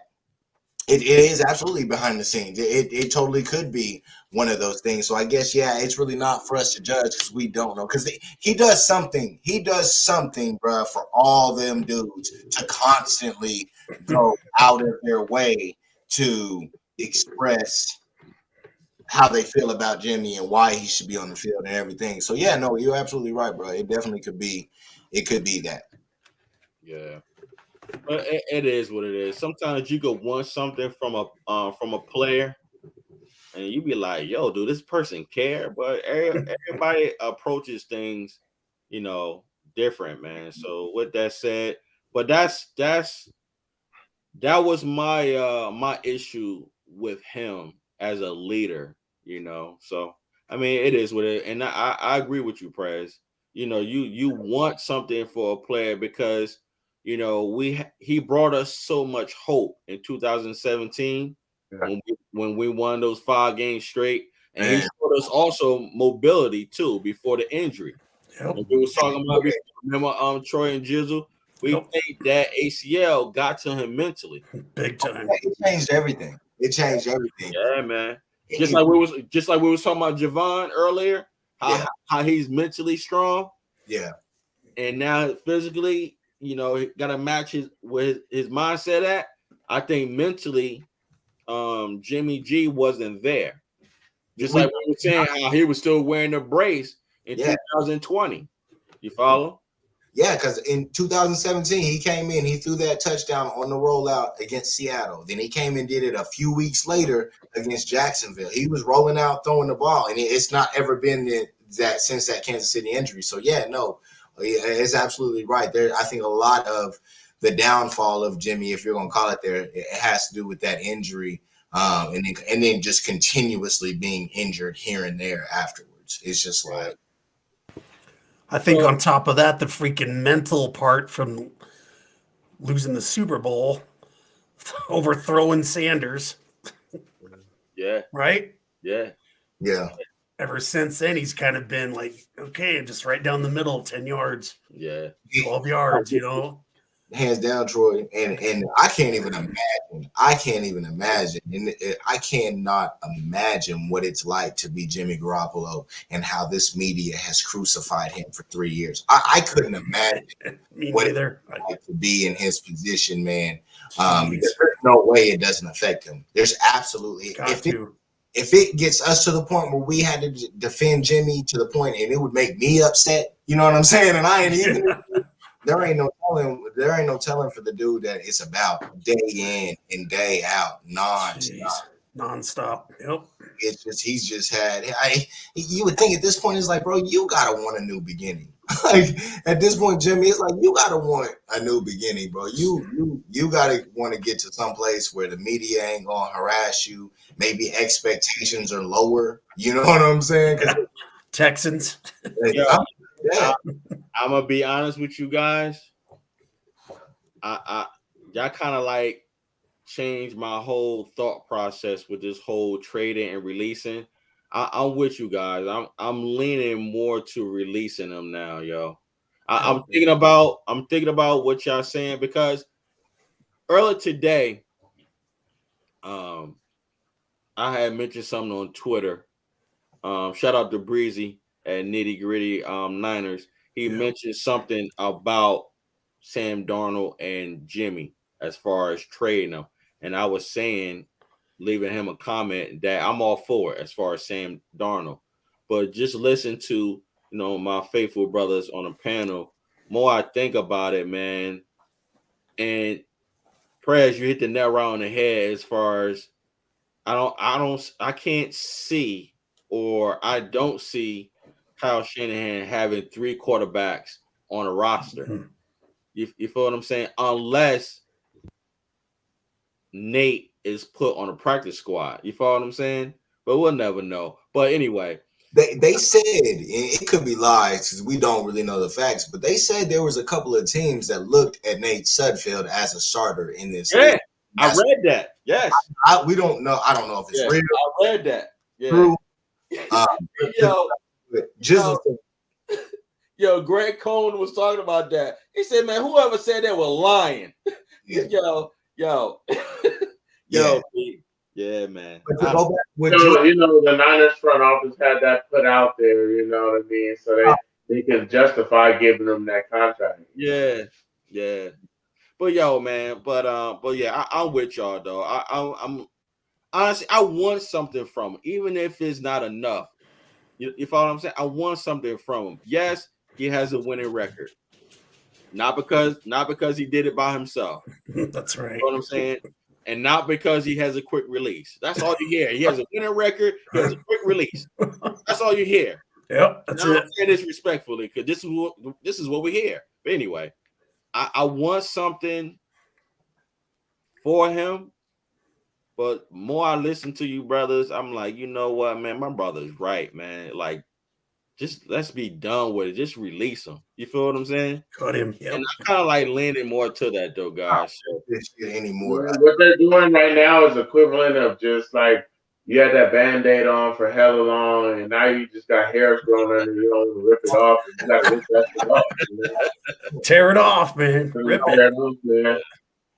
Speaker 2: it is absolutely behind the scenes. It totally could be one of those things. So I guess it's really not for us to judge because we don't know. Because he does something. He does something, bro, for all them dudes to constantly go out of their way to express how they feel about Jimmy and why he should be on the field and everything. So no, you're absolutely right, bro. It definitely could be. It could be that.
Speaker 1: Yeah. But it is what it is. Sometimes you could want something from a player, and you be like, "Yo, do this person care?" But everybody approaches things, different, man. So with that said, but that was my issue with him as a leader, So I mean, it is what it, and I agree with you, Prez. You want something for a player because he brought us so much hope in 2017 when we won those 5 games straight, and he showed us also mobility too before the injury.
Speaker 3: Yep.
Speaker 1: Like we was talking about before, remember Troy and Jizzle? We think that ACL got to him mentally.
Speaker 3: Big time.
Speaker 2: It changed everything.
Speaker 1: Yeah, man. Just like we was talking about Javon earlier, how he's mentally strong.
Speaker 2: Yeah.
Speaker 1: And now physically, got to match his mindset at. I think mentally, Jimmy G wasn't there. Just like we were saying, how he was still wearing the brace in 2020. You follow?
Speaker 2: Yeah, because in 2017, he came in, he threw that touchdown on the rollout against Seattle. Then he came and did it a few weeks later against Jacksonville. He was rolling out, throwing the ball, and it's not ever been that since that Kansas City injury. So, it's absolutely right. There, I think a lot of the downfall of Jimmy, if you're going to call it there, it has to do with that injury, and then just continuously being injured here and there afterwards. It's just like.
Speaker 3: I think on top of that, the freaking mental part from losing the Super Bowl, overthrowing Sanders.
Speaker 1: Yeah.
Speaker 3: Right?
Speaker 1: Yeah.
Speaker 2: Yeah.
Speaker 3: Ever since then, he's kind of been like, okay, just right down the middle, 10 yards.
Speaker 1: Yeah.
Speaker 3: 12 yards,
Speaker 2: Hands down, Troy. And I can't even imagine. And I cannot imagine what it's like to be Jimmy Garoppolo and how this media has crucified him for 3 years. I couldn't imagine what it's like to be in his position, man. Because there's no way it doesn't affect him. There's absolutely if it gets us to the point where we had to defend Jimmy to the point and it would make me upset, you know what I'm saying? And I ain't even there ain't no telling for the dude that it's about day in and day out, nonstop.
Speaker 3: Nonstop. Yep.
Speaker 2: it's just he's just had. You would think at this point it's like, bro, you gotta want a new beginning. Like at this point, Jimmy, it's like you gotta want a new beginning, bro. You gotta want to get to some place where the media ain't gonna harass you. Maybe expectations are lower. You know what I'm saying?
Speaker 3: Texans.
Speaker 1: I'm gonna be honest with you guys. Y'all kind of like changed my whole thought process with this whole trading and releasing. I'm with you guys. I'm leaning more to releasing them now, yo. I'm thinking about what y'all saying, because earlier today, I had mentioned something on Twitter. Shout out to Breezy at Nitty Gritty Niners. He mentioned something about Sam Darnold and Jimmy as far as trading them, and I was saying, leaving him a comment that I'm all for it as far as Sam Darnold, but just listen to my faithful brothers on the panel. More I think about it, man, and Prez, you hit the nail right on the head as far as I can't see, or I don't see Kyle Shanahan having 3 quarterbacks on a roster. Mm-hmm. You feel what I'm saying? Unless Nate is put on a practice squad. You follow what I'm saying? But we'll never know. But anyway.
Speaker 2: They said, and it could be lies because we don't really know the facts, but they said there was a couple of teams that looked at Nate Sudfeld as a starter in this league.
Speaker 1: I read that. Yes.
Speaker 2: We don't know. I don't know if it's real.
Speaker 1: I read that. Yeah.
Speaker 2: True.
Speaker 1: Greg Cohn was talking about that. He said, man, whoever said that was lying. Yeah. Yeah, man.
Speaker 4: But to go back with the Niners front office had that put out there, you know what I mean? So they can justify giving them that contract.
Speaker 1: Yeah. But man, yeah, I'm with y'all though. I'm honestly, I want something from him, even if it's not enough. You follow what I'm saying? I want something from him. Yes, he has a winning record. Not because he did it by himself.
Speaker 3: That's right.
Speaker 1: You know what I'm saying? And not because he has a quick release. That's all you hear. He has a winning record. He has a quick release. That's all you hear.
Speaker 3: Yep, that's it.
Speaker 1: I'm saying this respectfully because this is what we hear. But anyway, I want something for him. But more I listen to you brothers, I'm like, you know what, man? My brother's right, man. Like, just let's be done with it. Just release him. You feel what I'm saying?
Speaker 3: Cut him. Yep.
Speaker 1: And I kind of like leaning more to that, though, guys.
Speaker 2: This shit anymore.
Speaker 4: What they're doing right now is equivalent of just like you had that Band-Aid on for hella long, and now you just got hairs growing under you. Don't want to rip it off. You got to rip that shit off.
Speaker 3: Tear it off, man. Rip it off, man.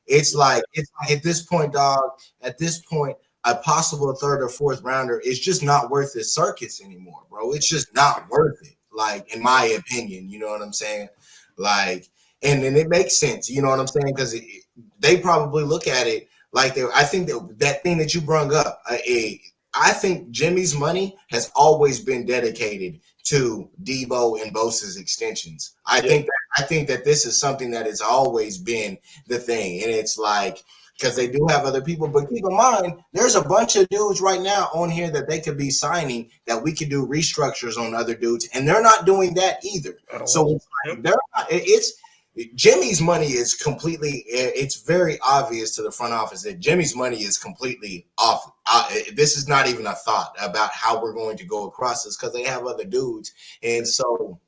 Speaker 2: It's like at this point, dog. At this point, a possible 3rd or 4th rounder is just not worth the circus anymore, bro. It's just not worth it. Like, in my opinion, you know what I'm saying? Like, and then it makes sense, you know what I'm saying? Because they probably look at it like I think that thing that you brought up, I think Jimmy's money has always been dedicated to Debo and Bosa's extensions. I think that this is something that has always been the thing, and it's like, because they do have other people, but keep in mind, there's a bunch of dudes right now on here that they could be signing that we could do restructures on other dudes, and they're not doing that either. So it's like they're not. It's Jimmy's money is completely. It's very obvious to the front office that Jimmy's money is completely off. This is not even a thought about how we're going to go across this because they have other dudes, and so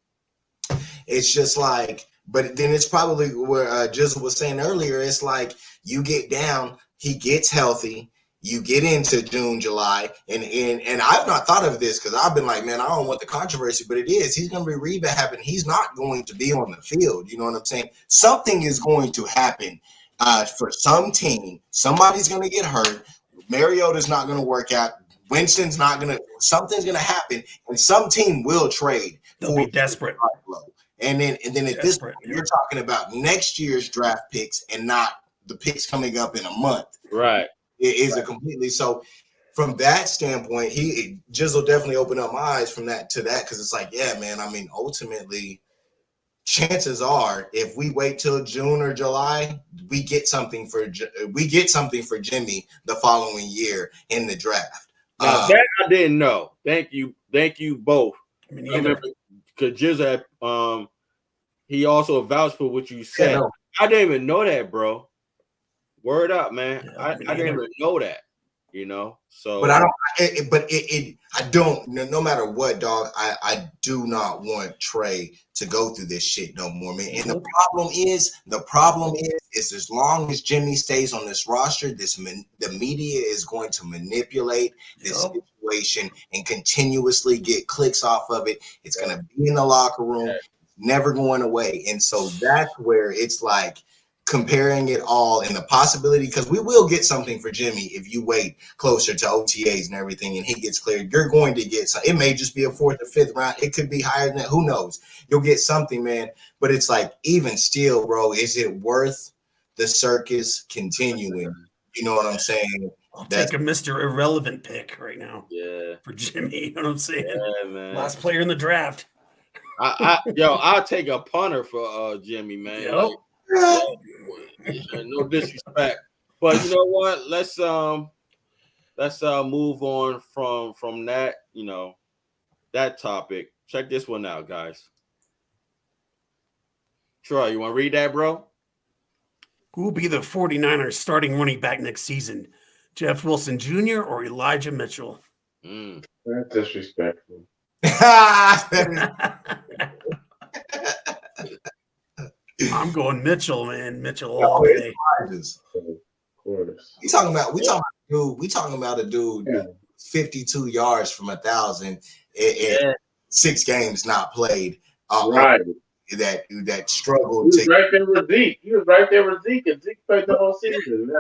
Speaker 2: it's just like. But then it's probably where Jizzle was saying earlier. It's like you get down, he gets healthy, you get into June, July, and I've not thought of this because I've been like, man, I don't want the controversy, but it is. He's going to be rehabbing. He's not going to be on the field. You know what I'm saying? Something is going to happen for some team. Somebody's going to get hurt. Mariota's not going to work out. Winston's not going to. Something's going to happen, and some team will trade.
Speaker 3: They'll be desperate.
Speaker 2: And then at this point, you're talking about next year's draft picks and not the picks coming up in a month.
Speaker 1: Right.
Speaker 2: It is a completely so from that standpoint, Jizzle definitely opened up my eyes from that to that because it's like, yeah, man. I mean, ultimately, chances are if we wait till June or July, we get something for Jimmy the following year in the draft.
Speaker 1: Now that I didn't know. Thank you both.
Speaker 3: I mean, either
Speaker 1: because Jizz had he also vouched for what you said.
Speaker 2: Yeah, no.
Speaker 1: I didn't even know that, bro. Word up, man.
Speaker 3: Yeah,
Speaker 1: I didn't even know that. You know, so
Speaker 2: but I don't. I don't. No matter what, dog. I do not want Trey to go through this shit no more, man. And the problem is as long as Jimmy stays on this roster, the media is going to manipulate this situation and continuously get clicks off of it. It's going to be in the locker room, never going away. And so that's where it's like comparing it all and the possibility, because we will get something for Jimmy if you wait closer to OTAs and everything and he gets cleared. You're going to get some. It may just be a 4th or 5th round. It could be higher than that. Who knows? You'll get something, man. But it's like, even still, bro, is it worth the circus continuing? You know what I'm saying?
Speaker 3: I'll take a Mr. Irrelevant pick right now.
Speaker 1: Yeah.
Speaker 3: For Jimmy. You know what I'm saying?
Speaker 1: Yeah, man.
Speaker 3: Last player in the draft.
Speaker 1: I'll take a punter for Jimmy, man.
Speaker 3: Yep.
Speaker 1: Like, no disrespect, but you know what? Let's move on from that. You know, that topic. Check this one out, guys. Troy, you want to read that, bro?
Speaker 3: Who will be the 49ers starting running back next season? Jeff Wilson Jr. or Elijah Mitchell?
Speaker 4: That's disrespectful.
Speaker 3: I'm going Mitchell, man. Mitchell all day.
Speaker 2: We talking about a dude 52 yards from 1,000 in 6 games not played.
Speaker 4: Right.
Speaker 2: That struggled.
Speaker 4: He was right there with Zeke. And Zeke played the whole season.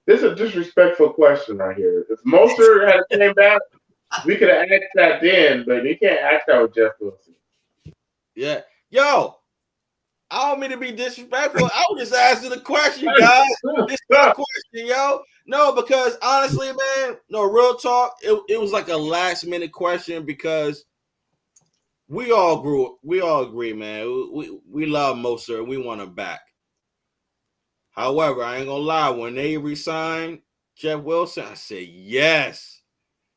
Speaker 4: This is a disrespectful question right here. If Moser had came back, we could have asked that then, but you can't ask that with Jeff Wilson.
Speaker 1: Yeah. Yo, I don't mean to be disrespectful. I was just asking the question, guys. This is the question, yo. No, because honestly, man, no, real talk, it was like a last minute question because we all agree, man. We love Moser and we want him back. However, I ain't gonna lie, when they resigned Jeff Wilson, I said yes.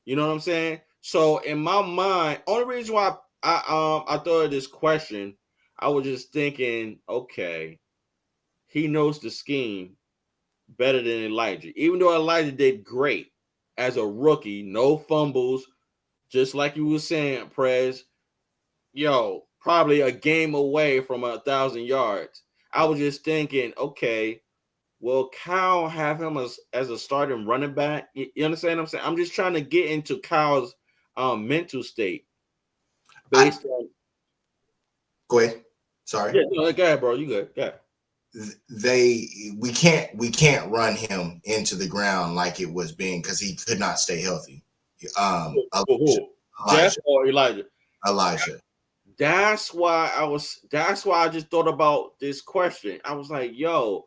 Speaker 1: You know what I'm saying? So in my mind, only reason why I thought of this question, I was just thinking, okay, he knows the scheme better than Elijah. Even though Elijah did great as a rookie, no fumbles, just like you were saying, Prez, probably a game away from 1,000 yards. I was just thinking, okay, will Kyle have him as a starting running back? You understand what I'm saying? I'm just trying to get into Kyle's mental state. Based on.
Speaker 2: Go ahead. Sorry.
Speaker 1: Yeah, no, go ahead, bro. You good? Go ahead.
Speaker 2: We can't run him into the ground like it was being, because he could not stay healthy.
Speaker 1: Elijah. Jeff or Elijah?
Speaker 2: Elijah.
Speaker 1: That's why I just thought about this question. I was like, yo,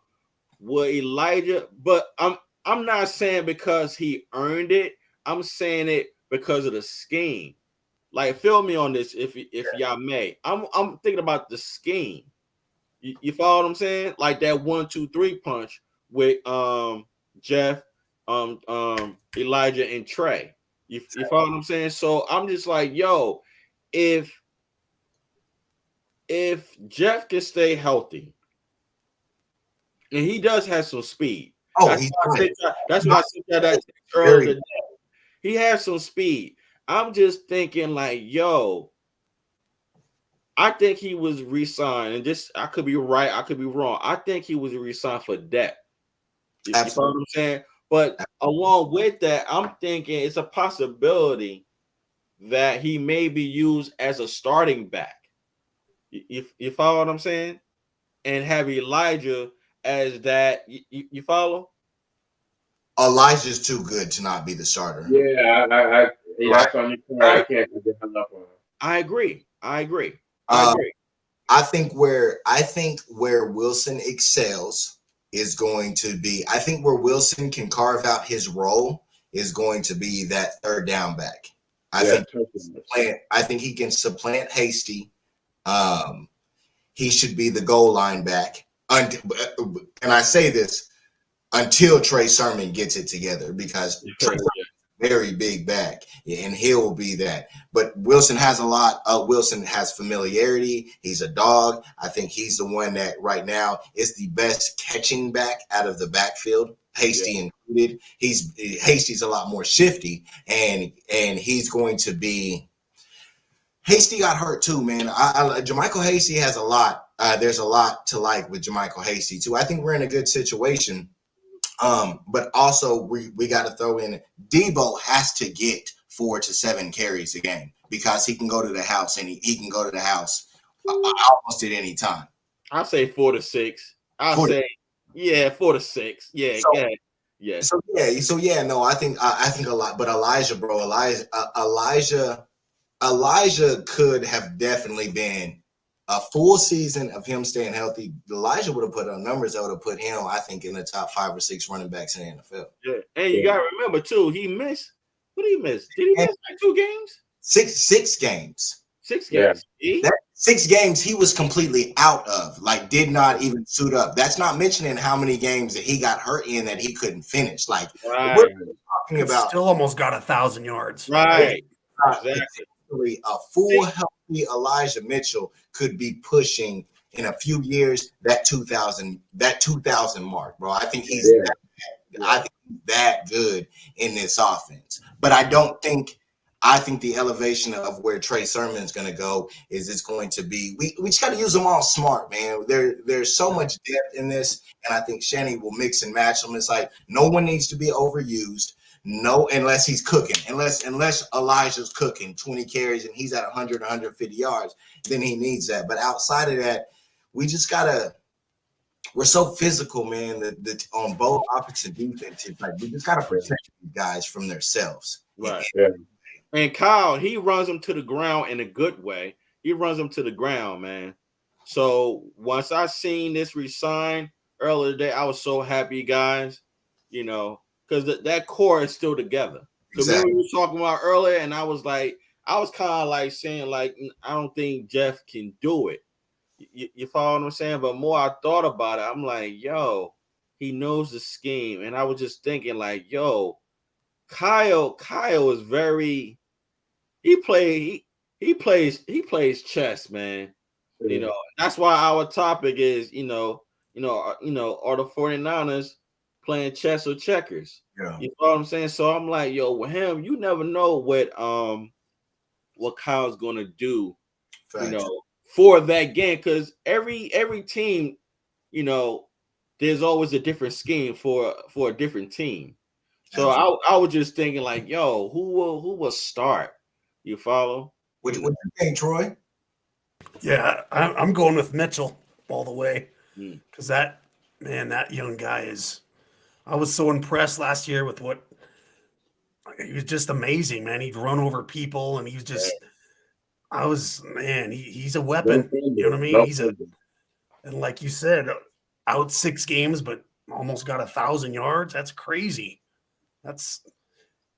Speaker 1: will Elijah, but I'm not saying because he earned it. I'm saying it because of the scheme. Like, feel me on this, if y'all may. I'm thinking about the scheme. You follow what I'm saying? Like that 1-2-3 punch with Jeff, Elijah, and Trey. You follow what I'm saying? So I'm just like, yo, if Jeff can stay healthy, and he does have some speed. That's why I said that earlier today. He has some speed. I'm just thinking like, yo, I think he was re-signed, and this, I could be right, I could be wrong. I think he was re-signed for depth. You know what I'm saying? But along with that, I'm thinking it's a possibility that he may be used as a starting back. You follow what I'm saying? And have Elijah as that. You follow?
Speaker 2: Elijah's too good to not be the starter.
Speaker 4: Yeah, that's on your point. I can't get hung up on it.
Speaker 1: I agree.
Speaker 2: I think where Wilson excels is going to be, I think where Wilson can carve out his role is going to be that third down back. I think he can supplant Hasty. He should be the goal line back. And I say this, until Trey Sermon gets it together, because Trey very big back, and he'll be that. But Wilson has a lot. Wilson has familiarity. He's a dog. I think he's the one that right now is the best catching back out of the backfield, Hasty included. Hasty's a lot more shifty, and he's going to be. Hasty got hurt too, man. Jermichael Hasty has a lot. There's a lot to like with Jermichael Hasty too. I think we're in a good situation. But also we got to throw in Debo has to get 4 to 7 carries a game, because he can go to the house, and he can go to the house almost at any time.
Speaker 1: I'll say 4 to 6. I'll say 4 to 6. Yeah, yeah.
Speaker 2: So no, I think a lot. But Elijah could have definitely been a full season of him staying healthy. Elijah would have put on numbers that would have put him, I think, in the top 5 or 6 running backs in the NFL.
Speaker 1: Yeah, and you gotta remember too, he missed. What did he miss? Did he miss like 2 games?
Speaker 2: 6 games.
Speaker 1: 6 games.
Speaker 2: Yeah. 6 games he was completely out of, like did not even suit up. That's not mentioning how many games that he got hurt in that he couldn't finish. Like we're talking about,
Speaker 3: still almost got 1,000 yards.
Speaker 1: Right. Exactly.
Speaker 2: A full healthy Elijah Mitchell could be pushing in a few years that 2,000 mark, bro. I think he's that good in this offense. But I think the elevation of where Trey Sermon is going to go is it's going to be we just got to use them all smart, man. There's so much depth in this, and I think Shanny will mix and match them. It's like no one needs to be overused. No, unless he's cooking, unless Elijah's cooking 20 carries and he's at 100, 150 yards, then he needs that. But outside of that, we just we're so physical, man, that on both offense and defense, it's like we just gotta protect these guys from themselves.
Speaker 1: Right. And Kyle, he runs them to the ground in a good way. He runs them to the ground, man. So once I seen this resign earlier today, I was so happy, guys. Because that core is still together. Exactly. We were talking about earlier, and I was kind of like saying, like, I don't think Jeff can do it. You follow what I'm saying? But more I thought about it, I'm like, yo, he knows the scheme. And I was just thinking, like, yo, Kyle is very, he plays chess, man. Mm-hmm. That's why our topic is, are the 49ers playing chess or checkers? Yeah. You know what I'm saying? So I'm like, yo, with him, you never know what Kyle's gonna do, for that game, because every team, there's always a different scheme for a different team. So I was just thinking, like, yo, who will start? You follow?
Speaker 2: What do you think, Troy?
Speaker 3: Yeah, I'm going with Mitchell all the way, because that young guy is. I was so impressed last year with what he was, just amazing, man. He'd run over people, and he was just. He's a weapon. You know what I mean? And like you said, out 6 games, but almost got 1,000 yards. That's crazy. That's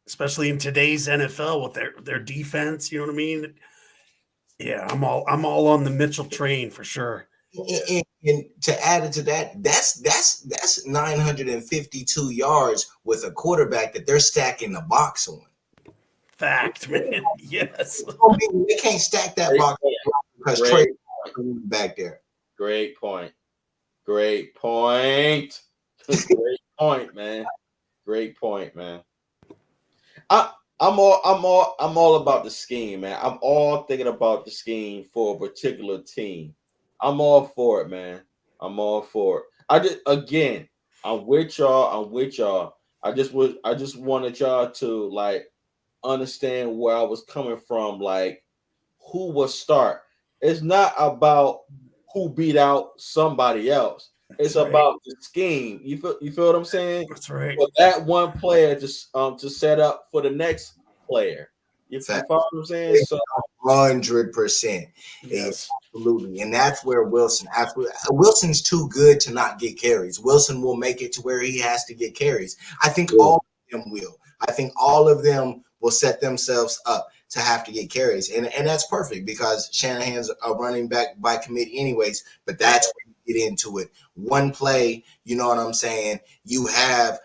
Speaker 3: especially in today's NFL with their defense. You know what I mean? Yeah, I'm all on the Mitchell train for sure.
Speaker 2: And to add it to that, that's 952 yards with a quarterback that they're stacking the box on.
Speaker 3: Fact, man. Yes.
Speaker 2: They can't stack that box because Trey back there.
Speaker 1: Great point. Great point, man. Great point, man. I'm all about the scheme, man. I'm all thinking about the scheme for a particular team. I'm all for it, man. I'm all for it. I'm with y'all. I just wanted y'all to like understand where I was coming from, like who will start. It's not about who beat out somebody else. It's about the scheme. You feel what I'm saying?
Speaker 3: That's right.
Speaker 1: For that one player to set up for the next player. You follow what I'm saying? So
Speaker 2: 100%. Yes. Absolutely. And that's where Wilson's too good to not get carries. Wilson will make it to where he has to get carries. I think all of them will. I think all of them will set themselves up to have to get carries. And that's perfect because Shanahan's a running back by committee anyways, but that's where get into it. One play, you know what I'm saying? You have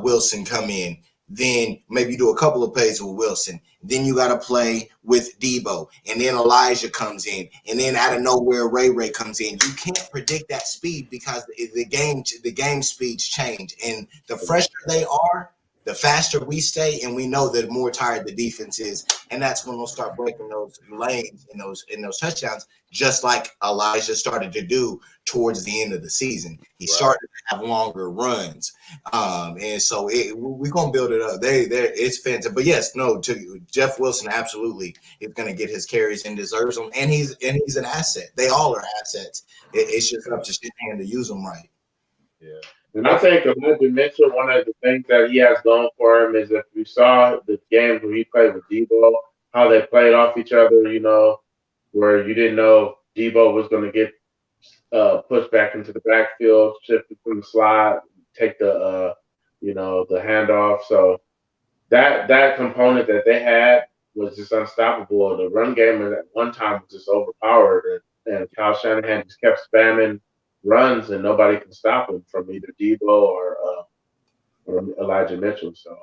Speaker 2: Wilson come in. Then maybe you do a couple of plays with Wilson. Then you got to play with Debo. And then Elijah comes in. And then out of nowhere, Ray comes in. You can't predict that speed because the game speeds change. And the fresher they are, the faster we stay, and we know that the more tired the defense is. And that's when we'll start breaking those lanes in those touchdowns, just like Elijah started to do towards the end of the season. He started to have longer runs. And so we're going to build it up. It's fantastic. But yes, no, to Jeff Wilson absolutely is going to get his carries and deserves them. And he's an asset. They all are assets. It's just up to Shanahan to use them right.
Speaker 4: Yeah. And I think Elijah Mitchell, one of the things that he has going for him is if you saw the games when he played with Debo, how they played off each other, you know, where you didn't know Debo was going to get pushed back into the backfield, shifted from the slot, take the the handoff. So that component that they had was just unstoppable. The run game at one time was just overpowered, and Kyle Shanahan just kept spamming runs, and nobody can stop him from either Debo or Elijah Mitchell. So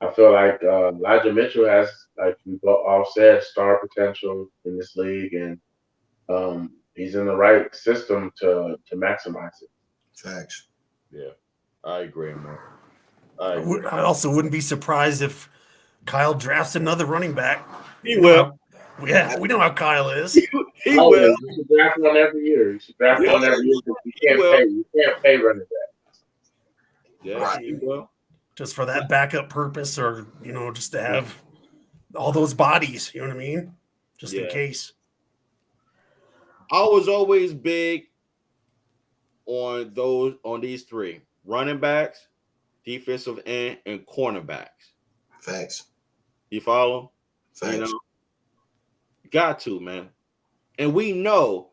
Speaker 4: I feel like Elijah Mitchell has, like we all said, star potential in this league, and he's in the right system to maximize it.
Speaker 2: Facts.
Speaker 1: Yeah, I agree, man.
Speaker 3: I also wouldn't be surprised if Kyle drafts another running back.
Speaker 1: He will.
Speaker 3: We know how Kyle is.
Speaker 1: He will.
Speaker 4: You should draft one every year. You should draft one every year because you can't pay running backs.
Speaker 1: Yeah, he will.
Speaker 3: Just for that backup purpose, or just to have all those bodies. You know what I mean? Just in case.
Speaker 1: I was always big on these three: running backs, defensive end, and cornerbacks.
Speaker 2: Facts.
Speaker 1: You follow?
Speaker 2: Facts.
Speaker 1: Got to, man. And we know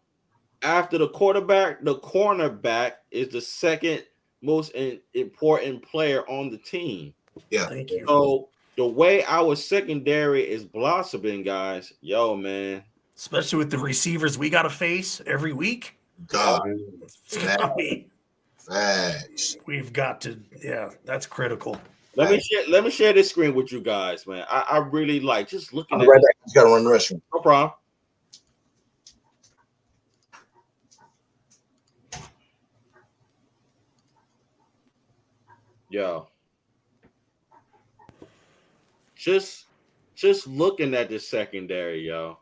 Speaker 1: after the quarterback, the cornerback is the second most important player on the team.
Speaker 2: Yeah.
Speaker 3: Thank you.
Speaker 1: So the way our secondary is blossoming, guys, man.
Speaker 3: Especially with the receivers we got to face every week.
Speaker 2: God.
Speaker 3: I mean,
Speaker 2: Facts.
Speaker 3: we've got to, that's critical.
Speaker 1: Let me share this screen with you guys, man. I really like just looking
Speaker 2: at right back. You gotta run the restroom.
Speaker 1: No problem. Yo. Just looking at the secondary, yo.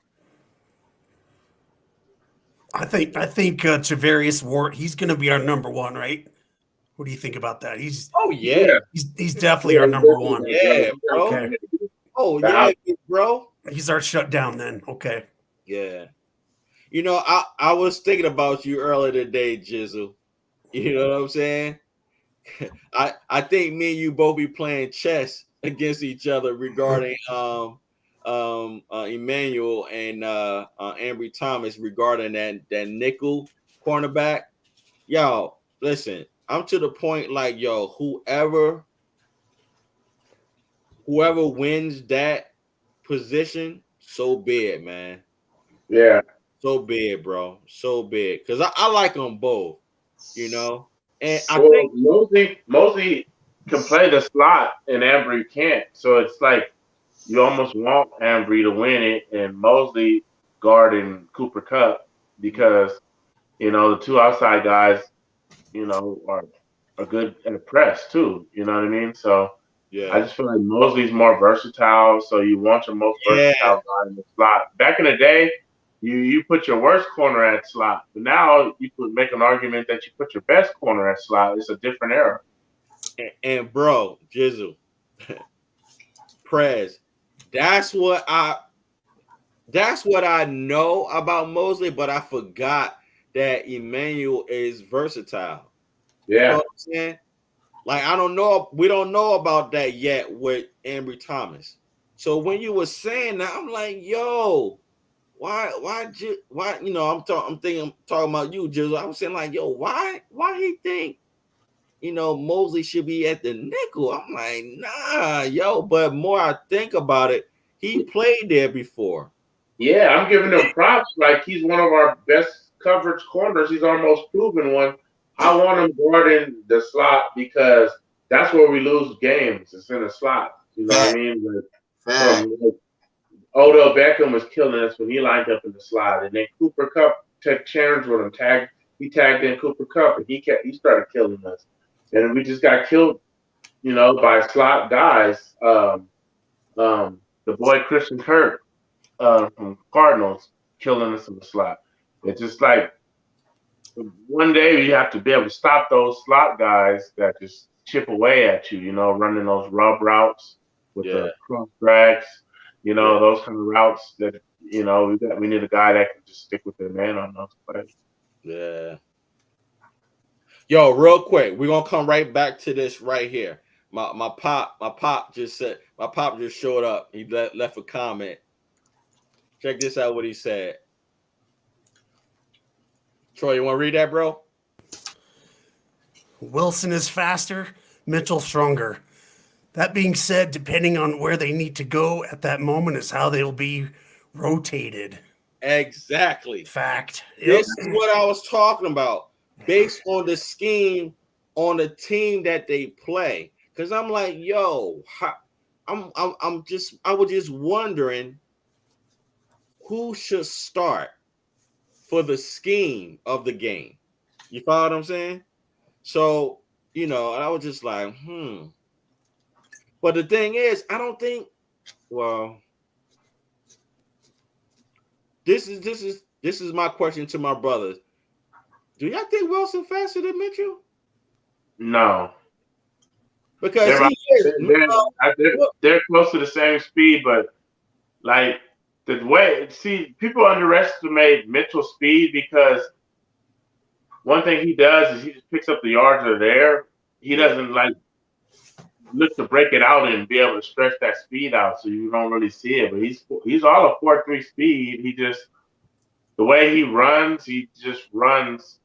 Speaker 3: I think Travarius Ward, he's going to be our number one, right? What do you think about that? He's definitely our number one.
Speaker 1: Yeah, bro.
Speaker 3: Okay.
Speaker 1: Oh yeah, bro.
Speaker 3: He's our shutdown then. Okay.
Speaker 1: Yeah. I was thinking about you earlier today, Jizzle. You know what I'm saying? I think me and you both be playing chess against each other regarding Emmanuel and Ambry Thomas regarding that nickel cornerback. Yo, listen, I'm to the point like, whoever wins that position, so be it, man.
Speaker 4: Yeah.
Speaker 1: So be it, bro. So be it. Because I like them both, And I think
Speaker 4: Mosley can play the slot and Ambry can't. So it's like you almost want Ambry to win it and Mosley guarding Cooper Kupp because, the two outside guys, are good at press too. You know what I mean? So I just feel like Mosley's more versatile. So you want your most versatile guy in the slot. Back in the day, you put your worst corner at slot, but now you could make an argument that you put your best corner at slot. It's a different era.
Speaker 1: And bro, Jizzle, Prez, that's what I know about Mosley, but I forgot that Emmanuel is versatile.
Speaker 4: Yeah.
Speaker 1: You know what I'm saying? Like, we don't know about that yet with Ambry Thomas. So when you were saying that, I'm like, yo, why I'm talking about you, Jizzle. I was saying like, yo, why he think, Mosley should be at the nickel? I'm like, nah, yo. But more I think about it, he played there before.
Speaker 4: Yeah, I'm giving him props. Like he's one of our best coverage corners. He's our most proven one. I want him guarding the slot because that's where we lose games. It's in the slot. You know what I mean? Like Odell Beckham was killing us when he lined up in the slot, and then Cooper Kupp took challenge with him. He tagged in Cooper Kupp, and he started killing us, and we just got killed, by slot guys. The boy Christian Kirk from Cardinals killing us in the slot. It's just like one day you have to be able to stop those slot guys that just chip away at you, running those rub routes with the cross drags, those kind of routes that, we need a guy that can just stick with their man on those plays.
Speaker 1: Yeah. Yo, real quick, we're gonna come right back to this right here. My pop just showed up. He left a comment. Check this out, what he said. Troy, you want to read that, bro?
Speaker 3: Wilson is faster, Mitchell stronger. That being said, depending on where they need to go at that moment is how they'll be rotated.
Speaker 1: Exactly.
Speaker 3: Fact.
Speaker 1: This is what I was talking about, based on the scheme on the team that they play. Because I'm like, yo, I was just wondering who should start for the scheme of the game. You follow what I'm saying? So, and I was just like, But the thing is, I don't think, this is my question to my brothers. Do y'all think Wilson faster than Mitchell?
Speaker 4: No.
Speaker 1: Because
Speaker 4: they're close to the same speed, but like the way, people underestimate Mitchell's speed because one thing he does is he just picks up the yards that are there. He doesn't look to break it out and be able to stretch that speed out, so you don't really see it. But he's all a 4.3 speed. The way he just runs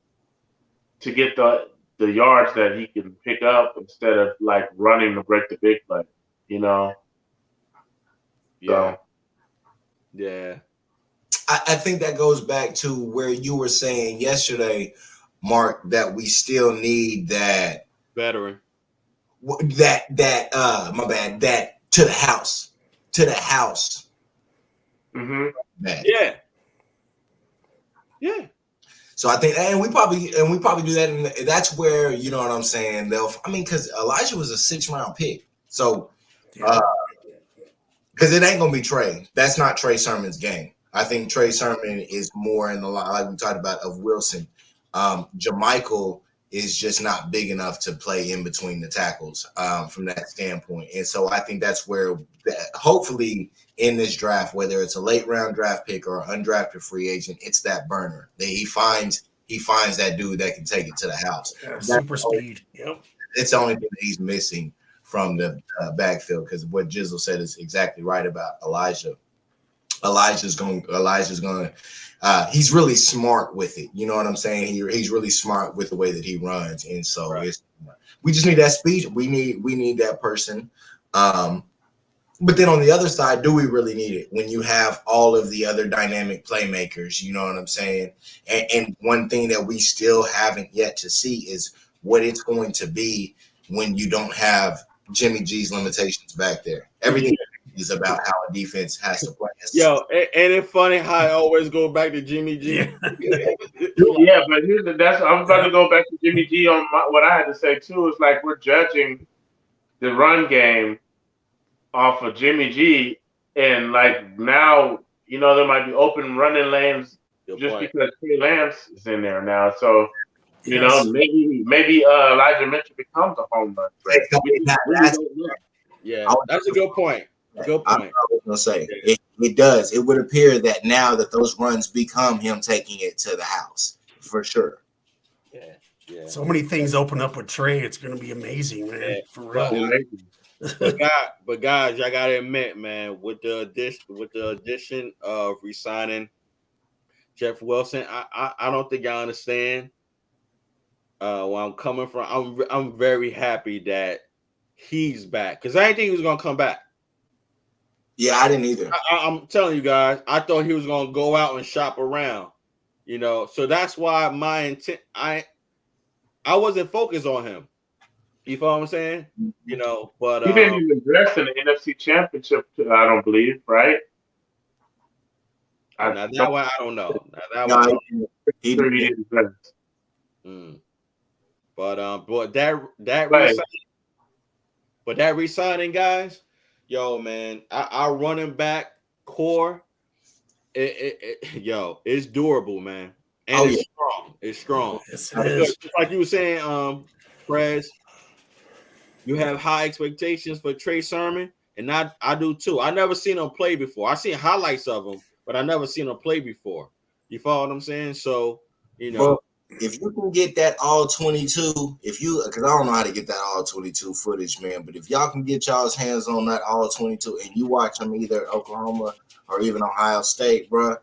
Speaker 4: to get the yards that he can pick up instead of running to break the big play.
Speaker 1: Yeah.
Speaker 4: So.
Speaker 1: Yeah.
Speaker 2: I think that goes back to where you were saying yesterday, Mark, that we still need that
Speaker 1: veteran.
Speaker 2: That to the house.
Speaker 4: Mm-hmm.
Speaker 2: Yeah. So I think, and we probably do that, and that's where, you know what I'm saying. Because Elijah was a 6th round pick, so because it ain't gonna be Trey. That's not Trey Sermon's game. I think Trey Sermon is more in the line, like we talked about, of Wilson. Jermichael is just not big enough to play in between the tackles from that standpoint. And so I think that's where hopefully in this draft, whether it's a late round draft pick or an undrafted free agent, it's that burner that he finds that dude that can take it to the house.
Speaker 3: Yeah, super speed. Yep.
Speaker 2: It's the only thing that he's missing from the backfield, because what Jizzle said is exactly right about Elijah. Elijah's going he's really smart with it. You know what I'm saying? He's really smart with the way that he runs. And so we just need that speed. We need that person. But then on the other side, do we really need it when you have all of the other dynamic playmakers? You know what I'm saying? And one thing that we still haven't yet to see is what it's going to be when you don't have Jimmy G's limitations back there. Everything is about how a defense has to play.
Speaker 1: Yo, ain't it funny how I always go back to Jimmy G?
Speaker 4: Yeah, but I'm about to go back to Jimmy G on what I had to say too. Is like we're judging the run game off of Jimmy G, and now there might be open running lanes because Trey Lance is in there now. So maybe Elijah Mitchell becomes a home run threat.
Speaker 1: Yeah, that's a good point. Good point.
Speaker 2: I was gonna say it does. It would appear that now that those runs become him taking it to the house for sure.
Speaker 1: Yeah.
Speaker 3: So many things open up with Trey. It's going to be amazing, man.
Speaker 1: Yeah.
Speaker 3: For real.
Speaker 1: But guys, I gotta admit, man, with the addition of re-signing Jeff Wilson, I don't think I understand where I'm coming from. I'm very happy that he's back, because I didn't think he was gonna come back.
Speaker 2: Yeah, I didn't either.
Speaker 1: I'm telling you guys, I thought he was gonna go out and shop around. You know, so that's why my intent, I wasn't focused on him. You follow what I'm saying? You know, but
Speaker 4: He didn't even dress in the NFC Championship. I don't believe, right?
Speaker 1: now that one I don't know. Now that
Speaker 2: No,
Speaker 1: one I don't
Speaker 2: he
Speaker 4: sure he
Speaker 2: did.
Speaker 4: didn't dress.
Speaker 1: But that
Speaker 4: Right.
Speaker 1: re-signing, guys, yo, man, our running back core, yo, it's durable, man, and it's strong. It's strong.
Speaker 3: Yes, it is.
Speaker 1: Just like you were saying, Prez, you have high expectations for Trey Sermon, and I do too. I never seen him play before. I seen highlights of him, but I never seen him play before. You follow what I'm saying? So, you know.
Speaker 2: Well, if you can get that all 22, because I don't know how to get that all 22 footage, man, but if y'all can get y'all's hands on that all 22 and you watch them either Oklahoma or even Ohio State, bro,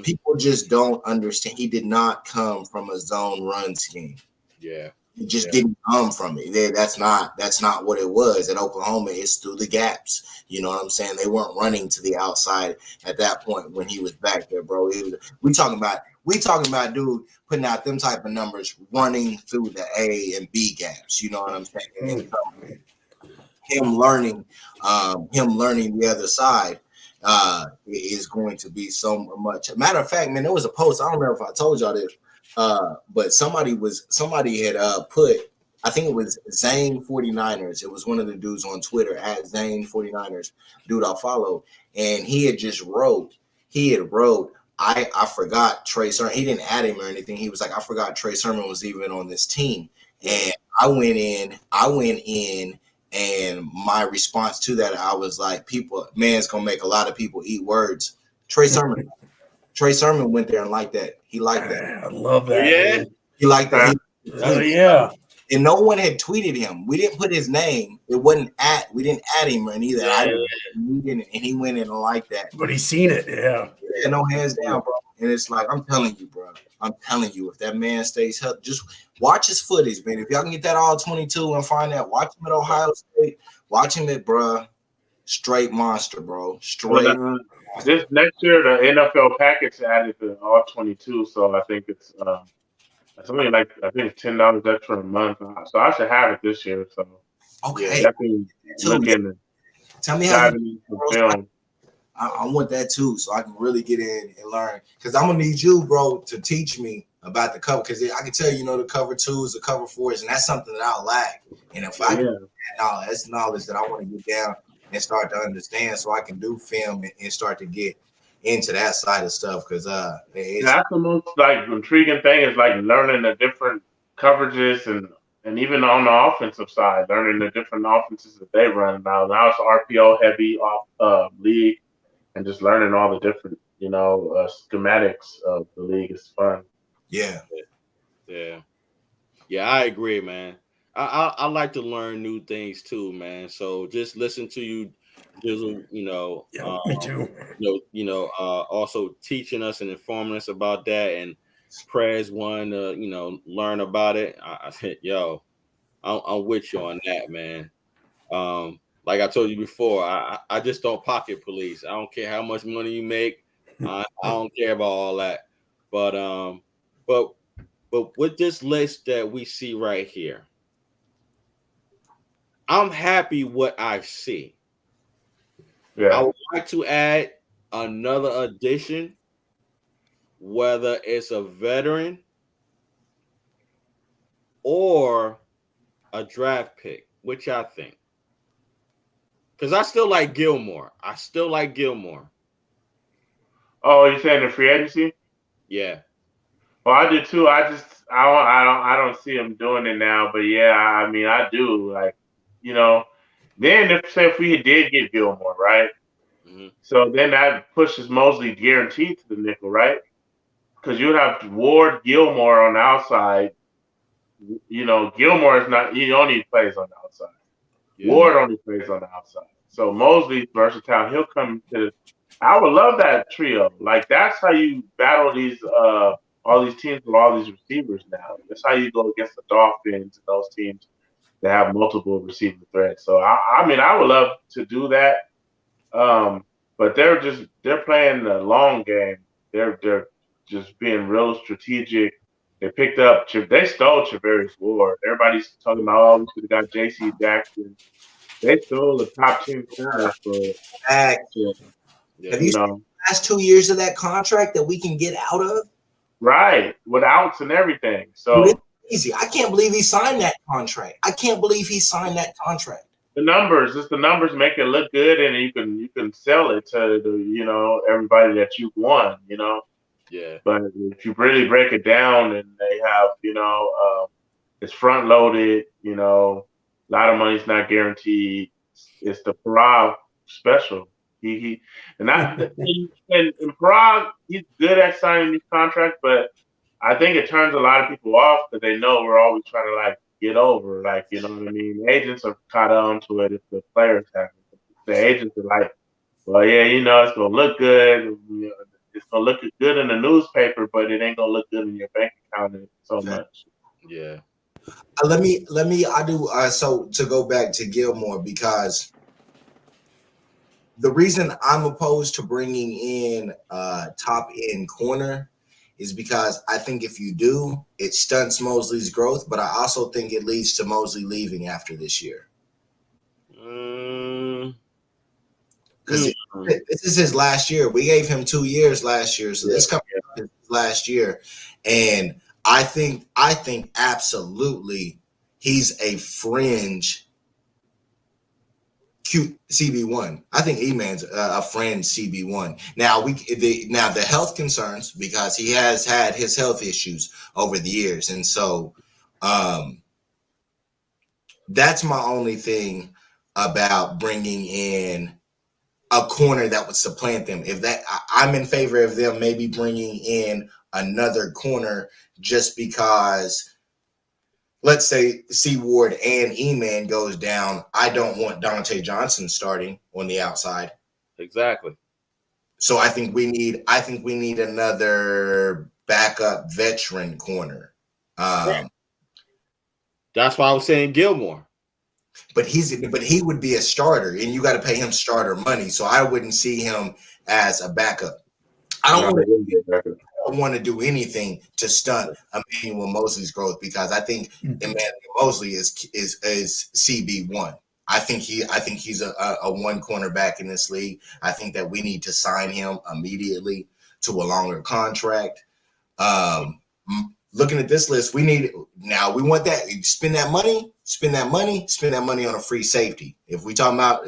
Speaker 2: people just don't understand. He did not come from a zone run scheme.
Speaker 1: Yeah.
Speaker 2: It just didn't come from it. That's not what it was. At Oklahoma, it's through the gaps. You know what I'm saying? They weren't running to the outside at that point when he was back there, bro. We talking about dude putting out them type of numbers running through the A and B gaps. You know what I'm saying? And so him learning the other side is going to be so much. Matter of fact, man, there was a post. I don't remember if I told y'all this. But somebody had put, I think it was Zane 49ers. It was one of the dudes on Twitter at Zane 49ers, dude I follow. And he had wrote, I forgot Trey Sermon. He didn't add him or anything. He was like, I forgot Trey Sermon was even on this team. And I went in and my response to that, I was like, man's gonna make a lot of people eat words. Trey Sermon went there and liked that. He liked that.
Speaker 3: I love that.
Speaker 1: Yeah.
Speaker 3: Man.
Speaker 2: He liked that.
Speaker 3: Yeah.
Speaker 2: And no one had tweeted him. We didn't put his name. We didn't add him or anything. We didn't, and he went in and liked that.
Speaker 3: But he's seen it, yeah.
Speaker 2: Yeah, no, hands down, bro. And it's like, I'm telling you, bro. If that man stays healthy, just watch his footage, man. If y'all can get that all 22 and find that, watch him at Ohio State. Watch him at, bro. Straight monster, bro. Straight.
Speaker 4: This next year, the NFL package added the all 22, so I think it's something like $10 extra a month. So I should have it this year. So
Speaker 2: okay,
Speaker 4: definitely look in.
Speaker 2: Tell me how you film. I want that too, so I can really get in and learn. Because I'm gonna need you, bro, to teach me about the cover. Because I can tell you know the cover 2s, the cover 4s, and that's something that I'll lack. And if I can, that's knowledge that I want to get down and start to understand, so I can do film and start to get into that side of stuff. Because
Speaker 4: that's the most intriguing thing is learning the different coverages and even on the offensive side, learning the different offenses that they run now. Now it's RPO heavy off league. And just learning all the different, schematics of the league is fun.
Speaker 2: Yeah.
Speaker 1: I agree, man. I like to learn new things too, man. So just listen to you, Jizzle.
Speaker 3: Me too.
Speaker 1: Also teaching us and informing us about that, and Prez wanting to, learn about it. I said, I'm with you on that, man. Like I told you before, I just don't pocket police. I don't care how much money you make. I don't care about all that. But with this list that we see right here, I'm happy what I see.
Speaker 4: Yeah.
Speaker 1: I would like to add another addition, whether it's a veteran or a draft pick, which I think. Because I still like Gilmore.
Speaker 4: Oh, you're saying the free agency?
Speaker 1: Yeah.
Speaker 4: Well, I do too. I don't see him doing it now, but yeah, I mean, I do. Then if we did get Gilmore, right?
Speaker 1: Mm-hmm.
Speaker 4: So then that pushes Mosley guaranteed to the nickel, right? Because you would have Ward, Gilmore on the outside. Gilmore is not. He only plays on the outside. Yeah. Ward only plays on the outside. So Mosley's versatile. He'll come to. I would love that trio. That's how you battle these all these teams with all these receivers now. That's how you go against the Dolphins and those teams that have multiple receiver threats. So I mean, I would love to do that. But they're playing the long game. They're just being real strategic. They picked up, they stole Traverius Ward. Everybody's talking about, oh, we should have got J.C. Jackson. They stole a top 10 corner for,
Speaker 2: Have
Speaker 4: you
Speaker 2: you seen the last 2 years of that contract that we can get out of?
Speaker 4: Right, with outs and everything. So
Speaker 2: it's easy. I can't believe he signed that contract.
Speaker 4: The numbers make it look good, and you can sell it to everybody that you won.
Speaker 1: Yeah.
Speaker 4: But if you really break it down, and they have it's front loaded. A lot of money's not guaranteed. It's the Parag special. He and not and Parag, he's good at signing these contracts, but I think it turns a lot of people off because they know we're always trying to get over, you know what I mean? Agents are caught on to it if the players have it. The agents are like, well, yeah, it's gonna look good. It's gonna look good in the newspaper, but it ain't gonna look good in your bank account so much.
Speaker 1: Yeah.
Speaker 2: So to go back to Gilmore, because the reason I'm opposed to bringing in top end corner is because I think if you do, it stunts Mosley's growth, but I also think it leads to Mosley leaving after this year. Because this is his last year. We gave him 2 years last year, so this coming up is his last year. And I think absolutely he's a fringe CB1. I think E-Man's a fringe CB1. Now the health concerns, because he has had his health issues over the years, and so that's my only thing about bringing in a corner that would supplant them. I'm in favor of them maybe bringing in another corner, just because, let's say C Ward and E-Man goes down. I don't want Dante Johnson starting on the outside.
Speaker 1: Exactly.
Speaker 2: So I think we need another backup veteran corner.
Speaker 1: That's why I was saying Gilmore.
Speaker 2: But he would be a starter, and you got to pay him starter money. So I wouldn't see him as a backup. I don't want to do anything to stunt Emmanuel Mosley's growth, because I think Emmanuel Mosley is CB1. I think he's a one cornerback in this league. I think that we need to sign him immediately to a longer contract. Looking at this list, we want that. Spend that money on a free safety. If we talking about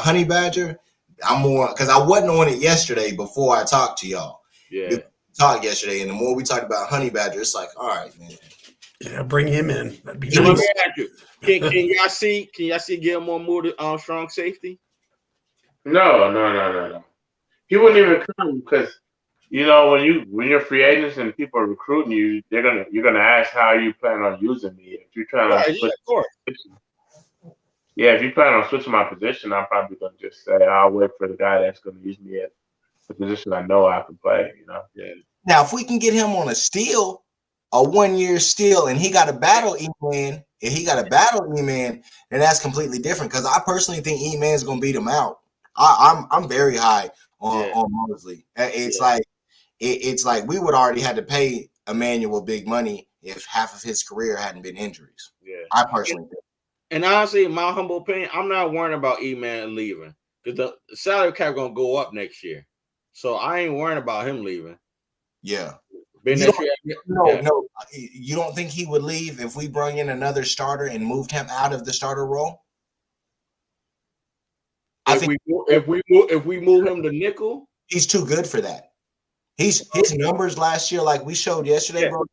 Speaker 2: Honey Badger, I'm more, because I wasn't on it yesterday before I talked to y'all.
Speaker 1: Yeah.
Speaker 2: We talked yesterday, and the more we talked about Honey Badger, it's like, all right, man.
Speaker 3: Yeah, bring him in. That'd be
Speaker 1: nice.
Speaker 3: Can
Speaker 1: y'all see Gilmore move to strong safety?
Speaker 4: No. He wouldn't even come, because when you're free agents and people are recruiting you, you're gonna ask how you plan on using me. If you're trying to switch,
Speaker 1: of course.
Speaker 4: If you plan on switching my position, I'm probably gonna just say I'll wait for the guy that's gonna use me at the position I know I can play.
Speaker 1: Yeah.
Speaker 2: Now, if we can get him on a 1 year steal, and he got a battle E-Man, then that's completely different. Because I personally think E-Man's gonna beat him out. I'm very high on Mosley. It's like we would already had to pay Emmanuel big money if half of his career hadn't been injuries.
Speaker 1: Yeah,
Speaker 2: I personally think.
Speaker 1: And honestly, in my humble opinion, I'm not worrying about E-Man leaving, because the salary cap gonna go up next year, so I ain't worrying about him leaving.
Speaker 2: Yeah.
Speaker 1: No.
Speaker 2: You don't think he would leave if we brought in another starter and moved him out of the starter role?
Speaker 1: If we move him to nickel,
Speaker 2: he's too good for that. His numbers last year, like we showed yesterday, bro.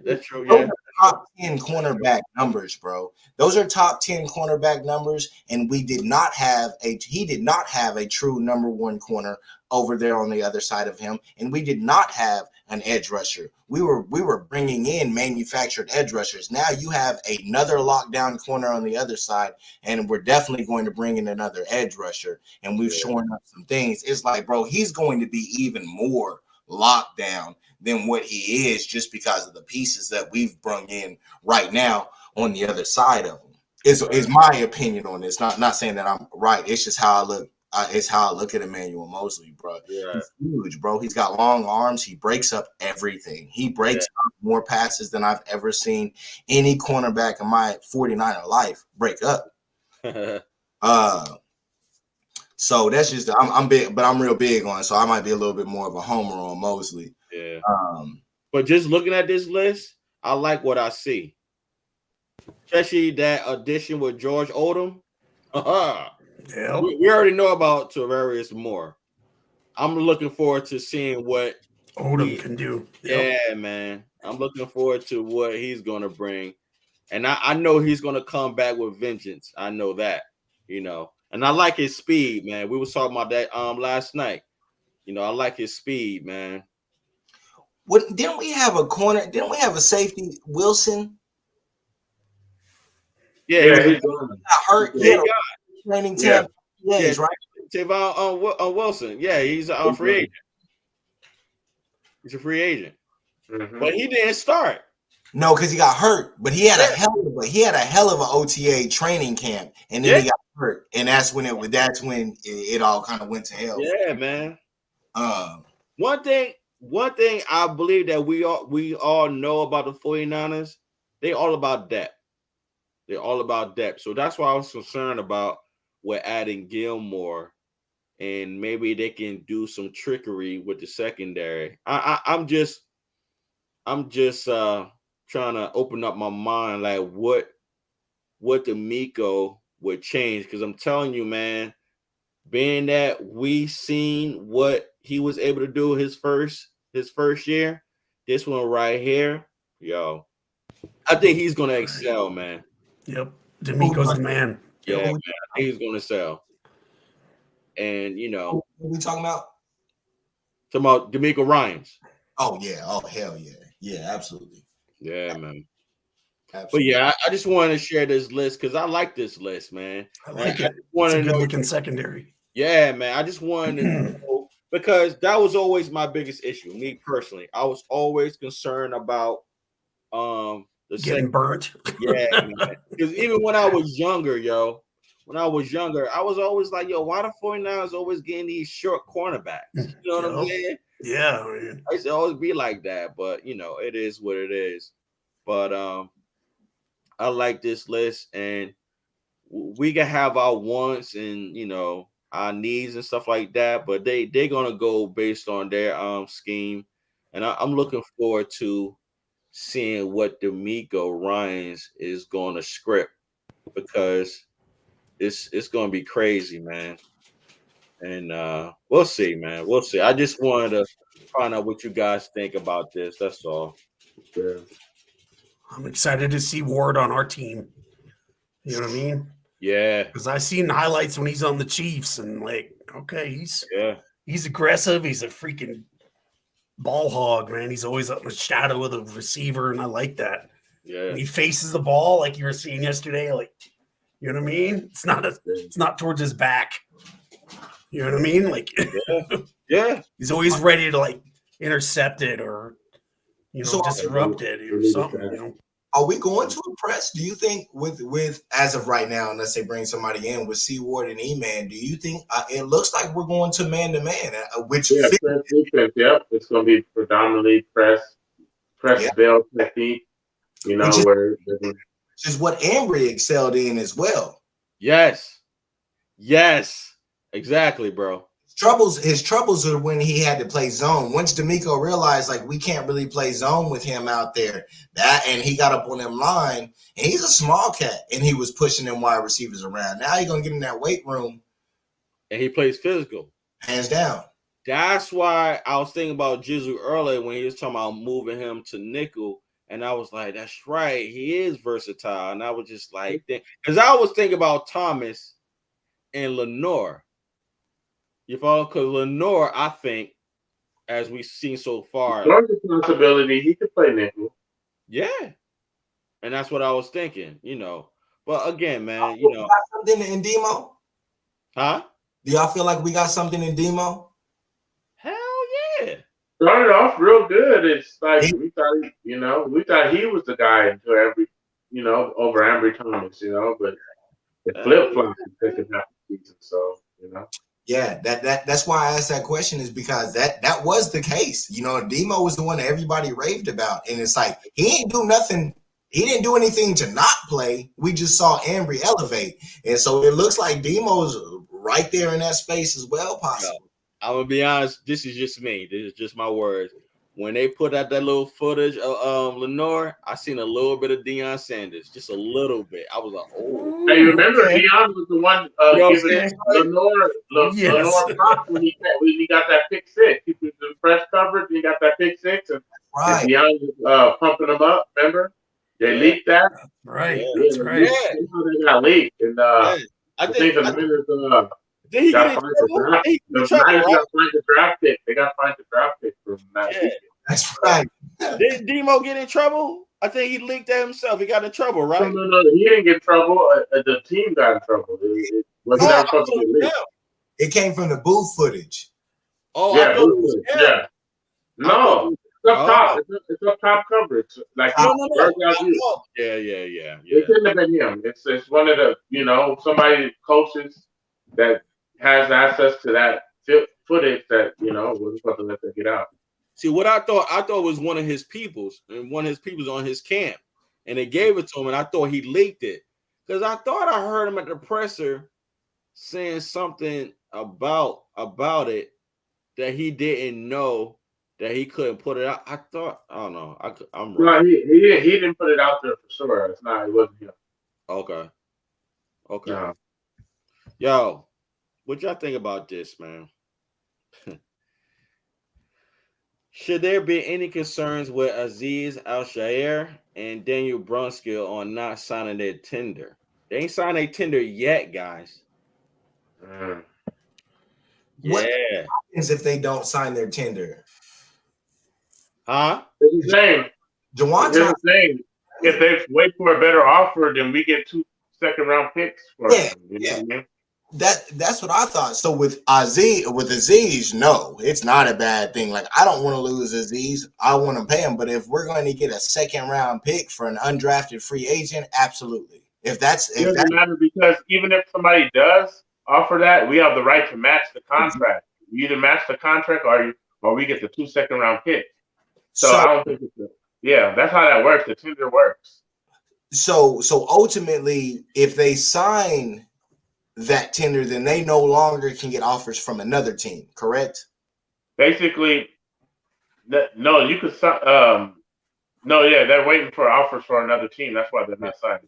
Speaker 1: That's true. Yeah,
Speaker 2: top 10 cornerback numbers, bro. Those are top 10 cornerback numbers, and he did not have a true number one corner over there on the other side of him, and we did not have an edge rusher. We were bringing in manufactured edge rushers. Now you have another lockdown corner on the other side, and we're definitely going to bring in another edge rusher, and we've shown up some things. It's like, bro, he's going to be even more locked down than what he is, just because of the pieces that we've brought in right now on the other side of him. Is my opinion on this. Not saying that I'm right. It's just how I look It's how I look at Emmanuel Mosley, bro.
Speaker 1: Yeah.
Speaker 2: He's huge, bro. He's got long arms. He breaks up everything. He breaks up more passes than I've ever seen any cornerback in my 49er life break up. So that's just I'm big, but I'm real big on it. So I might be a little bit more of a homer on Mosley.
Speaker 1: Yeah. But just looking at this list, I like what I see. Especially that addition with George Odom.
Speaker 3: Yeah.
Speaker 1: We already know about Tavarius Moore. I'm looking forward to seeing what
Speaker 3: Odom can do.
Speaker 1: Yep. Yeah, man. I'm looking forward to what he's going to bring. And I know he's going to come back with vengeance. I know that, And I like his speed, man. We were talking about that last night. I like his speed, man.
Speaker 2: What didn't we have a corner? Didn't we have a safety, Wilson?
Speaker 1: Yeah,
Speaker 4: he
Speaker 2: got hurt.
Speaker 1: Yeah,
Speaker 2: training camp. Yeah, right.
Speaker 1: Tavon Wilson. Yeah, he's a free agent. He's a free agent, but he didn't start.
Speaker 2: No, because he got hurt. But he had a hell of an OTA training camp, and then he got hurt, and that's when it all kind of went to hell.
Speaker 1: Yeah, man. One thing I believe that we all know about the 49ers, they all about depth. They're all about depth. So that's why I was concerned about with adding Gilmore, and maybe they can do some trickery with the secondary. I'm just trying to open up my mind, like what DeMeco would change, because I'm telling you, man, being that we seen what he was able to do his first year, this one right here, I think he's gonna excel, man.
Speaker 3: Yep, DeMeco's the man.
Speaker 1: Yeah, man, I think he's gonna excel. And
Speaker 2: what are we talking about?
Speaker 1: Talking about DeMeco Ryans.
Speaker 2: Oh yeah, oh hell yeah, yeah, absolutely.
Speaker 1: Yeah, man.
Speaker 2: Absolutely.
Speaker 1: But yeah, I just wanted to share this list because I like this list, man.
Speaker 3: I like it. It's a good looking secondary.
Speaker 1: Yeah, man. I just wanted to know, because that was always my biggest issue. Me personally, I was always concerned about
Speaker 3: getting burnt.
Speaker 1: Yeah, because even when I was younger, I was always like, why the 49ers always getting these short cornerbacks? You know what I'm saying?
Speaker 3: Yeah, man.
Speaker 1: I used to always be like that, but it is what it is. But I like this list, and we can have our wants and our needs and stuff like that, but they're gonna go based on their scheme, and I'm looking forward to seeing what DeMeco Ryans is going to script, because it's going to be crazy, man. And we'll see, man. We'll see. I just wanted to find out what you guys think about this. That's all.
Speaker 4: Yeah.
Speaker 3: I'm excited to see Ward on our team. You know what I mean?
Speaker 1: Yeah.
Speaker 3: Because I've seen highlights when he's on the Chiefs, and okay, he's aggressive. He's a freaking ball hog, man. He's always up in the shadow of the receiver, and I like that.
Speaker 1: Yeah.
Speaker 3: And he faces the ball like you were seeing yesterday, you know what I mean? It's not towards his back. You know what I mean?
Speaker 1: Yeah.
Speaker 3: He's always ready to intercept it or disrupt it or something.
Speaker 2: Are we going to impress? Do you think with as of right now, unless they bring somebody in with C Ward and E-Man, do you think it looks like we're going to man, which
Speaker 4: defense, it's going to be predominantly press build technique. Which
Speaker 2: is what Ambry excelled in as well.
Speaker 1: Yes, exactly, bro.
Speaker 2: His troubles are when he had to play zone. Once DeMeco realized we can't really play zone with him out there, and he got up on them line, and he's a small cat, and he was pushing them wide receivers around. Now he's gonna get in that weight room,
Speaker 1: and he plays physical,
Speaker 2: hands down.
Speaker 1: That's why I was thinking about Jizu earlier when he was talking about moving him to nickel, and I was like, that's right, he is versatile. And I was just like, because I was thinking about Thomas and Lenore. You follow? Because Lenore, I think, as we've seen so far,
Speaker 4: responsibility, he could play nickel.
Speaker 1: Yeah, and that's what I was thinking. But again, man,
Speaker 2: we got something in Demo.
Speaker 1: Huh?
Speaker 2: Do y'all feel like we got something in Demo?
Speaker 1: Hell yeah!
Speaker 4: Started off real good. It's like we thought he was the guy over Ambry Thomas, but the flip flop second half of the season. So
Speaker 2: Yeah, that's why I asked that question, is because that was the case. You know, Demo was the one that everybody raved about, and it's like he ain't do nothing. He didn't do anything to not play. We just saw Ambry elevate, and so it looks like Demo's right there in that space as well. Possible.
Speaker 1: I'm gonna be honest. This is just me. This is just my words. When they put out that little footage of Lenore, I seen a little bit of Deion Sanders, just a little bit. I was like, oh.
Speaker 4: Hey, you remember Deion was the one giving Lenore props when he got that pick six. He was in press coverage. He got that pick six, and Deion was pumping him up. Remember? They leaked that.
Speaker 3: Right.
Speaker 4: Yeah,
Speaker 3: That's right.
Speaker 4: Yeah. They got leaked, and I think the Niners
Speaker 1: did he get in trouble?
Speaker 4: The Niners got fined the draft pick. They got fined the draft pick from that.
Speaker 2: Yeah, that's right.
Speaker 1: Did Demo get in trouble? I think he leaked that himself. He got in trouble, right?
Speaker 4: No. He didn't get in trouble. The team got in trouble.
Speaker 2: It came from the booth footage.
Speaker 1: Oh,
Speaker 4: yeah, yeah. No, it's up top. It's up top coverage. Like
Speaker 1: no. Yeah.
Speaker 4: It couldn't have been him. It's one of the somebody coaches that has access to that footage that was supposed to let them get out.
Speaker 1: See, what I thought was one of his peoples, and one of his peoples on his camp, and they gave it to him, and I thought he leaked it because I thought I heard him at the presser saying something about it that he didn't know that he couldn't put it out. I don't know. I'm
Speaker 4: wrong. No, he didn't put it out there for sure. It wasn't him.
Speaker 1: Okay.
Speaker 4: No.
Speaker 1: Yo, what y'all think about this, man? Should there be any concerns with Aziz Al-Shair and Daniel Brunskill on not signing their tender? They ain't signed a tender yet, guys.
Speaker 2: What happens if they don't sign their tender?
Speaker 1: Huh?
Speaker 4: It's the same.
Speaker 2: Jawan,
Speaker 4: if they wait for a better offer, then we get 2 second-round picks for them. You know what I mean?
Speaker 2: That's what I thought. So with Aziz, no, it's not a bad thing. Like, I don't want to lose Aziz. I want to pay him. But if we're going to get a second-round pick for an undrafted free agent, absolutely. It doesn't
Speaker 4: matter, because even if somebody does offer that, we have the right to match the contract. You either match the contract or we get the 2 second-round picks. So I don't think that's how that works. The tender works.
Speaker 2: So ultimately, if they sign that tender, then they no longer can get offers from another team, correct?
Speaker 4: Basically, no, you could they're waiting for offers for another team. That's why they're not signing.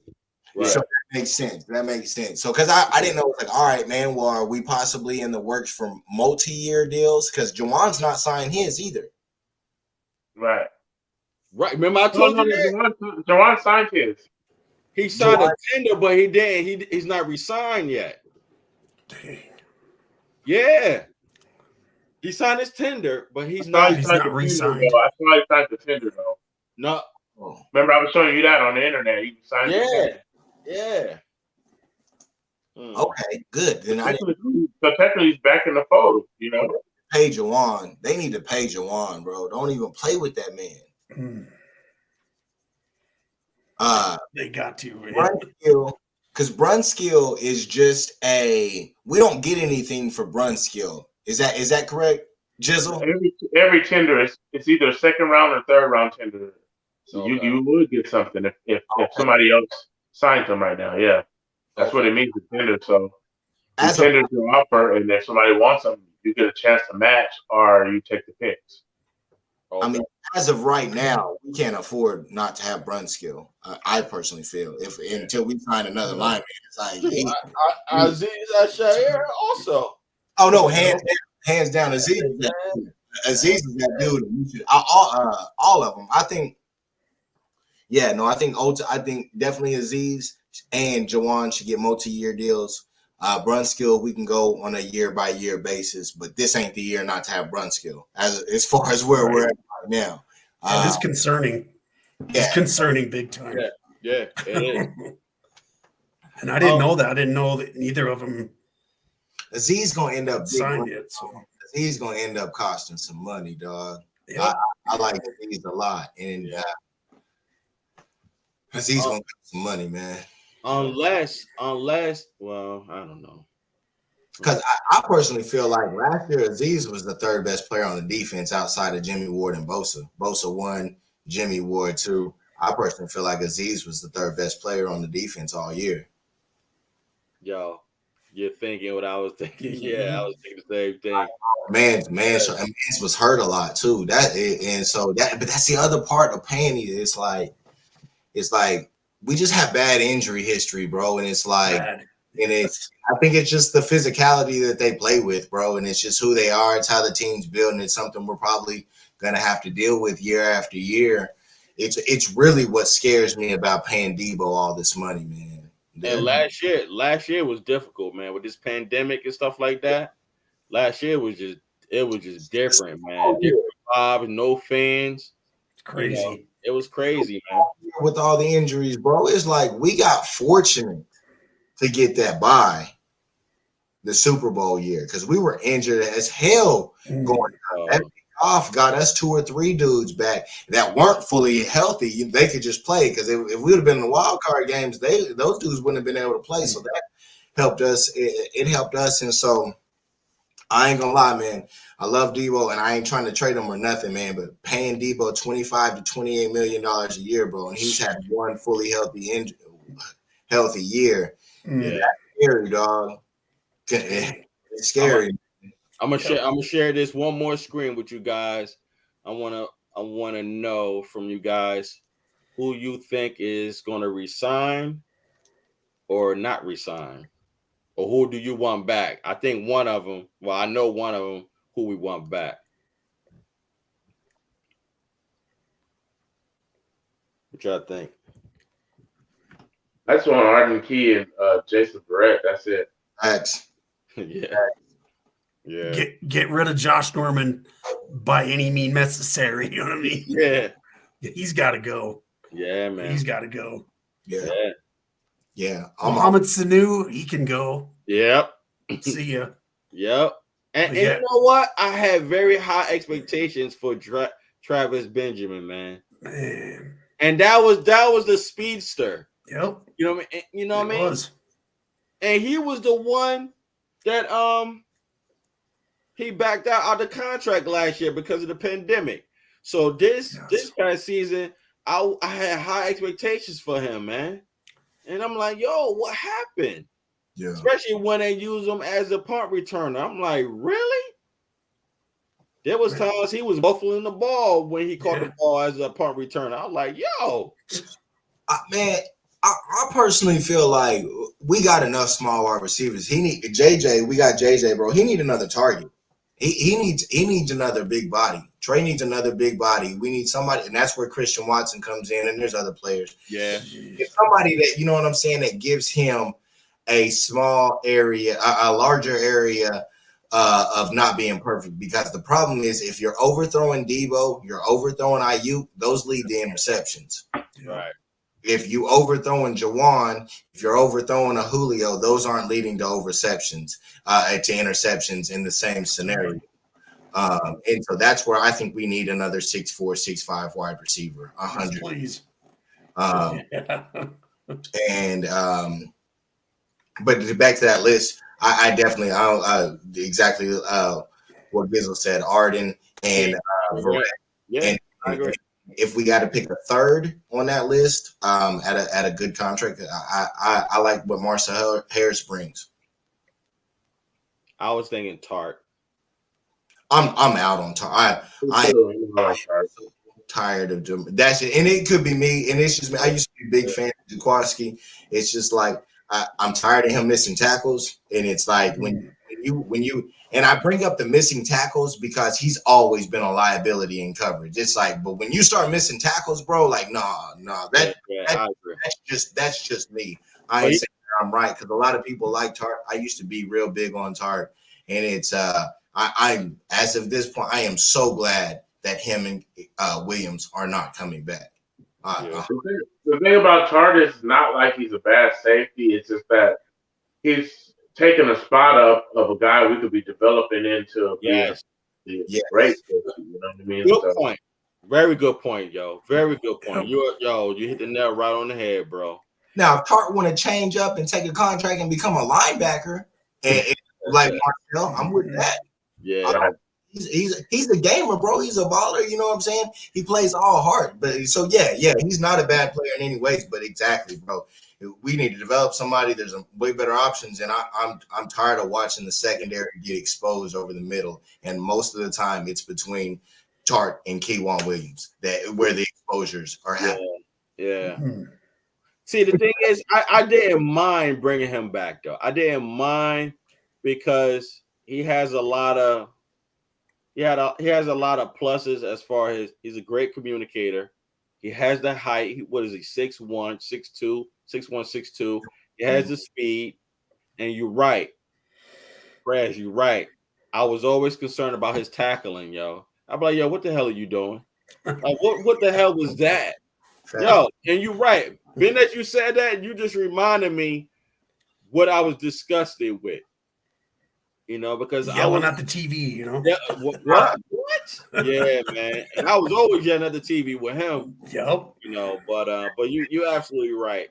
Speaker 2: Right. So that makes sense. So because I didn't know, like, all right, man, well, are we possibly in the works for multi-year deals? Because Jawan's not signed his either.
Speaker 4: Right.
Speaker 1: Remember I told you that?
Speaker 4: Jawan signed his.
Speaker 1: He signed a tender, but he didn't. He's not re-signed yet.
Speaker 3: Dang.
Speaker 1: Yeah. He signed his tender, but he's not
Speaker 3: re-signed.
Speaker 4: I thought he signed the tender, though.
Speaker 1: No.
Speaker 4: Remember, I was showing you that on the internet. He signed the tender.
Speaker 1: Yeah.
Speaker 2: Okay, good. Then
Speaker 4: so technically, he's back in the fold,
Speaker 2: Pay Jawan. They need to pay Jawan, bro. Don't even play with that man.
Speaker 3: They got to.
Speaker 2: Because Brunskill is just we don't get anything for Brunskill. Is that correct, Jizzle?
Speaker 4: Every tender it's either a second round or third round tender. So you would get something if somebody else signs them right now. Yeah, that's what it means to tender. So you tender to offer, and if somebody wants them, you get a chance to match, or you take the picks.
Speaker 2: I mean, as of right now, we can't afford not to have Brunskill. I personally feel until we find another lineman. It's like
Speaker 1: Aziz Al-Shair also.
Speaker 2: Oh no, hands down. Aziz is that dude. You should, all of them. I think. Yeah, no, I think definitely Aziz and Jawan should get multi-year deals. Brunskill, we can go on a year-by-year basis, but this ain't the year not to have Brunskill. As far as where we're at right now,
Speaker 3: it's concerning. Yeah. It's concerning big time.
Speaker 1: Yeah, it is.
Speaker 3: And I didn't know that. I didn't know that neither of them.
Speaker 2: Aziz gonna end up
Speaker 3: signed it. So
Speaker 2: Aziz gonna end up costing some money, dog. Yeah. I like Aziz a lot, and Aziz gonna get some money, man.
Speaker 1: Unless, well, I don't know.
Speaker 2: Because I personally feel like last year Aziz was the third best player on the defense outside of Jimmy Ward and Bosa. Bosa 1, Jimmy Ward 2. I personally feel like Aziz was the third best player on the defense all year.
Speaker 1: Yo, you're thinking what I was thinking. Yeah, I was thinking the same thing.
Speaker 2: Mans was hurt a lot too. But that's the other part of Panty. It's like we just have bad injury history, bro, and it's like, I think it's just the physicality that they play with, bro, and it's just who they are. It's how the team's built, and it's something we're probably gonna have to deal with year after year. It's really what scares me about paying Debo all this money, man.
Speaker 1: And last year was difficult, man, with this pandemic and stuff like that. Last year was just different, man. Different vibes, no fans.
Speaker 3: Crazy.
Speaker 1: You know, it was crazy, man.
Speaker 2: With all the injuries, bro, it's like we got fortunate to get that bye the Super Bowl year because we were injured as hell going that off. Got us 2 or 3 dudes back that weren't fully healthy. They could just play because if we would have been in the wild card games, those dudes wouldn't have been able to play. So that helped us. It helped us, and so I ain't gonna lie, man. I love Debo, and I ain't trying to trade him or nothing, man. But paying Debo $25 to $28 million a year, bro, and he's had one fully healthy year.
Speaker 1: Yeah,
Speaker 2: that's scary, dog. It's scary.
Speaker 1: I'm gonna share this one more screen with you guys. I wanna know from you guys who you think is gonna resign or not resign. Or who do you want back? I think one of them. Well, I know one of them who we want back. What y'all think?
Speaker 4: I just want Arden Key and Jason Barrett. That's it.
Speaker 2: Thanks.
Speaker 1: Yeah.
Speaker 3: Get rid of Josh Norman by any means necessary. You know what I mean?
Speaker 1: Yeah.
Speaker 3: He's got to go.
Speaker 1: Yeah, man.
Speaker 3: He's got to go.
Speaker 2: Yeah.
Speaker 3: Mohamed Sanu, he can go.
Speaker 1: Yep.
Speaker 3: See ya.
Speaker 1: Yep. And you know what? I had very high expectations for Travis Benjamin, man. And that was the speedster.
Speaker 3: Yep.
Speaker 1: You know what I mean? You know what I mean? And he was the one that he backed out of the contract last year because of the pandemic. So this past season, I had high expectations for him, man. And I'm like, yo, what happened?
Speaker 2: Yeah.
Speaker 1: Especially when they use him as a punt returner. I'm like, really? There was times he was muffling the ball when he caught the ball as a punt returner. I was like, yo.
Speaker 2: Man, I personally feel like we got enough small wide receivers. We got JJ, bro. He need another target. He needs another big body. Trey needs another big body. We need somebody, and that's where Christian Watson comes in, and there's other players.
Speaker 1: Yeah.
Speaker 2: It's somebody that, you know what I'm saying, that gives him a small area, a larger area of not being perfect. Because the problem is if you're overthrowing Debo, you're overthrowing Ayuk, those lead to interceptions.
Speaker 1: Right.
Speaker 2: If you overthrowing Jawan, if you're overthrowing a Julio, those aren't leading to interceptions in the same scenario. And so that's where I think we need another 6'4", 6'5" wide receiver, 100.
Speaker 3: Please.
Speaker 2: But back to that list, I definitely exactly what Gizzle said, Arden and Verrett.
Speaker 1: Yeah,
Speaker 2: and
Speaker 1: I agree.
Speaker 2: If we got to pick a third on that list, at a good contract, I like what Marcel Harris brings.
Speaker 1: I was thinking Tart.
Speaker 2: I'm out on Tart. I'm tired of them. That's it, and it could be me. And it's just me. I used to be a big fan of Jaworski. It's just like I'm tired of him missing tackles, and it's like when you and I bring up the missing tackles because he's always been a liability in coverage. It's like, but when you start missing tackles, bro, like that's just me. I ain't saying I'm right because a lot of people like Tart. I used to be real big on Tart, and it's I'm as of this point, I am so glad that him and Williams are not coming back.
Speaker 4: The thing about Tart is not like he's a bad safety. It's just that he's taking a spot up of a guy we could be developing into being great safety. You know what I mean?
Speaker 1: Good point. Very good point, yo. Very good point. You hit the nail right on the head, bro.
Speaker 2: Now, if Tart want to change up and take a contract and become a linebacker, and like Marcel. I'm with that.
Speaker 1: Yeah.
Speaker 2: He's a gamer, bro. He's a baller. You know what I'm saying? He plays all hard. But so yeah, he's not a bad player in any ways. But exactly, bro. We need to develop somebody. There's way better options, and I'm tired of watching the secondary get exposed over the middle. And most of the time, it's between Tart and Keywan Williams where the exposures are happening.
Speaker 1: Yeah. See, the thing is, I didn't mind bringing him back though. I didn't mind because he has a lot of he has a lot of pluses as far as he's a great communicator. He has the height. What is he? 6'1", 6'2", 6'1", 6'2". He has the speed. And you're right. Fred, you're right. I was always concerned about his tackling, yo. I'm like, yo, what the hell are you doing? Like, what the hell was that? Yo, and you're right. Being that you said that, you just reminded me what I was disgusted with. You know, because
Speaker 3: yelling at the TV, you know.
Speaker 1: Yeah, what? Yeah, man. And I was always yelling at the TV with him.
Speaker 3: Yep.
Speaker 1: You know, but you're absolutely right.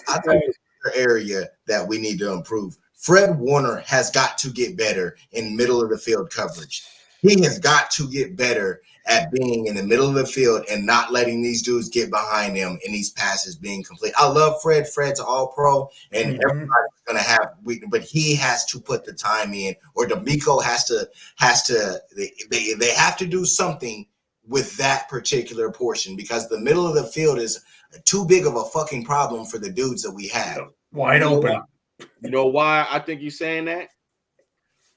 Speaker 2: I think it's another area that we need to improve. Fred Warner has got to get better in middle of the field coverage. He has got to get better at being in the middle of the field and not letting these dudes get behind him and these passes being complete. I love Fred. Fred's all pro, and everybody's going to have weakness, but he has to put the time in, or D'Amico has to. They have to do something with that particular portion because the middle of the field is too big of a fucking problem for the dudes that we have.
Speaker 3: Wide open.
Speaker 1: You know why I think you're saying that?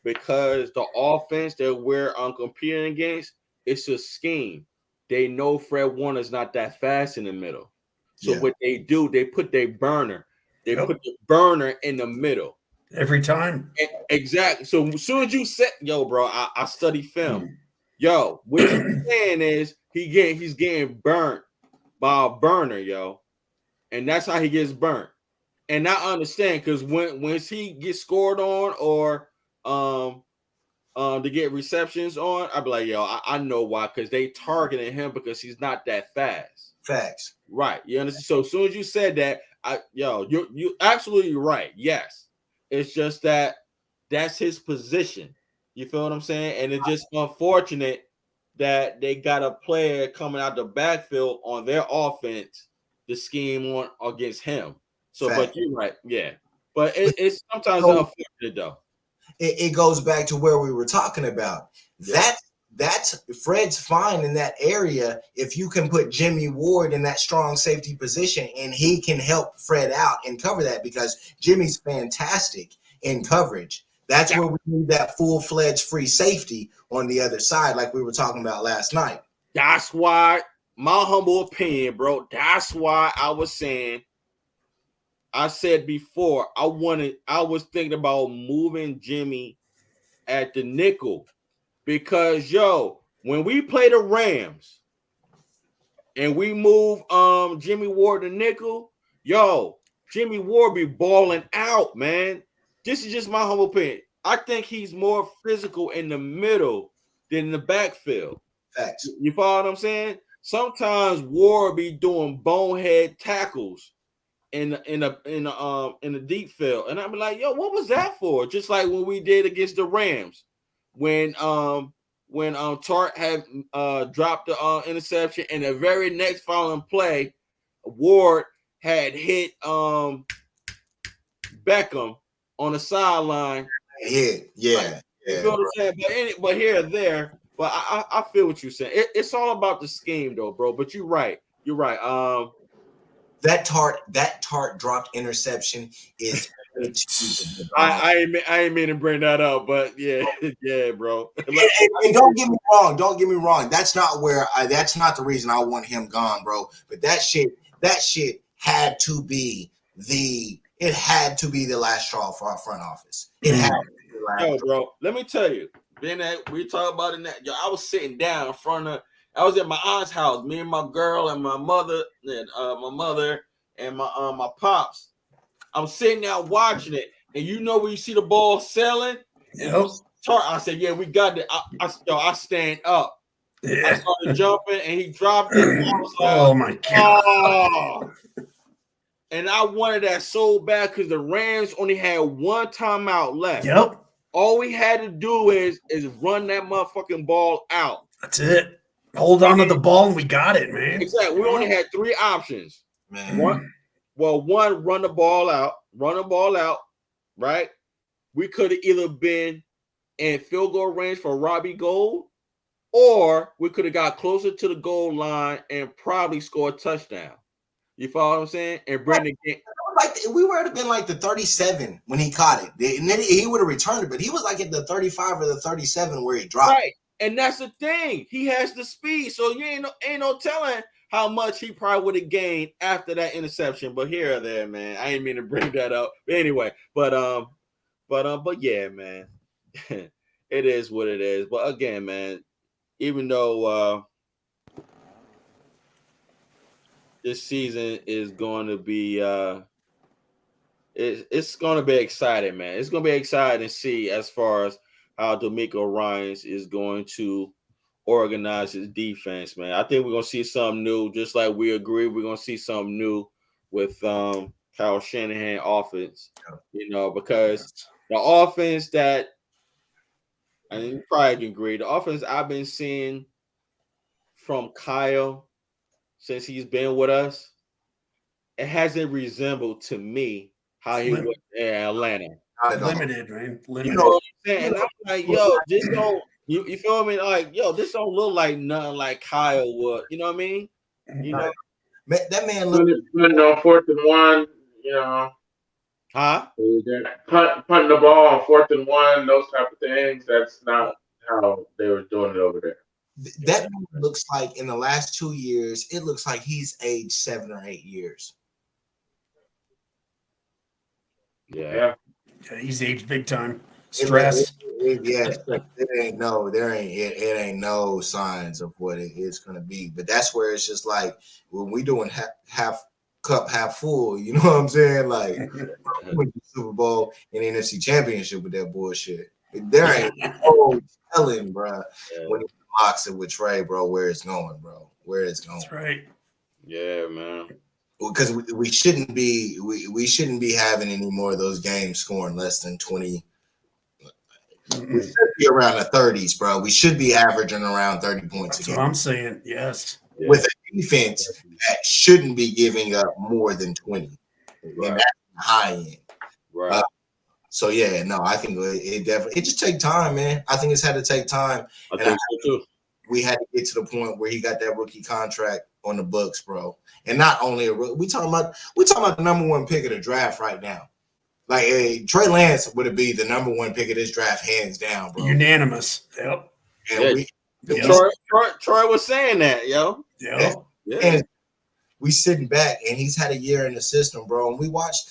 Speaker 1: Because the offense that we're competing against, it's a scheme. They know Fred Warner's not that fast in the middle. So what they do, they put their burner. They put the burner in the middle.
Speaker 3: Every time.
Speaker 1: Exactly. So as soon as you said, yo, bro, I study film. Yo, what you're saying is he's getting burnt by a burner, yo. And that's how he gets burnt. And I understand because when he gets scored on or to get receptions on, I'd be like, yo, I know why, because they targeting him because he's not that fast.
Speaker 2: Facts.
Speaker 1: Right. You understand? So as soon as you said that, you're absolutely right. Yes. It's just that's his position. You feel what I'm saying? And it's just unfortunate that they got a player coming out the backfield on their offense to scheme on against him. So, but you're right. Yeah. But it's sometimes unfortunate though.
Speaker 2: It goes back to where we were talking about. That's Fred's fine in that area if you can put Jimmy Ward in that strong safety position and he can help Fred out and cover that because Jimmy's fantastic in coverage. That's where we need that full-fledged free safety on the other side like we were talking about last night.
Speaker 1: That's why, my humble opinion, bro, that's why I was saying, I said before, I was thinking about moving Jimmy at the nickel because, yo, when we play the Rams and we move Jimmy Ward to nickel, yo, Jimmy Ward be balling out, man. This is just my humble opinion. I think he's more physical in the middle than in the backfield.
Speaker 2: Facts.
Speaker 1: You follow what I'm saying? Sometimes Ward be doing bonehead tackles in the deep field, and I'd be like, yo, what was that for? Just like when we did against the Rams, when Tart had dropped the interception, and the very next following play, Ward had hit Beckham on the sideline.
Speaker 2: Yeah.
Speaker 1: You feel what I'm saying? But here or there, but I feel what you're saying. It's all about the scheme, though, bro. But you're right. You're right.
Speaker 2: That Tart dropped interception is.
Speaker 1: I ain't mean to bring that up, but yeah, bro.
Speaker 2: And don't get me wrong. That's not the reason I want him gone, bro. But that shit had to be the last straw for our front office. It had to be the last
Speaker 1: straw. Bro, let me tell you. Being that we talk about it, yo, I was sitting down in front of. I was at my aunt's house. Me and my girl and my mother and my pops. I'm sitting there watching it, and you know when you see the ball selling, I said, "Yeah, we got it." I stand up. Yeah. I started jumping, and he dropped it. I was like,
Speaker 3: "Oh my god!"
Speaker 1: Oh. And I wanted that so bad because the Rams only had one timeout left.
Speaker 3: Yep.
Speaker 1: All we had to do is run that motherfucking ball out.
Speaker 3: That's it. Hold on to the ball and we got it, man.
Speaker 1: Exactly. We only had 3 options.
Speaker 2: Man.
Speaker 1: One, run the ball out, right? We could have either been in field goal range for Robbie Gold, or we could have got closer to the goal line and probably scored a touchdown. You follow what I'm saying? And bring the game.
Speaker 2: Like we would have been like the 37 when he caught it, and then he would have returned it, but he was like at the 35 or the 37 where he dropped.
Speaker 1: Right, and that's the thing. He has the speed, so you ain't no telling how much he probably would have gained after that interception. But here or there, man, I ain't mean to bring that up. But anyway, but yeah, man, it is what it is. But again, man, even though this season is going to be it's going to be exciting, man. It's going to be exciting to see as far as how D'Amico Ryans is going to organize his defense, man. I think we're going to see something new, just like we agree we're going to see something new with Kyle Shanahan offense, because the offense that, and you probably can agree, the offense I've been seeing from Kyle since he's been with us, it hasn't resembled to me how he was in Atlanta.
Speaker 3: Limited, man. Limited.
Speaker 1: You know what I'm saying? And I'm like, yo, this don't you feel me? Like, yo, this don't look like nothing like Kyle would. You know what I mean? You know,
Speaker 2: that man looked
Speaker 4: on 4th and 1.
Speaker 1: Huh?
Speaker 4: Punting the ball on 4th and 1, those type of things. That's not how they were doing it over there.
Speaker 2: That looks like in the last 2 years, it looks like he's aged 7 or 8 years.
Speaker 1: Yeah,
Speaker 3: he's aged big time. Stress.
Speaker 2: There ain't no signs of what it's gonna be. But that's where it's just like when we doing half cup, half full. You know what I'm saying? Like Super Bowl and NFC Championship with that bullshit. There ain't no telling, bro. When he locks it with Trey, bro, where it's going, bro. Where it's going.
Speaker 3: That's right.
Speaker 1: Yeah, man.
Speaker 2: Because we shouldn't be having any more of those games scoring less than 20. We should be around the 30s, bro. We should be averaging around 30 points a game.
Speaker 3: That's what I'm saying. Yes.
Speaker 2: With a defense that shouldn't be giving up more than 20.
Speaker 1: Right.
Speaker 2: And that's high end.
Speaker 1: Right.
Speaker 2: So yeah, no, I think it just take time, man. I think it's had to take time.
Speaker 1: I think so too.
Speaker 2: We had to get to the point where he got that rookie contract on the books, bro. And not only we talking about the number 1 pick of the draft right now. Like Trey Lance would be the number 1 pick of this draft, hands down, bro.
Speaker 3: Unanimous. Yep.
Speaker 2: And
Speaker 1: Troy was saying that, yo.
Speaker 3: Yep.
Speaker 1: Yeah.
Speaker 2: And we sitting back, and he's had a year in the system, bro. And we watched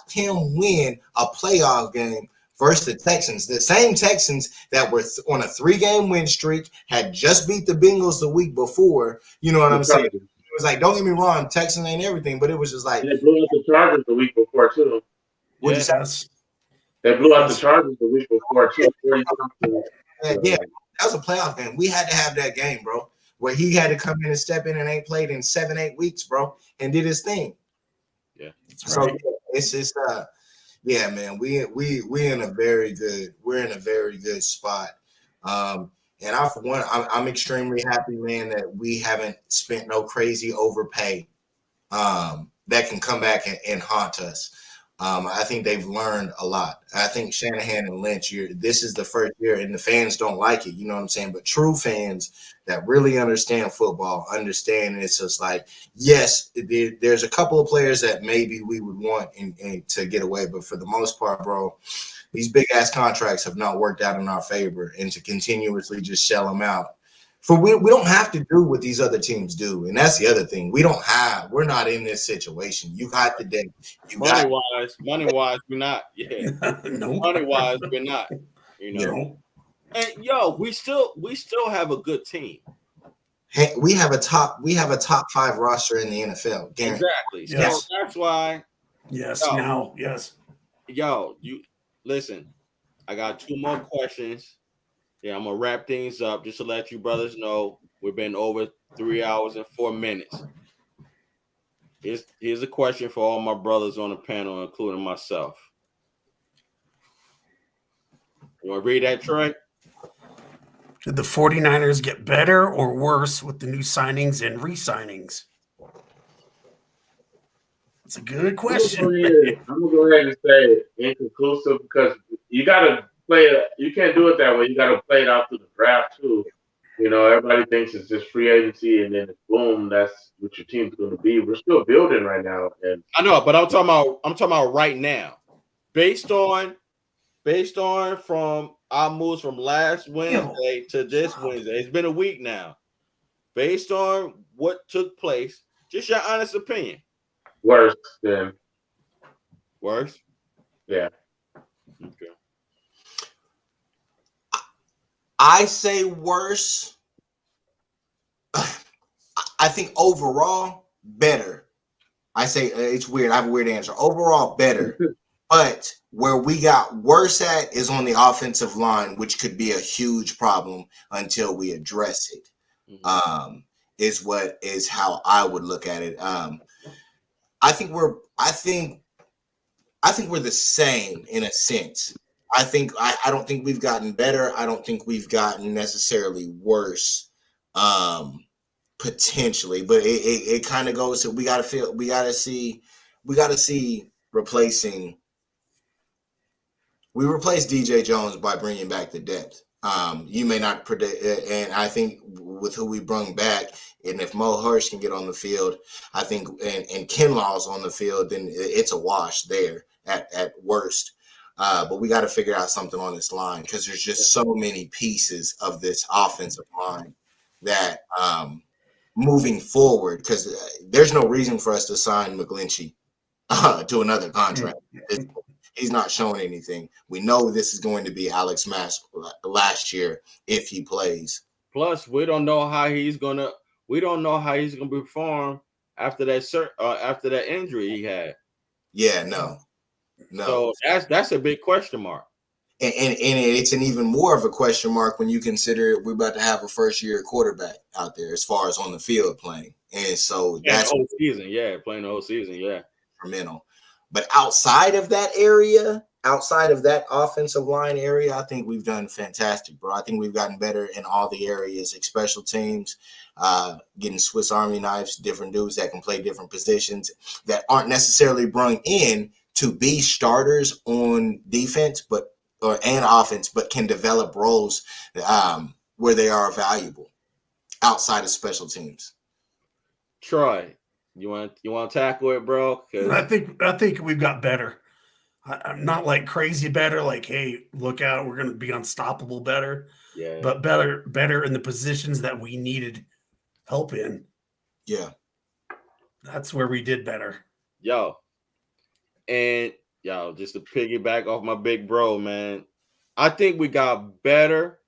Speaker 2: him win a playoff game versus the Texans, the same Texans that were on a 3-game win streak, had just beat the Bengals the week before. You know what I'm saying? It was like, don't get me wrong, Texans ain't everything, but it was just like
Speaker 4: they blew out the Chargers the week before too.
Speaker 3: Yes.
Speaker 4: They blew out the Chargers the week before too.
Speaker 2: Yeah, that was a playoff game. We had to have that game, bro, where he had to come in and step in and ain't played in 7-8 weeks, bro, and did his thing.
Speaker 1: Yeah,
Speaker 2: so right. It's just yeah, man, we're in a very good spot. And I'm extremely happy, man, that we haven't spent no crazy overpay that can come back and haunt us. I think they've learned a lot. I think Shanahan and Lynch, this is the first year, and the fans don't like it, you know what I'm saying? But true fans that really understand football, understand it's just like, yes, there's a couple of players that maybe we would want and to get away, but for the most part, bro, these big-ass contracts have not worked out in our favor, and to continuously just shell them out. We don't have to do what these other teams do, and that's the other thing. We're not in this situation. You got the day.
Speaker 1: Money wise, we're not. Yeah,
Speaker 3: no.
Speaker 1: Money wise, we're not. You know, and yo, we still have a good team.
Speaker 2: Hey, we have a top 5 roster in the NFL. Guaranteed.
Speaker 1: Exactly.
Speaker 3: Yes.
Speaker 1: So that's why.
Speaker 3: Yes. Yes.
Speaker 1: Yo, you listen. I got 2 more questions. Yeah, I'm gonna wrap things up just to let you brothers know we've been over 3 hours and 4 minutes. Here's a question for all my brothers on the panel, including myself. You want to read that, Troy?
Speaker 3: Did the 49ers get better or worse with the new signings and re-signings? That's a good question.
Speaker 4: I'm gonna go ahead and say inconclusive because you gotta play it. You can't do it that way. You gotta play it out through the draft too. You know, everybody thinks it's just free agency and then boom, that's what your team's gonna be. We're still building right now, and
Speaker 1: I know, but I'm talking about right now, based on from our moves from last Wednesday to this Wednesday. It's been a week now. Based on what took place, just your honest opinion.
Speaker 4: Worse than
Speaker 1: worse.
Speaker 4: Yeah.
Speaker 1: Okay.
Speaker 2: I say worse. I think overall better. I say it's weird. I have a weird answer. Overall better. But where we got worse at is on the offensive line, which could be a huge problem until we address it. Mm-hmm. Is how I would look at it. I think we're the same in a sense. I don't think we've gotten better. I don't think we've gotten necessarily worse. Potentially, but it kind of goes to we got to see replacing. We replaced DJ Jones by bringing back the depth. You may not predict, and I think with who we bring back, and if Mo Hurst can get on the field, I think, and Kinlaw's on the field, then it's a wash there at worst. But we got to figure out something on this line because there's just so many pieces of this offensive line that moving forward, because there's no reason for us to sign McGlinchey to another contract. He's not showing anything. We know this is going to be Alex Mass last year if he plays.
Speaker 1: Plus, we don't know how he's gonna perform after that injury he had.
Speaker 2: Yeah, no.
Speaker 1: So that's a big question mark.
Speaker 2: And it's an even more of a question mark when you consider we're about to have a first-year quarterback out there as far as on the field playing. And so that's
Speaker 1: the whole season, playing the whole season,
Speaker 2: Instrumental. But outside of that area, outside of that offensive line area, I think we've done fantastic, bro. I think we've gotten better in all the areas, like special teams, getting Swiss Army knives, different dudes that can play different positions that aren't necessarily brought in to be starters on defense, and offense, but can develop roles where they are valuable outside of special teams.
Speaker 1: Troy, you want to tackle it, bro?
Speaker 3: I think we've got better. I'm not like crazy better, like, hey, look out, we're going to be unstoppable better.
Speaker 1: Yeah.
Speaker 3: But better in the positions that we needed help in.
Speaker 2: Yeah.
Speaker 3: That's where we did better.
Speaker 1: Just to piggyback off my big bro, man, I think we got better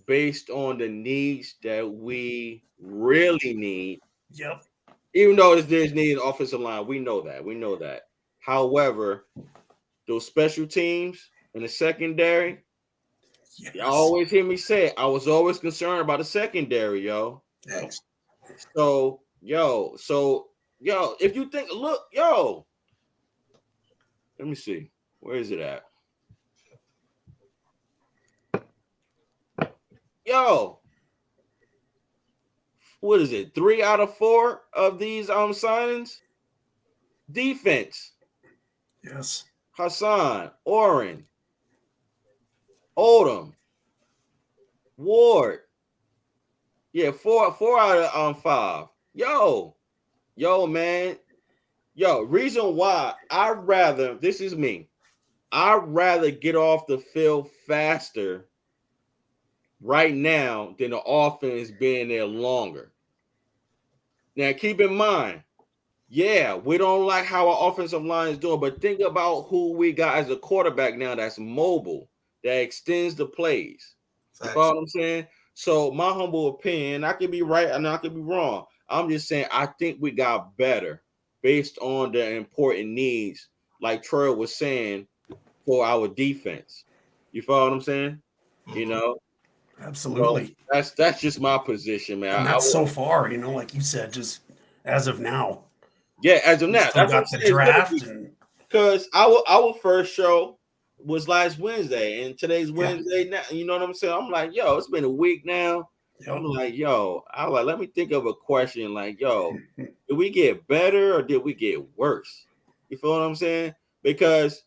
Speaker 1: based on the needs that we really need.
Speaker 3: Yep.
Speaker 1: Even though there's need an offensive line, we know that. However, those special teams in the secondary, you always hear me say it, I was always concerned about the secondary, yo.
Speaker 2: Thanks.
Speaker 1: So, if you think, let me see. Where is it at? What is it? 3 out of 4 of these signings? Defense.
Speaker 3: Yes.
Speaker 1: Hassan, Oren, Odom, Ward. Yeah, 4 out of 5. Man. Reason why this is me. I'd rather get off the field faster right now than the offense being there longer. Now, keep in mind, we don't like how our offensive line is doing, but think about who we got as a quarterback now that's mobile, that extends the plays. You follow what I'm saying? So, my humble opinion, I could be right and I could be wrong. I'm just saying I think we got better based on the important needs, like Troy was saying, for our defense. You follow what I'm saying? You know?
Speaker 3: Absolutely.
Speaker 1: So that's just my position, man.
Speaker 3: And that's so far, like you said, just as of now.
Speaker 1: Yeah, as of now.
Speaker 3: That's got the draft.
Speaker 1: Because our first show, was last Wednesday, and today's Wednesday now. You know what I'm saying? I'm like, yo, it's been a week now. Yep. I'm like, yo, let me think of a question. Like, yo, did we get better or did we get worse? You feel what I'm saying? Because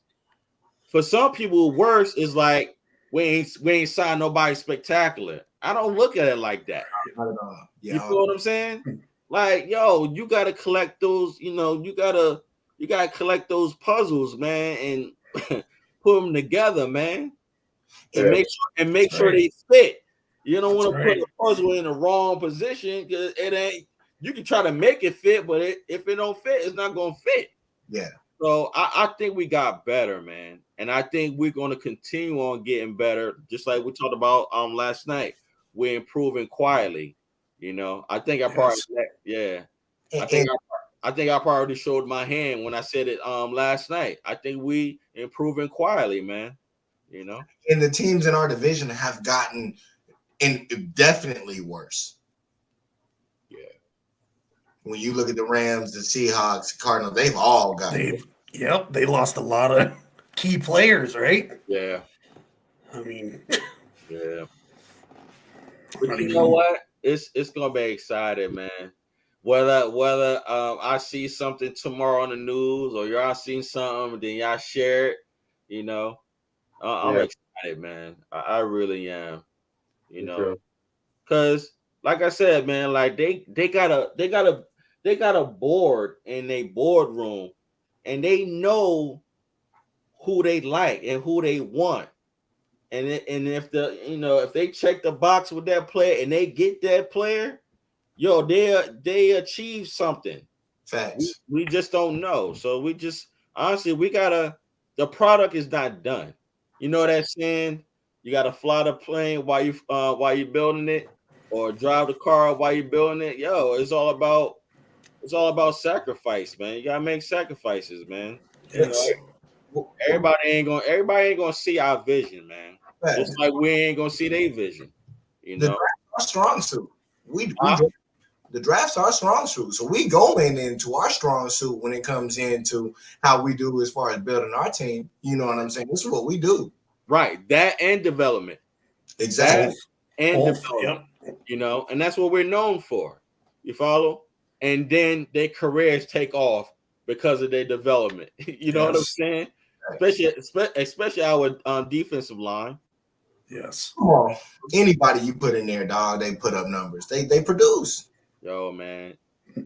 Speaker 1: for some people, worse is like we ain't signed nobody spectacular. I don't look at it like that. You feel what I'm saying? Like, yo, you gotta collect those, you gotta collect those puzzles, man, and put them together, man. And make sure they fit. You don't want to put a puzzle in the wrong position because it ain't. You can try to make it fit, but if it don't fit, it's not gonna fit.
Speaker 2: Yeah.
Speaker 1: So I think we got better, man, and I think we're going to continue on getting better, just like we talked about last night. We're improving quietly, I think I probably I think I probably showed my hand when I said it last night. I think we improving quietly, man.
Speaker 2: And the teams in our division have gotten definitely worse.
Speaker 1: Yeah.
Speaker 2: When you look at the Rams, the Seahawks, the Cardinals, they've all got.
Speaker 3: They lost a lot of key players, right?
Speaker 1: Yeah.
Speaker 3: I mean,
Speaker 1: yeah. But you know what? It's gonna be exciting, man. Whether I see something tomorrow on the news or y'all seen something, then y'all share it. I'm excited, man. I really am. Because like I said, man, like they got a board in a boardroom, and they know who they like and who they want. And if if they check the box with that player and they get that player, yo, they achieve something.
Speaker 2: Facts.
Speaker 1: We just don't know. So we just honestly the product is not done. You know that saying? You gotta fly the plane while you're building it, or drive the car while you're building it. Yo, it's all about sacrifice, man. You gotta make sacrifices, man.
Speaker 3: Yes.
Speaker 1: Everybody ain't gonna see our vision, man. Facts. Just like we ain't gonna see their vision.
Speaker 2: The draft our strong suit. The draft's our strong suit. So we go into our strong suit when it comes into how we do as far as building our team. You know what I'm saying? This is what we do.
Speaker 1: Right. That and development.
Speaker 2: Exactly.
Speaker 1: Development. Yep. And that's what we're known for. You follow? And then their careers take off because of their development. You know what I'm saying? Especially our defensive line.
Speaker 3: Yes.
Speaker 2: Come on. Anybody you put in there, dog, they put up numbers. They produce.
Speaker 1: Yo, man.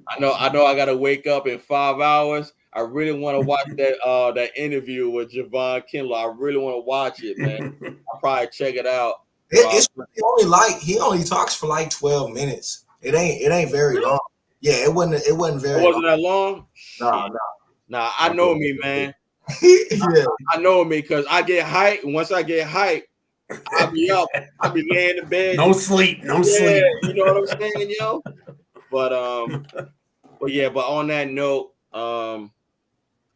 Speaker 1: I know I gotta wake up in 5 hours. I really want to watch that interview with Javon Kinlaw. I really want to watch it, man. I'll probably check it out.
Speaker 2: It's he only talks for like 12 minutes. It ain't very long. Yeah, it wasn't very.
Speaker 1: It wasn't that long. Nah. I know me, man. Yeah, I know me because I get hyped. Once I get hyped, I'll be up. I'll be laying in bed.
Speaker 3: No sleep. Sleep.
Speaker 1: You know what I'm saying, yo? But on that note,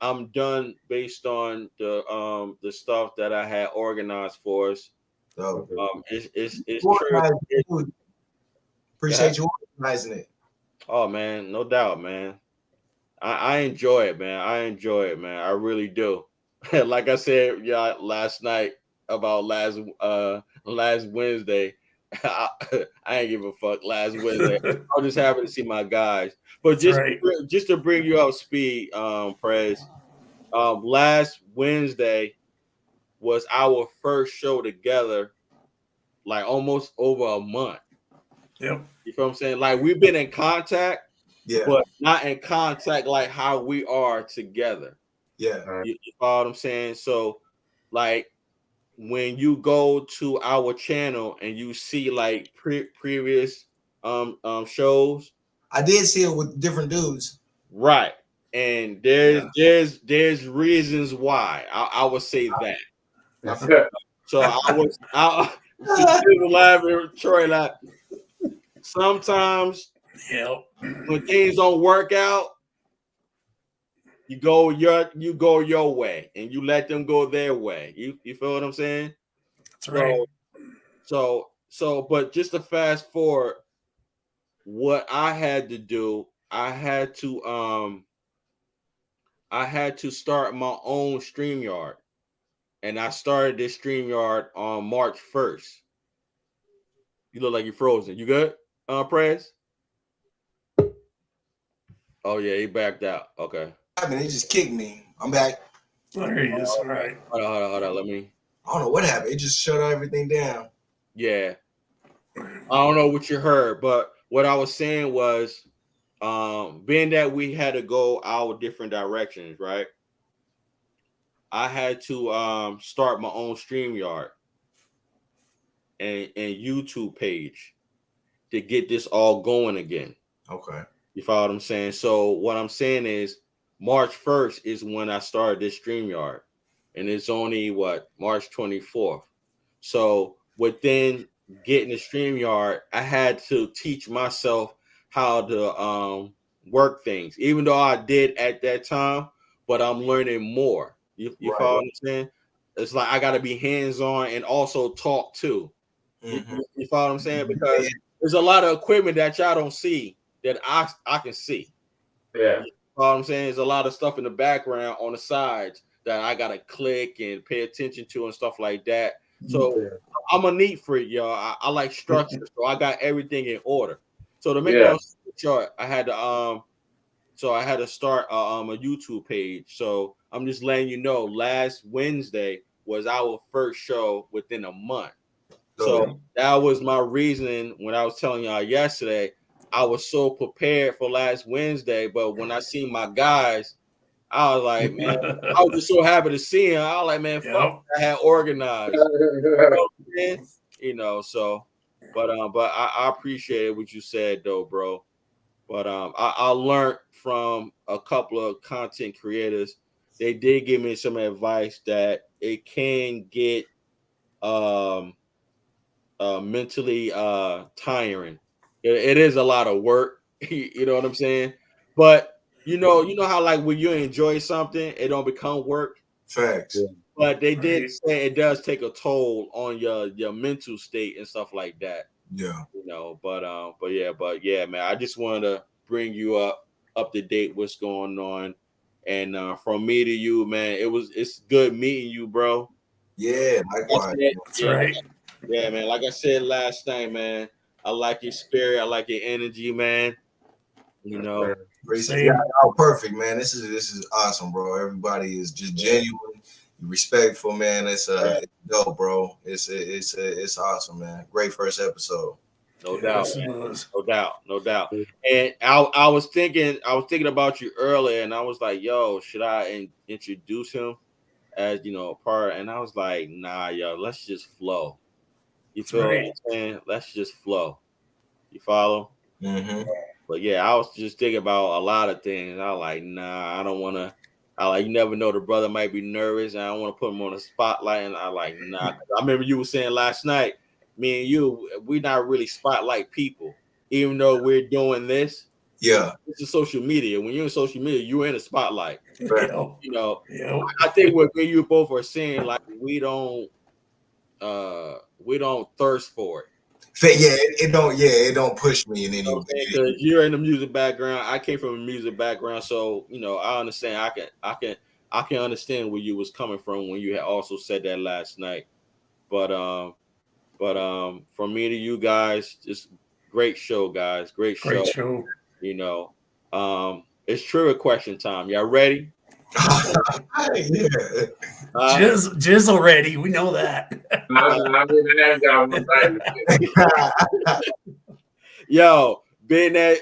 Speaker 1: I'm done based on the stuff that I had organized for us. It's true.
Speaker 2: Appreciate you organizing it.
Speaker 1: Oh man, no doubt, man. I enjoy it, man. I really do. Like I said, last night about last Wednesday. I ain't give a fuck last Wednesday. I was just happy to see my guys. But just to bring you up to speed, Prez, last Wednesday was our first show together, like almost over a month.
Speaker 3: Yep.
Speaker 1: You feel what I'm saying? Like we've been in contact, but not in contact like how we are together.
Speaker 2: Yeah.
Speaker 1: You follow what I'm saying? So like when you go to our channel and you see like previous shows,
Speaker 2: I did see it with different dudes,
Speaker 1: right? And there's reasons why I would say that. So I was laughing, Troy, like sometimes when things don't work out, you go your way and you let them go their way. You feel what I'm saying?
Speaker 3: That's right.
Speaker 1: So, but just to fast forward, what I had to do, I had to start my own StreamYard, and I started this StreamYard on March 1st. You look like you're frozen. You good, Prez? Oh yeah, he backed out. Okay.
Speaker 2: I mean, they just kicked me. I'm back.
Speaker 3: There he is. All right.
Speaker 1: Hold on. Let me.
Speaker 2: I don't know what happened. It just shut everything down.
Speaker 1: Yeah. I don't know what you heard, but what I was saying was, being that we had to go our different directions, right? I had to start my own StreamYard and YouTube page to get this all going again.
Speaker 2: Okay.
Speaker 1: You follow what I'm saying? So what I'm saying is March 1st is when I started this StreamYard, and it's only March 24th. So within getting the StreamYard, I had to teach myself how to work things, even though I did at that time, but I'm learning more. You
Speaker 2: Right.
Speaker 1: follow what I'm saying? It's like I got to be hands-on and also talk too.
Speaker 2: Mm-hmm.
Speaker 1: You follow what I'm saying? Because there's a lot of equipment that y'all don't see that I can see.
Speaker 4: Yeah.
Speaker 1: You know what I'm saying? There's a lot of stuff in the background on the sides that I gotta click and pay attention to and stuff like that. So I'm a neat freak, y'all. I like structure, so I got everything in order. So to make a chart, I had to start a YouTube page. So I'm just letting you know, last Wednesday was our first show within a month. So that was my reasoning when I was telling y'all yesterday. I was so prepared for last Wednesday, but when I seen my guys, I was like, man, I was just so happy to see him. I was like, man, fuck, I had organized. So, but I appreciate what you said though, bro. But I learned from a couple of content creators. They did give me some advice that it can get mentally tiring. It is a lot of work. You know what I'm saying? But you know how like when you enjoy something, it don't become work.
Speaker 2: Facts.
Speaker 1: Yeah. But they did say it does take a toll on your mental state and stuff like that.
Speaker 2: Yeah.
Speaker 1: But yeah, man. I just wanted to bring you up to date what's going on. And from me to you, man, it's good meeting you, bro.
Speaker 2: Yeah, likewise.
Speaker 3: That's right.
Speaker 1: Yeah, man. Like I said last night, man, I like your spirit. I like your energy, man.
Speaker 2: Yeah, perfect, man. This is awesome, bro. Everybody is just genuine, respectful, man. It's dope, bro. It's awesome, man. Great first episode.
Speaker 1: No doubt, no doubt. And I was thinking about you earlier, and I was like, yo, should I introduce him as a part? And I was like, nah, yo, let's just flow. You feel what I'm saying? Let's just flow. You follow?
Speaker 2: Mm-hmm.
Speaker 1: But yeah, I was just thinking about a lot of things. I was like, nah, I don't want to. You never know, the brother might be nervous, and I don't want to put him on the spotlight. And I like, nah. I remember you were saying last night, me and you, we're not really spotlight people, even though we're doing this.
Speaker 2: Yeah,
Speaker 1: this is social media. When you're in social media, you're in a spotlight.
Speaker 3: Right.
Speaker 1: I think what you both are saying, like we don't thirst for it.
Speaker 2: Yeah, it don't push me in any way.
Speaker 1: Because you're in the music background. I came from a music background, so I understand. I can understand where you was coming from when you had also said that last night. But from me to you guys, just great show, guys. Great show. It's trivia question time. Y'all ready?
Speaker 3: Jizzle ready. We know that.
Speaker 1: Yo, being that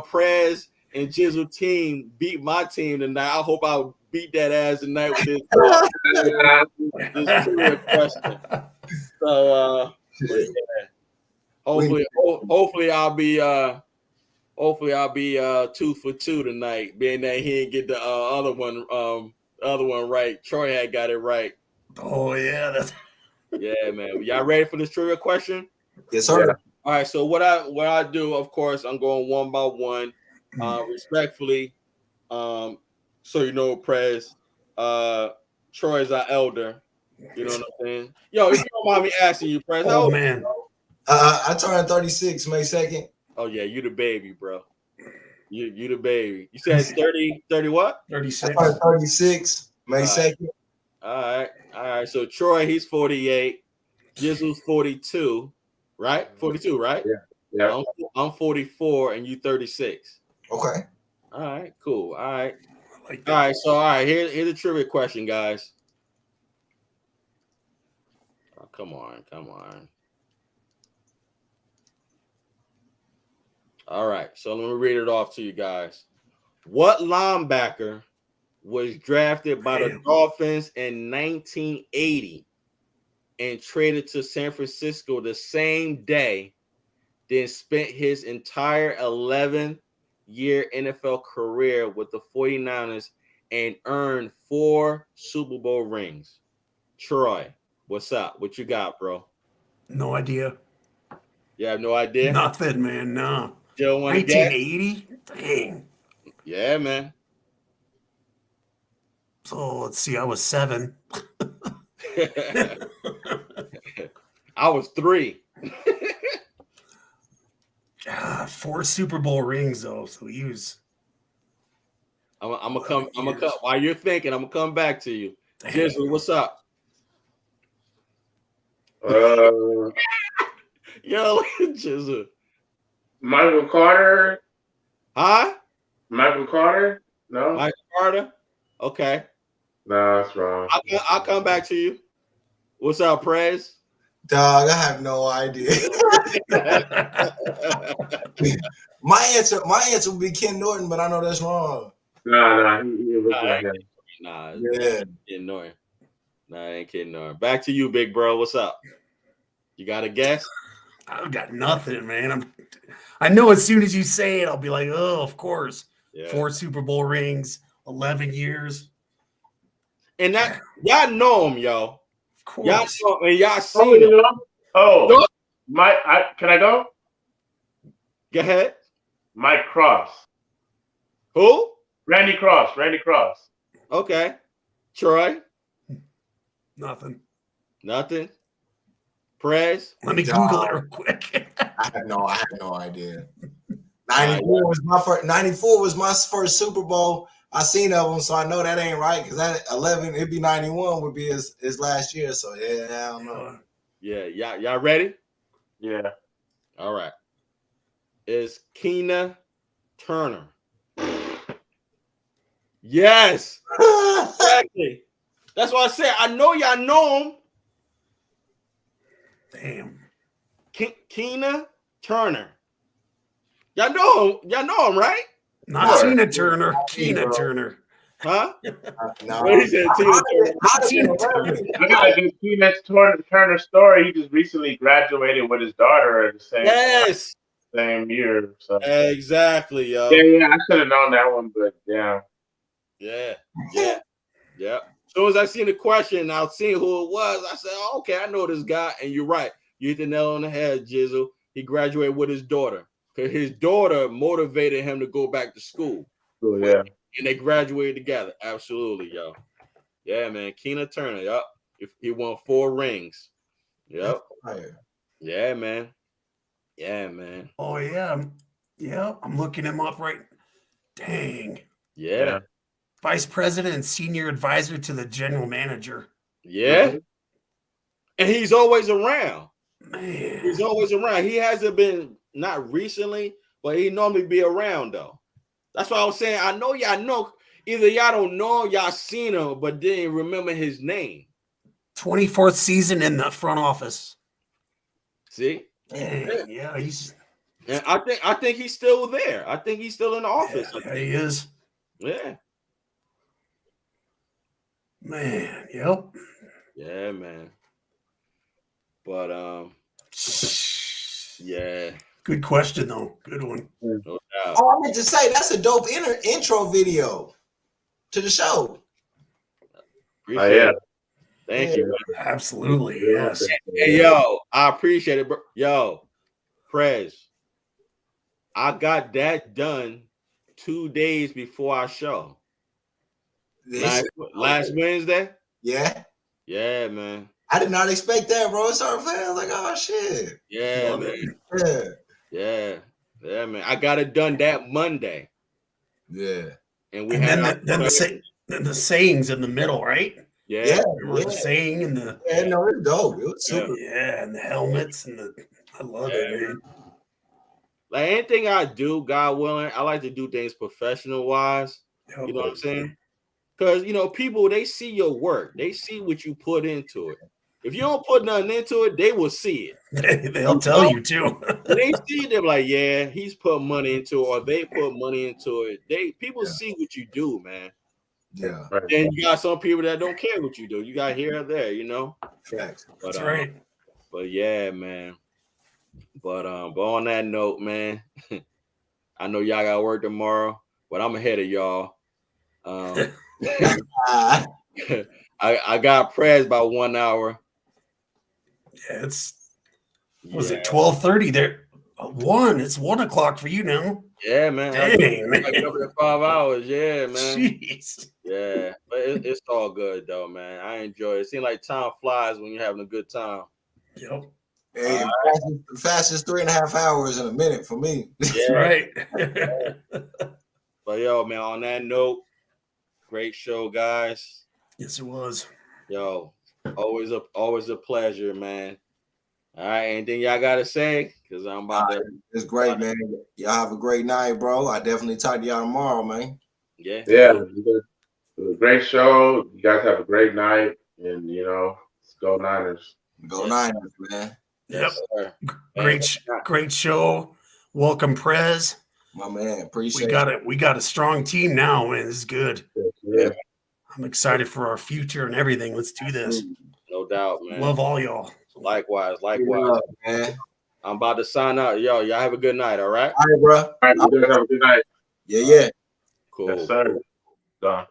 Speaker 1: Prez and Jizzle team beat my team tonight. I hope I beat that ass tonight with this trivia question. So hopefully I'll be 2 for 2 tonight, being that he didn't get the other one right. Troy had got it right.
Speaker 3: Oh yeah,
Speaker 1: yeah, man. Y'all ready for this trivia question?
Speaker 2: Yes, sir.
Speaker 1: Yeah. All right. So what I do, of course, I'm going one by one, respectfully. So Prez, Troy's our elder. You know what I'm saying? Yo, if you don't mind me asking you, Prez, how old
Speaker 3: man.
Speaker 2: I turned 36 May 2nd.
Speaker 1: Oh yeah, you the baby, bro. You the baby. You said 30 what?
Speaker 3: 36.
Speaker 2: I turned 36 May 2nd.
Speaker 1: All right. So Troy, he's 48. Jizzle's 42, right? 42, right?
Speaker 4: Yeah.
Speaker 1: I'm 44, and you 36.
Speaker 2: Okay.
Speaker 1: All right, cool. All right. All right. So, all right. Here's a trivia question, guys. Oh, come on. All right. So let me read it off to you guys. What linebacker was drafted by the Dolphins in 1980 and traded to San Francisco the same day, then spent his entire 11-year NFL career with the 49ers and earned 4 Super Bowl rings? Troy, what's up? What you got, bro?
Speaker 3: No idea.
Speaker 1: You have no idea?
Speaker 3: Nothing, man. No.
Speaker 1: Joe, want to guess?
Speaker 3: 1980? Dang.
Speaker 1: Yeah, man.
Speaker 3: So let's see. I was 7.
Speaker 1: I was 3.
Speaker 3: 4 Super Bowl rings, though. So he was.
Speaker 1: I'm gonna come. While you're thinking, I'm gonna come back to you. Jizzle, what's up? Yo, Jizzle.
Speaker 4: Michael Carter.
Speaker 1: Huh?
Speaker 4: Michael Carter? No.
Speaker 1: Michael Carter? Okay.
Speaker 4: No, that's wrong.
Speaker 1: I'll come back to you. What's up, Prez?
Speaker 2: Dog, I have no idea. my answer would be Ken Norton, but I know that's wrong.
Speaker 4: Nah, he looks like him.
Speaker 1: Nah,
Speaker 2: yeah.
Speaker 1: Ken Norton. Nah, ain't Ken Norton. Back to you, big bro. What's up? You got a guess?
Speaker 3: I've got nothing, man. I know as soon as you say it, I'll be like, oh, of course. Yeah. 4 Super Bowl rings, 11 years.
Speaker 1: And that y'all know him, yo.
Speaker 3: Of course.
Speaker 1: Y'all know him, and y'all seen him.
Speaker 4: Oh, can I go?
Speaker 1: Go ahead.
Speaker 4: Mike Cross.
Speaker 1: Who?
Speaker 4: Randy Cross.
Speaker 1: Okay. Troy?
Speaker 3: Nothing.
Speaker 1: Prez?
Speaker 3: Let me Google it real quick.
Speaker 2: I have no idea. 94 was my first Super Bowl. I seen of them, so I know that ain't right because that 11, it'd be 91 would be his last year. So yeah, I don't know.
Speaker 1: Yeah, y'all ready?
Speaker 4: Yeah.
Speaker 1: All right. It's Keena Turner. Yes. Exactly. That's why I said I know y'all know him.
Speaker 3: Damn.
Speaker 1: Keena Turner. Y'all know him, right?
Speaker 3: Not Tina Turner. Keena Turner.
Speaker 1: Huh?
Speaker 2: No.
Speaker 1: He said Tina Turner.
Speaker 4: I got a Tina Turner story. He just recently graduated with his daughter in the same year. So
Speaker 1: exactly, yo.
Speaker 4: Yeah. I should have known that one, but yeah.
Speaker 1: As soon as I seen the question, I seen who it was. I said, oh, "Okay, I know this guy." And you're right. You hit the nail on the head, Jizzle. He graduated with his daughter because his daughter motivated him to go back to school.
Speaker 4: Oh, yeah.
Speaker 1: And they graduated together. Absolutely, yo. Yeah, man. Keena Turner. Yep. He won 4 rings. Yep. Yeah, man.
Speaker 3: Oh, yeah. Yeah, I'm looking him up right. Dang.
Speaker 1: Yeah.
Speaker 3: Vice president and senior advisor to the general manager.
Speaker 1: Yeah. Mm-hmm. And he's always around.
Speaker 3: Man.
Speaker 1: He's always around. He hasn't been, not recently, but he normally be around, though. That's why I was saying, I know y'all know. Either y'all don't know him, y'all seen him, but didn't remember his name.
Speaker 3: 24th season in the front office.
Speaker 1: See?
Speaker 3: Yeah, he's.
Speaker 1: And I think he's still there. I think he's still in the office.
Speaker 3: Yeah, he is.
Speaker 1: Yeah.
Speaker 3: Man, yep.
Speaker 1: Yeah, man. But yeah.
Speaker 3: Good question though. Good one.
Speaker 1: No doubt.
Speaker 2: Oh, I meant to say that's a dope intro video to the show.
Speaker 1: Appreciate it. Thank you, man.
Speaker 3: Absolutely, yes.
Speaker 1: Hey, yo, I appreciate it, bro. Yo, Prez, I got that done 2 days before our show. Last Wednesday?
Speaker 2: Yeah.
Speaker 1: Yeah, man.
Speaker 2: I did not expect that, bro. It started playing. I was like, oh shit.
Speaker 1: Yeah, man. Yeah, man. I got it done that Monday.
Speaker 2: Yeah.
Speaker 1: And we had
Speaker 3: then the sayings in the middle, right?
Speaker 2: Yeah.
Speaker 3: The saying and the
Speaker 2: no, it's dope. It was super.
Speaker 3: Yeah, and the helmets and I love it, man.
Speaker 1: Like anything I do, God willing, I like to do things professional wise. You know what I'm saying? Because people, they see your work, they see what you put into it. If you don't put nothing into it, they will see
Speaker 3: it. They'll tell you too.
Speaker 1: They see them like, yeah, he's put money into it, or they put money into it. People see what you do, man.
Speaker 2: Yeah.
Speaker 1: And you got some people that don't care what you do. You got here or there,
Speaker 2: Facts.
Speaker 3: That's right.
Speaker 1: But yeah, man. But on that note, man, I know y'all got work tomorrow, but I'm ahead of y'all. I got prayers by 1 hour.
Speaker 3: Yeah, was it 12:30 there? It's 1 o'clock for you now.
Speaker 1: Yeah, man.
Speaker 3: Dang, man.
Speaker 1: Like up 5 hours. Yeah, man.
Speaker 3: Jeez.
Speaker 1: Yeah, but it's all good though, man. I enjoy it. It seems like time flies when you're having a good time.
Speaker 3: Yep.
Speaker 2: Hey, fastest 3.5 hours in a minute for me.
Speaker 3: That's right.
Speaker 1: But yo, man, on that note, great show, guys.
Speaker 3: Yes, it was.
Speaker 1: Yo, always a pleasure, man. All right, anything y'all gotta say? Because I'm about to.
Speaker 2: It's great, man. Y'all have a great night, bro. I definitely talk to y'all tomorrow, man.
Speaker 1: Yeah.
Speaker 4: It was a great show. You guys have a great night, and let's go Niners.
Speaker 2: Go Niners, man.
Speaker 3: Yep.
Speaker 1: Yes,
Speaker 3: great show. Welcome, Prez.
Speaker 2: My man, appreciate it.
Speaker 3: We got a strong team now, man. This is good.
Speaker 1: Yeah.
Speaker 3: I'm excited for our future and everything. Let's do this.
Speaker 1: No doubt, man.
Speaker 3: Love all y'all.
Speaker 1: Likewise.
Speaker 2: Yeah, man.
Speaker 1: I'm about to sign out. Yo, y'all have a good night, all right?
Speaker 2: All right, bro.
Speaker 4: All right, you guys have a good night.
Speaker 2: Yeah.
Speaker 1: Cool.
Speaker 4: Yes, sir. Done.